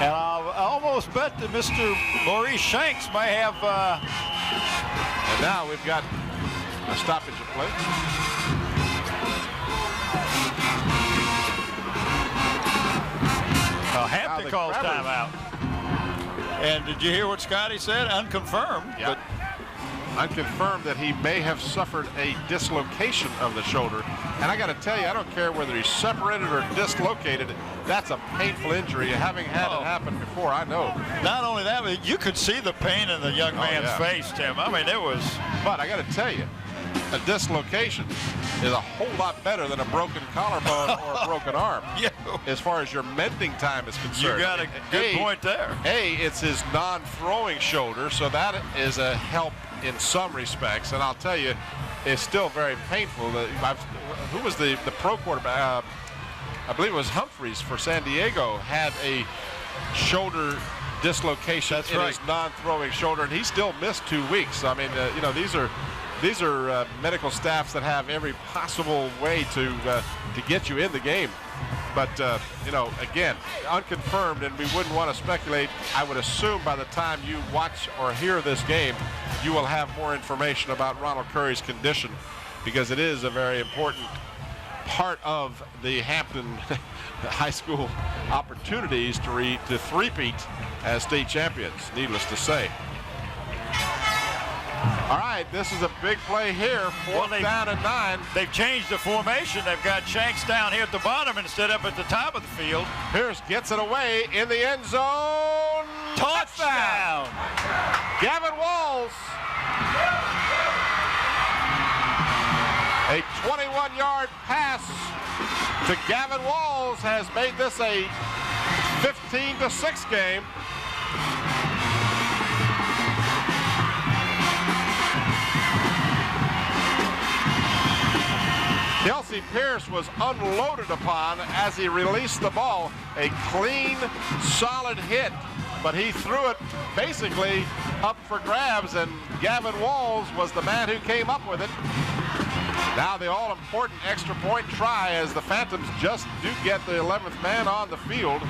and I'll almost bet that Mr. Maurice Shanks may have. And now we've got a stoppage of play. Hampton calls timeout. And did you hear what Scotty said? Unconfirmed. Yeah. But unconfirmed that he may have suffered a dislocation of the shoulder. And I got to tell you, I don't care whether he's separated or dislocated. That's a painful injury. Having had it happen before, I know. Not only that, but you could see the pain in the young man's face, Tim. I mean, it was. But I got to tell you, a dislocation is a whole lot better than a broken collarbone or a broken arm. Yeah. As far as your mending time is concerned. You got a good point there. It's his non-throwing shoulder, so that is a help in some respects. And I'll tell you, it's still very painful. Who was the pro quarterback? I believe it was Humphreys for San Diego, had a shoulder dislocation in his non-throwing shoulder, and he still missed 2 weeks. I mean, you know, these are medical staffs that have every possible way to get you in the game. But, you know, again, unconfirmed, and we wouldn't want to speculate. I would assume by the time you watch or hear this game, you will have more information about Ronald Curry's condition, because it is a very important part of the Hampton high school opportunities to three-peat as state champions, needless to say. All right, this is a big play here. Fourth down and 9. They've changed the formation. They've got Shanks down here at the bottom instead up at the top of the field. Pierce gets it away in the end zone. Touchdown! Gavin Walls. A 21-yard pass to Gavin Walls has made this a 15-6 game. Kelsey Pierce was unloaded upon as he released the ball. A clean, solid hit, but he threw it basically up for grabs, and Gavin Walls was the man who came up with it. Now the all-important extra point try, as the Phantoms just do get the 11th man on the field.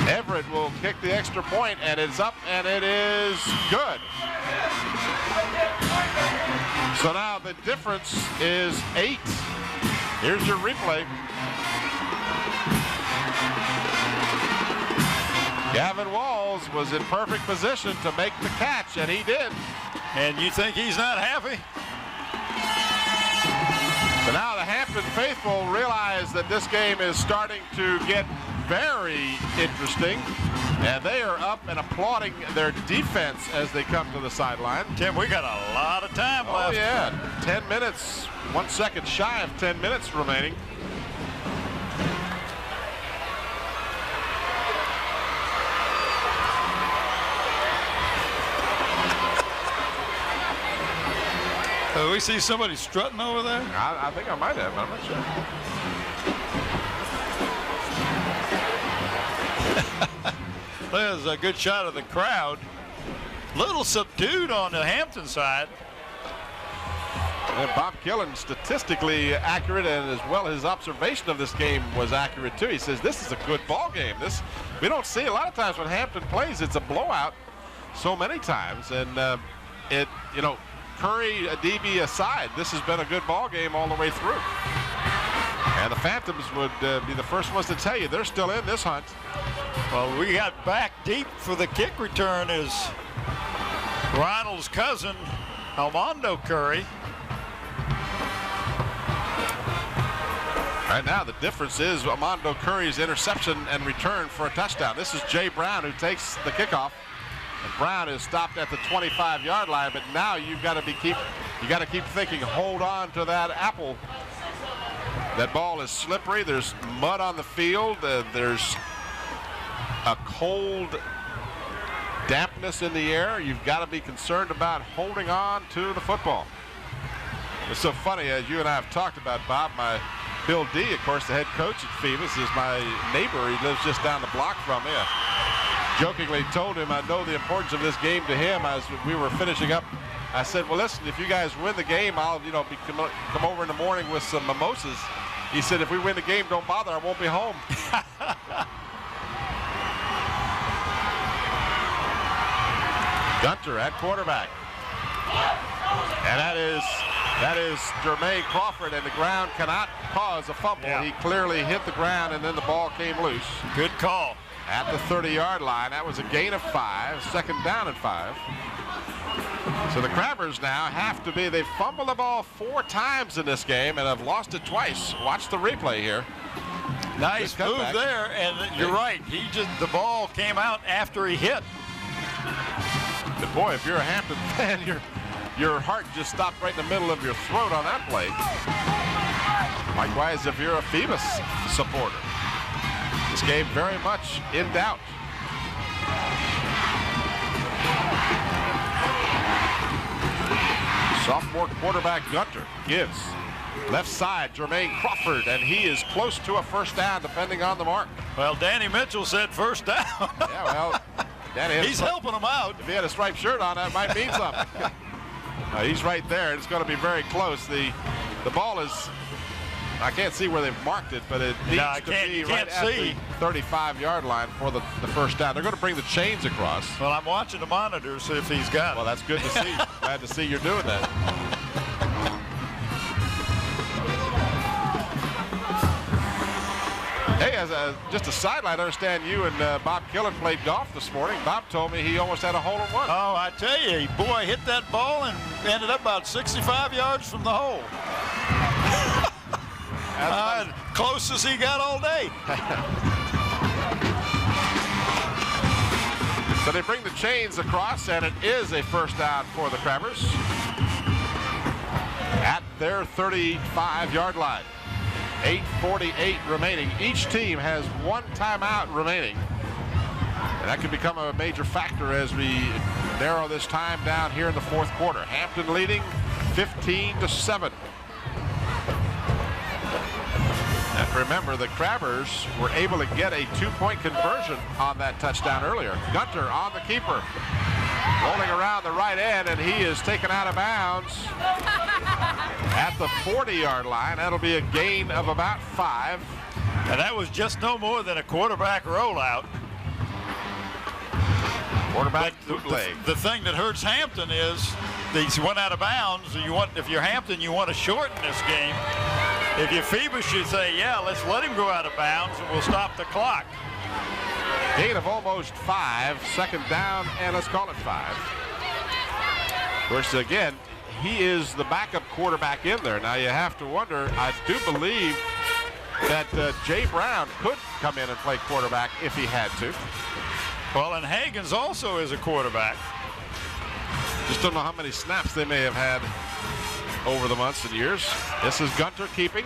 Everett will kick the extra point, and it's up, and it is good. So now the difference is 8. Here's your replay. Gavin Walls was in perfect position to make the catch, and he did. And you think he's not happy? So now the Hampton faithful realize that this game is starting to get very interesting, and they are up and applauding their defense as they come to the sideline. Tim, we got a lot of time left. Oh yeah, 10 minutes, 1 second shy of 10 minutes remaining. We see somebody strutting over there? I think I might have, but I'm not sure. There's a good shot of the crowd. Little subdued on the Hampton side. And Bob Killen, statistically accurate, and as well his observation of this game was accurate too. He says this is a good ball game. This we don't see a lot of times when Hampton plays. It's a blowout so many times, and you know, Curry, DB aside, this has been a good ball game all the way through. And the Phantoms would be the first ones to tell you they're still in this hunt. Well, we got back deep for the kick return is Ronald's cousin, Armando Curry. Right now, the difference is Armando Curry's interception and return for a touchdown. This is Jay Brown who takes the kickoff. And Brown is stopped at the 25-yard line, but now you've got to keep thinking, hold on to that apple. That ball is slippery. There's mud on the field. There's a cold dampness in the air, you've got to be concerned about holding on to the football. It's so funny, as you and I have talked about, Bob, my Bill Dee, of course, the head coach at Phoebus, is my neighbor. He lives just down the block from me. I jokingly told him I know the importance of this game to him as we were finishing up. I said, well, listen, if you guys win the game, I'll, come over in the morning with some mimosas. He said, if we win the game, don't bother, I won't be home. Gunter at quarterback. And that is Jermaine Crawford, and the ground cannot cause a fumble. Yeah. He clearly hit the ground, and then the ball came loose. Good call. At the 30-yard line. That was a gain of 5, second down and 5. So the Crabbers now have to be, they've fumbled the ball 4 times in this game and have lost it twice. Watch the replay here. Nice move there, and you're right. The ball came out after he hit. But boy, if you're a Hampton fan, your heart just stopped right in the middle of your throat on that play. Likewise, if you're a Phoebus supporter. This game very much in doubt. Sophomore quarterback Gunter gives left side Jermaine Crawford, and he is close to a first down depending on the mark. Well, Danny Mitchell said first down. Yeah, well, Danny, he's helping him out. If he had a striped shirt on, that might mean something. He's right there. It's going to be very close. The ball is, I can't see where they've marked it, but it needs to be right at the 35-yard line for the first down. They're going to bring the chains across. Well, I'm watching the monitor, see if he's got it. Well, that's good to see. Glad to see you're doing that. Hey, as just a sideline, I understand you and Bob Killen played golf this morning. Bob told me he almost had a hole-in-one. Oh, I tell you, boy, hit that ball and ended up about 65 yards from the hole. Closest he got all day. So they bring the chains across, and it is a first down for the Crabbers at their 35-yard line. 8:48 remaining. Each team has 1 timeout remaining. And that could become a major factor as we narrow this time down here in the fourth quarter. Hampton leading 15-7. And remember, the Crabbers were able to get a 2-point conversion on that touchdown earlier. Gunter on the keeper. Rolling around the right end, and he is taken out of bounds at the 40-yard line. That'll be a gain of about 5. And that was just no more than a quarterback rollout. Quarterback bootleg. The thing that hurts Hampton is these went out of bounds. If you're Hampton, you want to shorten this game. If you're Phoebus, you say, yeah, let's let him go out of bounds and we'll stop the clock. Gain of almost 5, second down, and let's call it 5. Of course, again, he is the backup quarterback in there. Now you have to wonder, I do believe that Jay Brown could come in and play quarterback if he had to. Well, and Hagens also is a quarterback. Just don't know how many snaps they may have had over the months and years. This is Gunter keeping,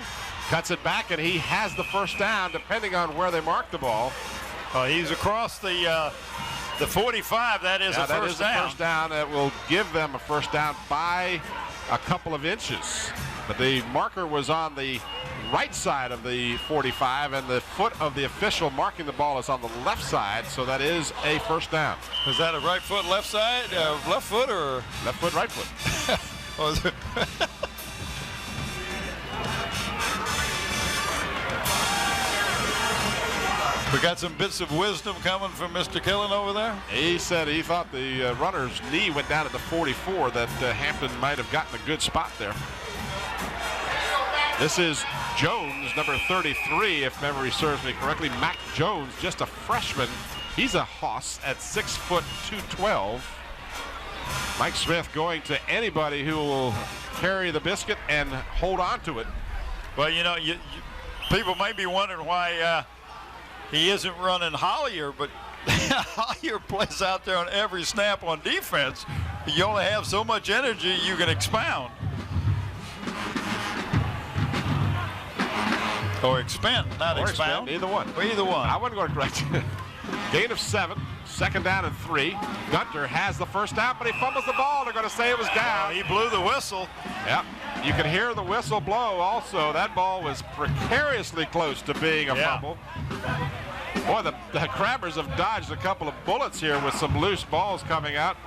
cuts it back, and he has the first down depending on where they mark the ball. He's across the 45. That is a first down. A first down that will give them a first down by a couple of inches. But the marker was on the right side of the 45, and the foot of the official marking the ball is on the left side, so that is a first down. Is that a right foot, left side, left foot, or left foot, right foot? Oh, is it? We got some bits of wisdom coming from Mr. Killen over there. He said he thought the runner's knee went down at the 44, that Hampton might have gotten a good spot there. This is Jones, number 33, if memory serves me correctly. Mac Jones, just a freshman. He's a hoss at 6 foot 212. Mike Smith going to anybody who will carry the biscuit and hold on to it. Well, you know, people may be wondering why he isn't running Hollier, but Hollier plays out there on every snap on defense. You only have so much energy you can expound. Or expend, not or expound. Either one. Or either one. I wasn't going to correct you. Gain of 7. 2nd down and 3. Gunter has the first down, but he fumbles the ball. They're going to say it was down. He blew the whistle. Yep. You can hear the whistle blow also. That ball was precariously close to being a fumble. Boy, the Crabbers have dodged a couple of bullets here with some loose balls coming out.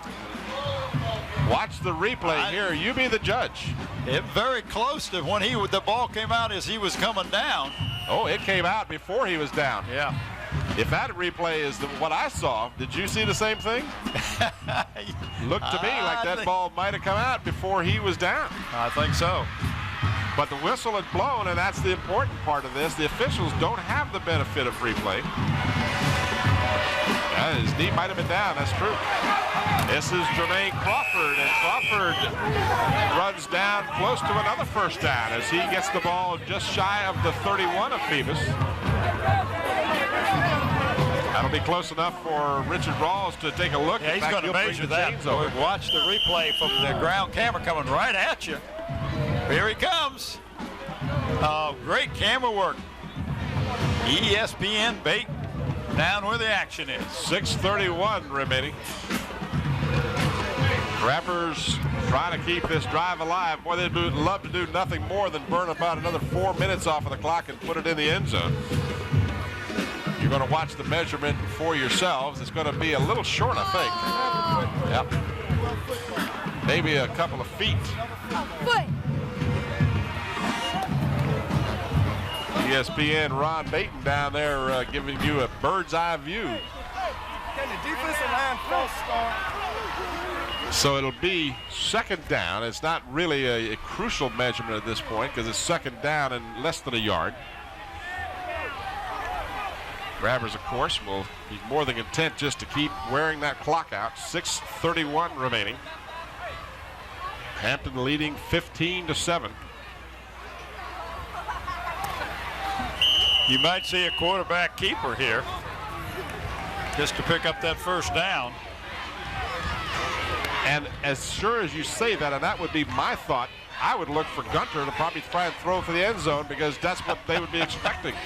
Watch the replay here. You be the judge. It very close to when the ball came out as he was coming down. Oh, it came out before he was down. Yeah. If that replay is what I saw, did you see the same thing? Looked to me like that ball might have come out before he was down. I think so. But the whistle had blown, and that's the important part of this. The officials don't have the benefit of replay. His knee might have been down, that's true. This is Jermaine Crawford, and Crawford runs down close to another first down as he gets the ball just shy of the 31 of Phoebus. That'll be close enough for Richard Rawls to take a look. Yeah, he's going to measure that. So watch the replay from the ground camera coming right at you. Here he comes. Oh, great camera work. ESPN bait down where the action is. 6:31 remaining. Crabbers trying to keep this drive alive. Boy, they'd love to do nothing more than burn about another 4 minutes off of the clock and put it in the end zone. You're going to watch the measurement for yourselves. It's going to be a little short, I think. Yep. Maybe a couple of feet. ESPN Ron Baton down there giving you a bird's eye view. Can the defensive line false start? So it'll be 2nd down. It's not really a crucial measurement at this point because it's 2nd down and less than a yard. Crabbers, of course, will be more than content just to keep wearing that clock out. 6:31 remaining. Hampton leading 15-7. You might see a quarterback keeper here just to pick up that first down. And as sure as you say that, and that would be my thought, I would look for Gunter to probably try and throw for the end zone because that's what they would be expecting,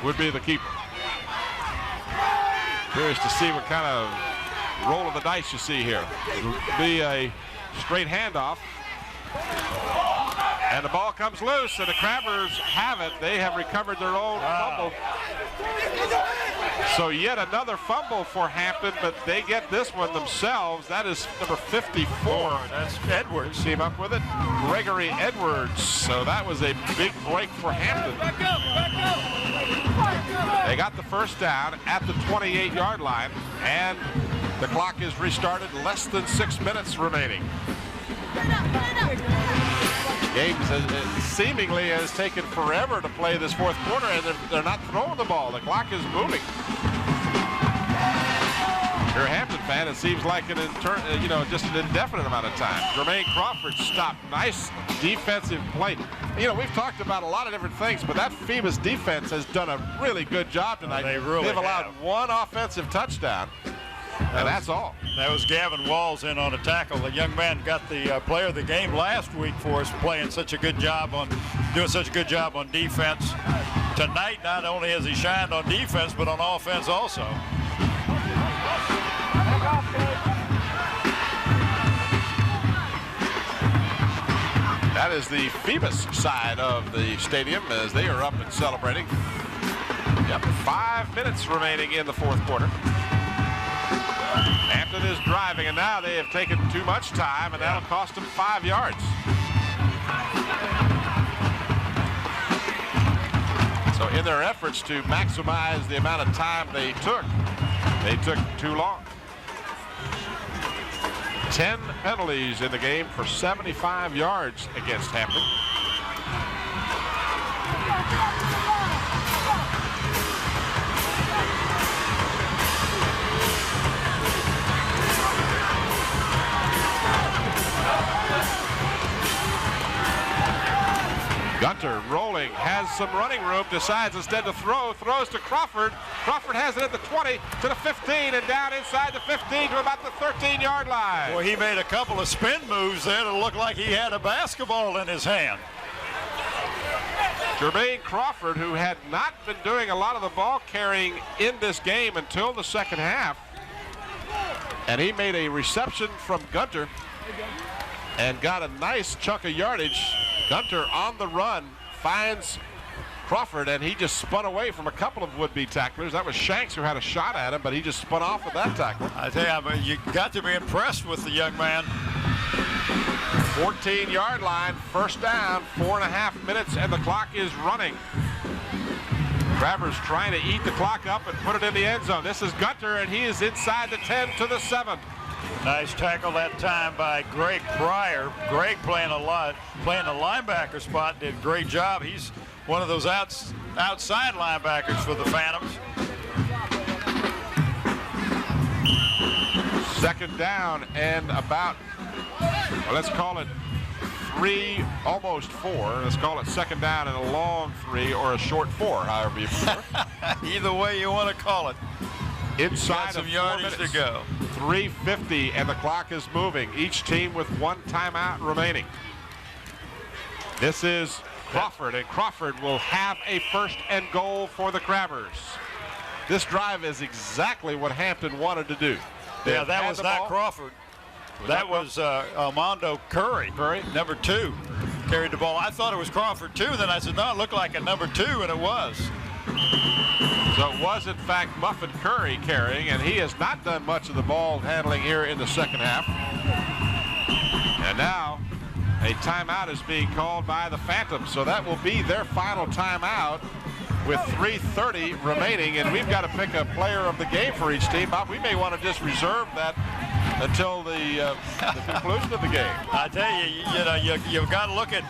would be the keeper. Curious to see what kind of roll of the dice you see here. It'll be a straight handoff. And the ball comes loose, and the Crabbers have it. They have recovered their own fumble. So yet another fumble for Hampton, but they get this one themselves. That is number 54. That's Edwards. Came up with it. Gregory Edwards. So that was a big break for Hampton. They got the first down at the 28-yard line, and the clock is restarted. Less than 6 minutes remaining. Game seemingly has taken forever to play this fourth quarter, and they're not throwing the ball. The clock is moving. If you're a Hampton fan, it seems like just an indefinite amount of time. Jermaine Crawford stopped. Nice defensive play. We've talked about a lot of different things, but that Phoebus defense has done a really good job tonight. They've allowed one offensive touchdown. And that's all. That was Gavin Walls in on a tackle. The young man got the player of the game last week for us, doing such a good job on defense. Tonight, not only has he shined on defense, but on offense also. That is the Phoebus side of the stadium as they are up and celebrating. 5 minutes remaining in the fourth quarter. Hampton is driving, and now they have taken too much time, and that'll cost them 5 yards. So in their efforts to maximize the amount of time they took too long. 10 penalties in the game for 75 yards against Hampton. Gunter rolling, has some running room, decides instead to throws to Crawford. Crawford has it at the 20 to the 15 and down inside the 15 to about the 13-yard line. Boy, he made a couple of spin moves there to look like he had a basketball in his hand. Jermaine Crawford, who had not been doing a lot of the ball carrying in this game until the second half. And he made a reception from Gunter and got a nice chunk of yardage. Gunter on the run finds Crawford, and he just spun away from a couple of would-be tacklers. That was Shanks who had a shot at him, but he just spun off with that tackle. I tell you, you got to be impressed with the young man. 14-yard line, first down, 4.5 minutes, and the clock is running. Crabbers trying to eat the clock up and put it in the end zone. This is Gunter, and he is inside the 10 to the 7. Nice tackle that time by Greg Pryor. Greg playing the linebacker spot, did a great job. He's one of those outside linebackers for the Phantoms. Second down and about, well, let's call it 3, almost 4. Let's call it second down and a long 3 or a short 4, however you prefer. Either way you want to call it. Inside some of 4 yardage minutes to go. 3:50, and the clock is moving. Each team with 1 timeout remaining. This is Crawford, and Crawford will have a first and goal for the Crabbers. This drive is exactly what Hampton wanted to do. Yeah, that was not Crawford. That was Armando Curry, number 2, carried the ball. I thought it was Crawford too. Then I said, no, it looked like a number 2, and it was. So it was, in fact, Muffin Curry carrying, and he has not done much of the ball handling here in the second half. And now a timeout is being called by the Phantoms, so that will be their final timeout with 3:30 remaining, and we've got to pick a player of the game for each team. Bob, we may want to just reserve that until the conclusion of the game. I tell you, you've got to look at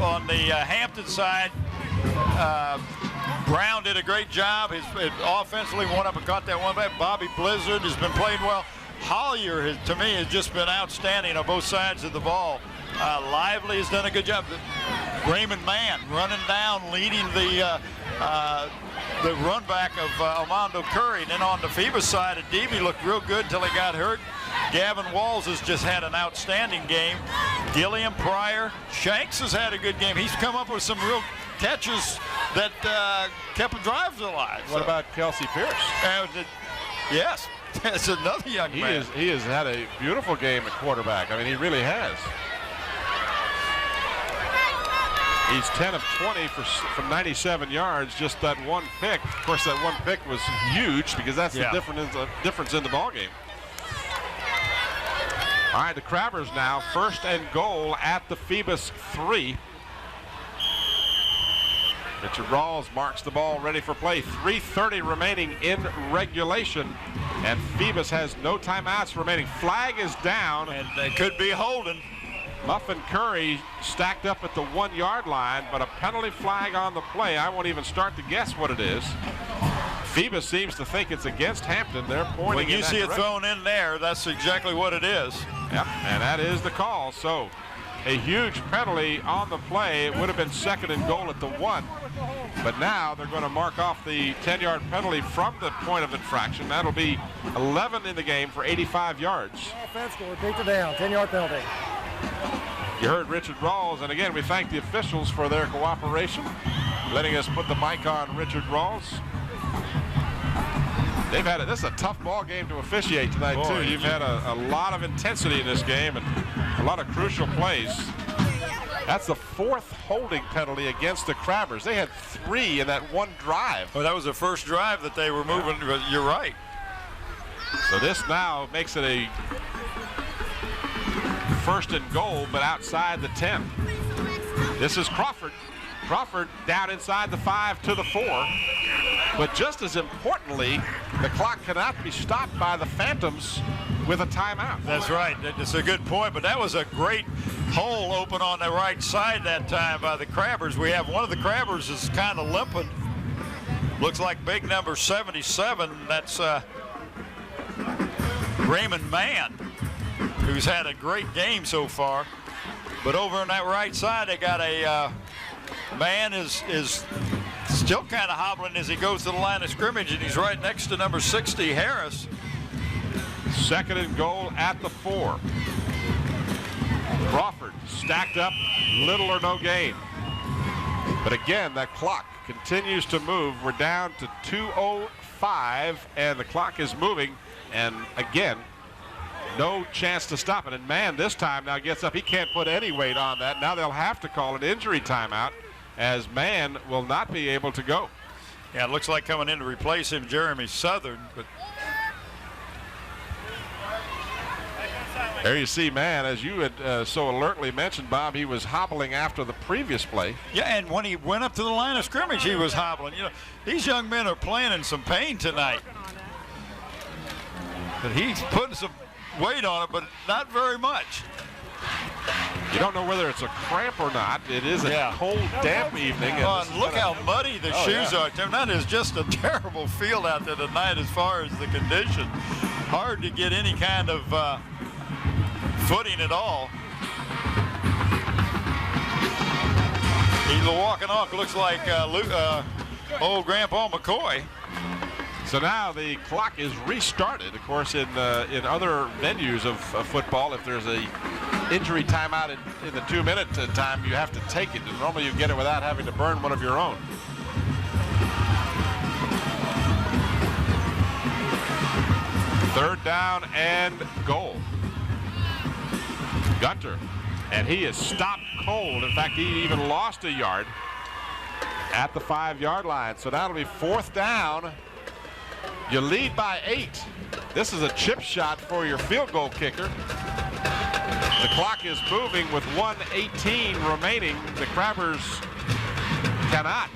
on the Hampton side. Brown did a great job. His offensively went up and caught that one back. Bobby Blizzard has been playing well. Hollier, to me, has just been outstanding on both sides of the ball. Lively has done a good job. Raymond Mann running down, leading the run back of Armando Curry. And then on the Phoebus side, Adebe looked real good until he got hurt. Gavin Walls has just had an outstanding game. Gilliam Pryor. Shanks has had a good game. He's come up with some real catches that kept drives alive. What about Kelsey Pierce? Yes, that's another young man. He has had a beautiful game at quarterback. I mean, he really has. He's 10 of 20 from 97 yards, just that one pick. Of course, that one pick was huge because that's the difference in the ballgame. All right, the Crabbers now, first and goal at the Phoebus 3. Richard Rawls marks the ball ready for play. 3:30 remaining in regulation, and Phoebus has no timeouts remaining. Flag is down. And they could be holding. Muffin Curry stacked up at the 1-yard line, but a penalty flag on the play. I won't even start to guess what it is. Phoebus seems to think it's against Hampton. They're pointing when you in that see direction. it thrown in there, that's exactly what it is. Yep, and that is the call. So a huge penalty on the play. It would have been second and goal at the 1. But now they're going to mark off the 10-yard penalty from the point of infraction. That'll be 11 in the game for 85 yards. Offense will repeat the down, 10-yard penalty. You heard Richard Rawls, and again, we thank the officials for their cooperation, letting us put the mic on Richard Rawls. They've had this is a tough ball game to officiate tonight, too. You've had a lot of intensity in this game and a lot of crucial plays. That's the 4th holding penalty against the Crabbers. They had 3 in that one drive. Well, that was the first drive that they were moving. You're right. So this now makes it a first and goal, but outside the 10. This is Crawford. Crawford down inside the 5 to the 4. But just as importantly, the clock cannot be stopped by the Phantoms with a timeout. That's right. That's a good point, but that was a great hole open on the right side that time by the Crabbers. We have one of the Crabbers is kind of limping. Looks like big number 77. That's Raymond Mann, who's had a great game so far. But over on that right side, they got a man is still kind of hobbling as he goes to the line of scrimmage, and he's right next to number 60, Harris. Second and goal at the 4. Crawford stacked up, little or no gain. But again, that clock continues to move. We're down to 2:05, and the clock is moving. And again, no chance to stop it. And man, this time now gets up. He can't put any weight on that. Now they'll have to call an injury timeout, as Mann will not be able to go. Yeah, it looks like coming in to replace him, Jeremy Southern. But there you see, Mann, as you had so alertly mentioned, Bob, he was hobbling after the previous play. yeah, and when he went up to the line of scrimmage, he was hobbling. You know, these young men are playing in some pain tonight. But he's putting some weight on it, but not very much. You don't know whether it's a cramp or not. It is a cold, damp evening. And look how muddy the shoes are. Tim, that is just a terrible field out there tonight as far as the condition. Hard to get any kind of footing at all. He's walking off. Looks like old Grandpa McCoy. So now the clock is restarted. Of course, in other venues of football, if there's a injury timeout in the 2-minute time, you have to take it. And normally you get it without having to burn one of your own. Third down and goal. Gunter, and he is stopped cold. In fact, he even lost a yard at the 5-yard line. So that'll be 4th down. You lead by 8. This is a chip shot for your field goal kicker. The clock is moving with 1:18 remaining. The Crabbers cannot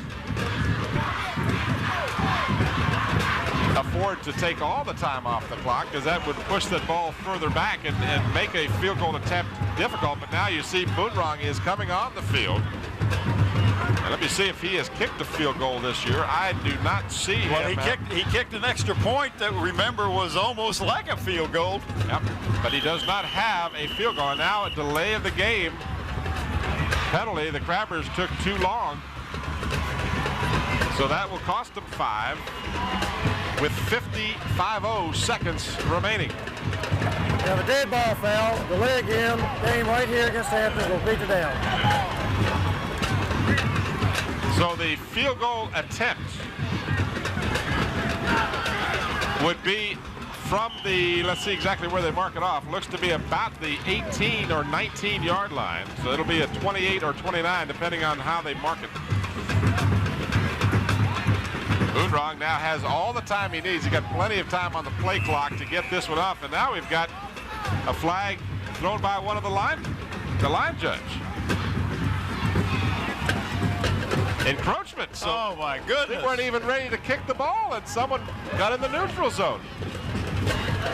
afford to take all the time off the clock, because that would push that ball further back and make a field goal attempt difficult. But now you see Boonrong is coming on the field. And let me see if he has kicked a field goal this year. I do not see him. He kicked an extra point that, remember, was almost like a field goal. Yep, but he does not have a field goal. And now a delay of the game penalty. The Crabbers took too long. So that will cost them 5 with 50 seconds remaining. We have a dead ball foul, delay again, game right here against Hampton will beat it down. So the field goal attempt would be from the, let's see exactly where they mark it off, looks to be about the 18 or 19-yard line. So it'll be a 28 or 29 depending on how they mark it. Boonrong now has all the time he needs. He got plenty of time on the play clock to get this one off, and now we've got a flag thrown by one of the line judge. Encroachment. So oh my goodness! They weren't even ready to kick the ball, and someone got in the neutral zone.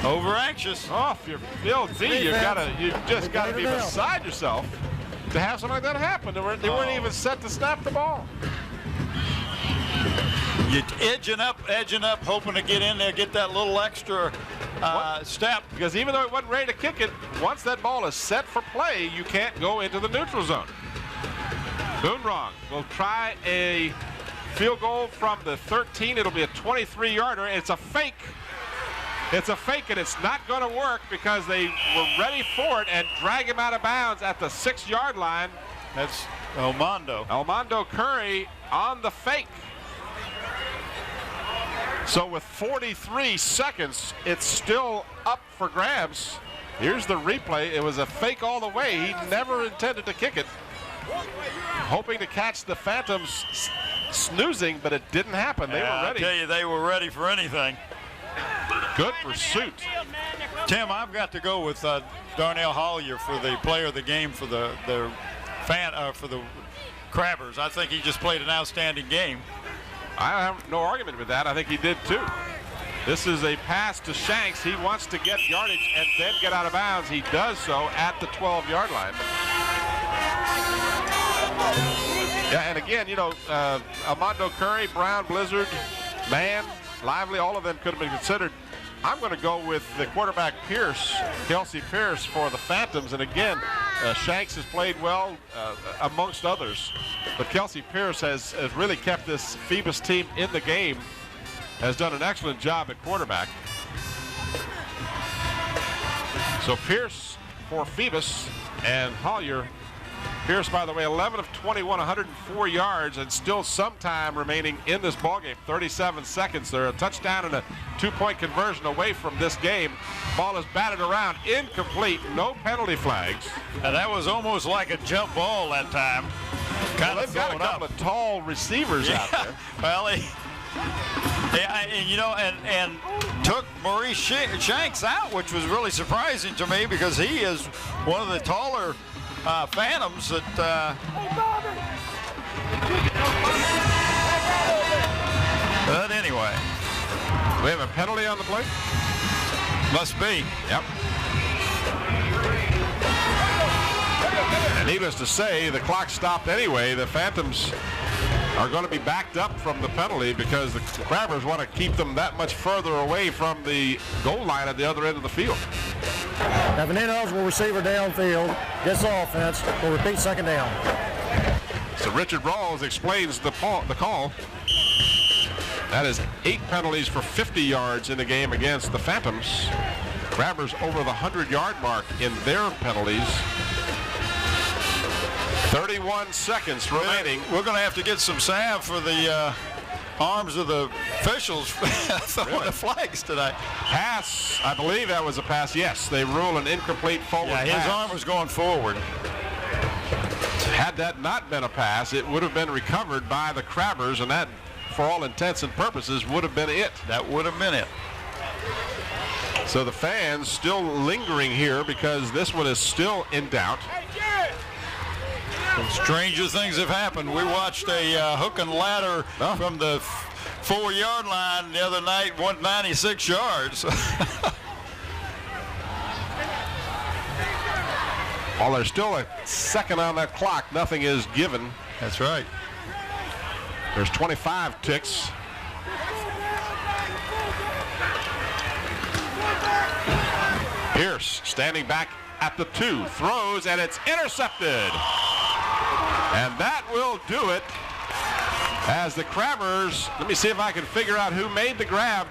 Over anxious. Oh, if you're Bill Dee, you just got to be beside yourself to have something like that happen. They weren't even set to snap the ball. You edging up, hoping to get in there, get that little extra step. Because even though it wasn't ready to kick it, once that ball is set for play, you can't go into the neutral zone. Boonrong will try a field goal from the 13. It'll be a 23-yarder. It's a fake. It's a fake, and it's not going to work because they were ready for it and drag him out of bounds at the 6-yard line. That's Elmondo Curry on the fake. So with 43 seconds, it's still up for grabs. Here's the replay. It was a fake all the way. He never intended to kick it. Hoping to catch the Phantoms snoozing, but it didn't happen. They were ready. I tell you, they were ready for anything. Good pursuit. Tim, I've got to go with Darnell Hollier for the player of the game for the Crabbers. I think he just played an outstanding game. I have no argument with that. I think he did too. This is a pass to Shanks. He wants to get yardage and then get out of bounds. He does so at the 12-yard line. Yeah, and again, you know, Armando Curry, Brown, Blizzard, Mann, Lively, all of them could have been considered. I'm going to go with the quarterback Pierce, Kelsey Pierce, for the Phantoms. And again, Shanks has played well amongst others. But Kelsey Pierce has really kept this Phoebus team in the game, has done an excellent job at quarterback. So Pierce for Phoebus and Hollier Pierce, by the way, 11 of 21, 104 yards, and still some time remaining in this ballgame. 37 seconds. They're a touchdown and a 2-point conversion away from this game. Ball is batted around, incomplete, no penalty flags. And that was almost like a jump ball that time. Well, they've got a couple of tall receivers out there. Well, and took Maurice Shanks out, which was really surprising to me because he is one of the taller phantoms that. But anyway, we have a penalty on the plate. Must be. Yep. And needless to say, the clock stopped anyway. The Phantoms are going to be backed up from the penalty because the Crabbers want to keep them that much further away from the goal line at the other end of the field. Have an ineligible receiver downfield, gets the offense, will repeat second down. So Richard Rawls explains the call. That is 8 penalties for 50 yards in the game against the Phantoms. Crabbers over the 100-yard mark in their penalties. 31 seconds remaining. We're going to have to get some salve for the arms of the officials throwing the flags today. Pass, I believe that was a pass. Yes, they rule an incomplete forward pass. His arm was going forward. Had that not been a pass, it would have been recovered by the Crabbers, and that, for all intents and purposes, would have been it. That would have been it. So the fans still lingering here because this one is still in doubt. Stranger things have happened. We watched a hook and ladder from the 4-yard line the other night, 196 yards. While there's still a second on that clock, nothing is given. That's right. There's 25 ticks. Pierce standing back at the 2, throws, and it's intercepted. And that will do it as the Crabbers, let me see if I can figure out who made the grab.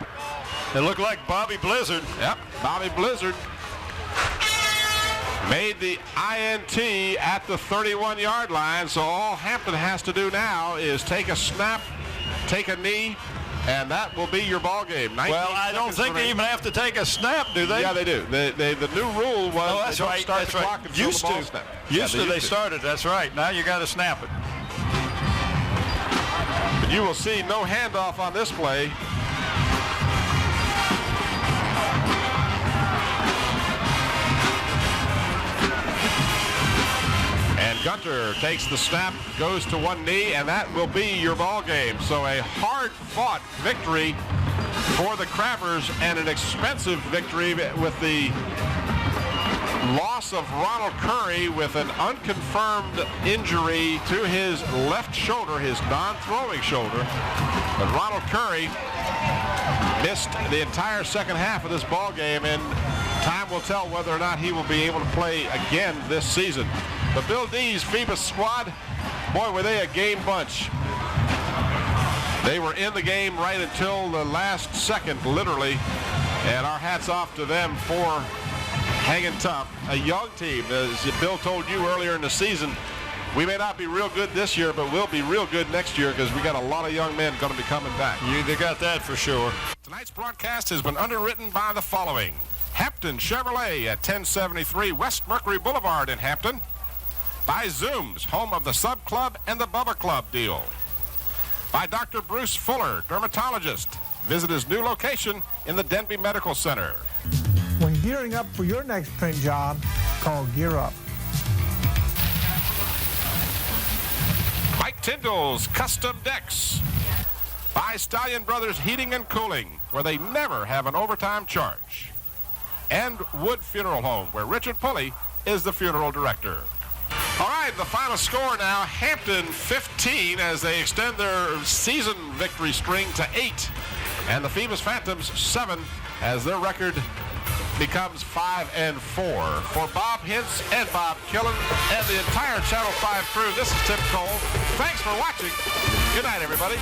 It looked like Bobby Blizzard. Yep, Bobby Blizzard made the INT at the 31-yard line. So all Hampton has to do now is take a snap, take a knee, and that will be your ball game. Well, I don't think they even have to take a snap, do they? Yeah, they do. The new rule was they don't start the clock until the ball snap. Used to they started. That's right. Now you got to snap it. But you will see no handoff on this play. And Gunter takes the snap, goes to one knee, and that will be your ball game. So a hard-fought victory for the Crabbers and an expensive victory with the loss of Ronald Curry with an unconfirmed injury to his left shoulder, his non-throwing shoulder. But Ronald Curry missed the entire second half of this ball game, and time will tell whether or not he will be able to play again this season. But Bill Dee's Phoebus squad, boy, were they a game bunch. They were in the game right until the last second, literally, and our hats off to them for hanging tough. A young team, as Bill told you earlier in the season, we may not be real good this year, but we'll be real good next year because we got a lot of young men going to be coming back. They got that for sure. Tonight's broadcast has been underwritten by the following. Hampton Chevrolet at 1073 West Mercury Boulevard in Hampton. By Zooms, home of the Sub Club and the Bubba Club deal. By Dr. Bruce Fuller, dermatologist. Visit his new location in the Denby Medical Center. When gearing up for your next print job, call Gear Up. Mike Tyndall's Custom Decks. By Stallion Brothers Heating and Cooling, where they never have an overtime charge. And Wood Funeral Home, where Richard Pulley is the funeral director. All right, the final score now, Hampton 15 as they extend their season victory string to 8. And the Phoebus Phantoms 7 as their record becomes 5-4. For Bob Hintz and Bob Killen and the entire Channel 5 crew, this is Tim Cole. Thanks for watching. Good night, everybody.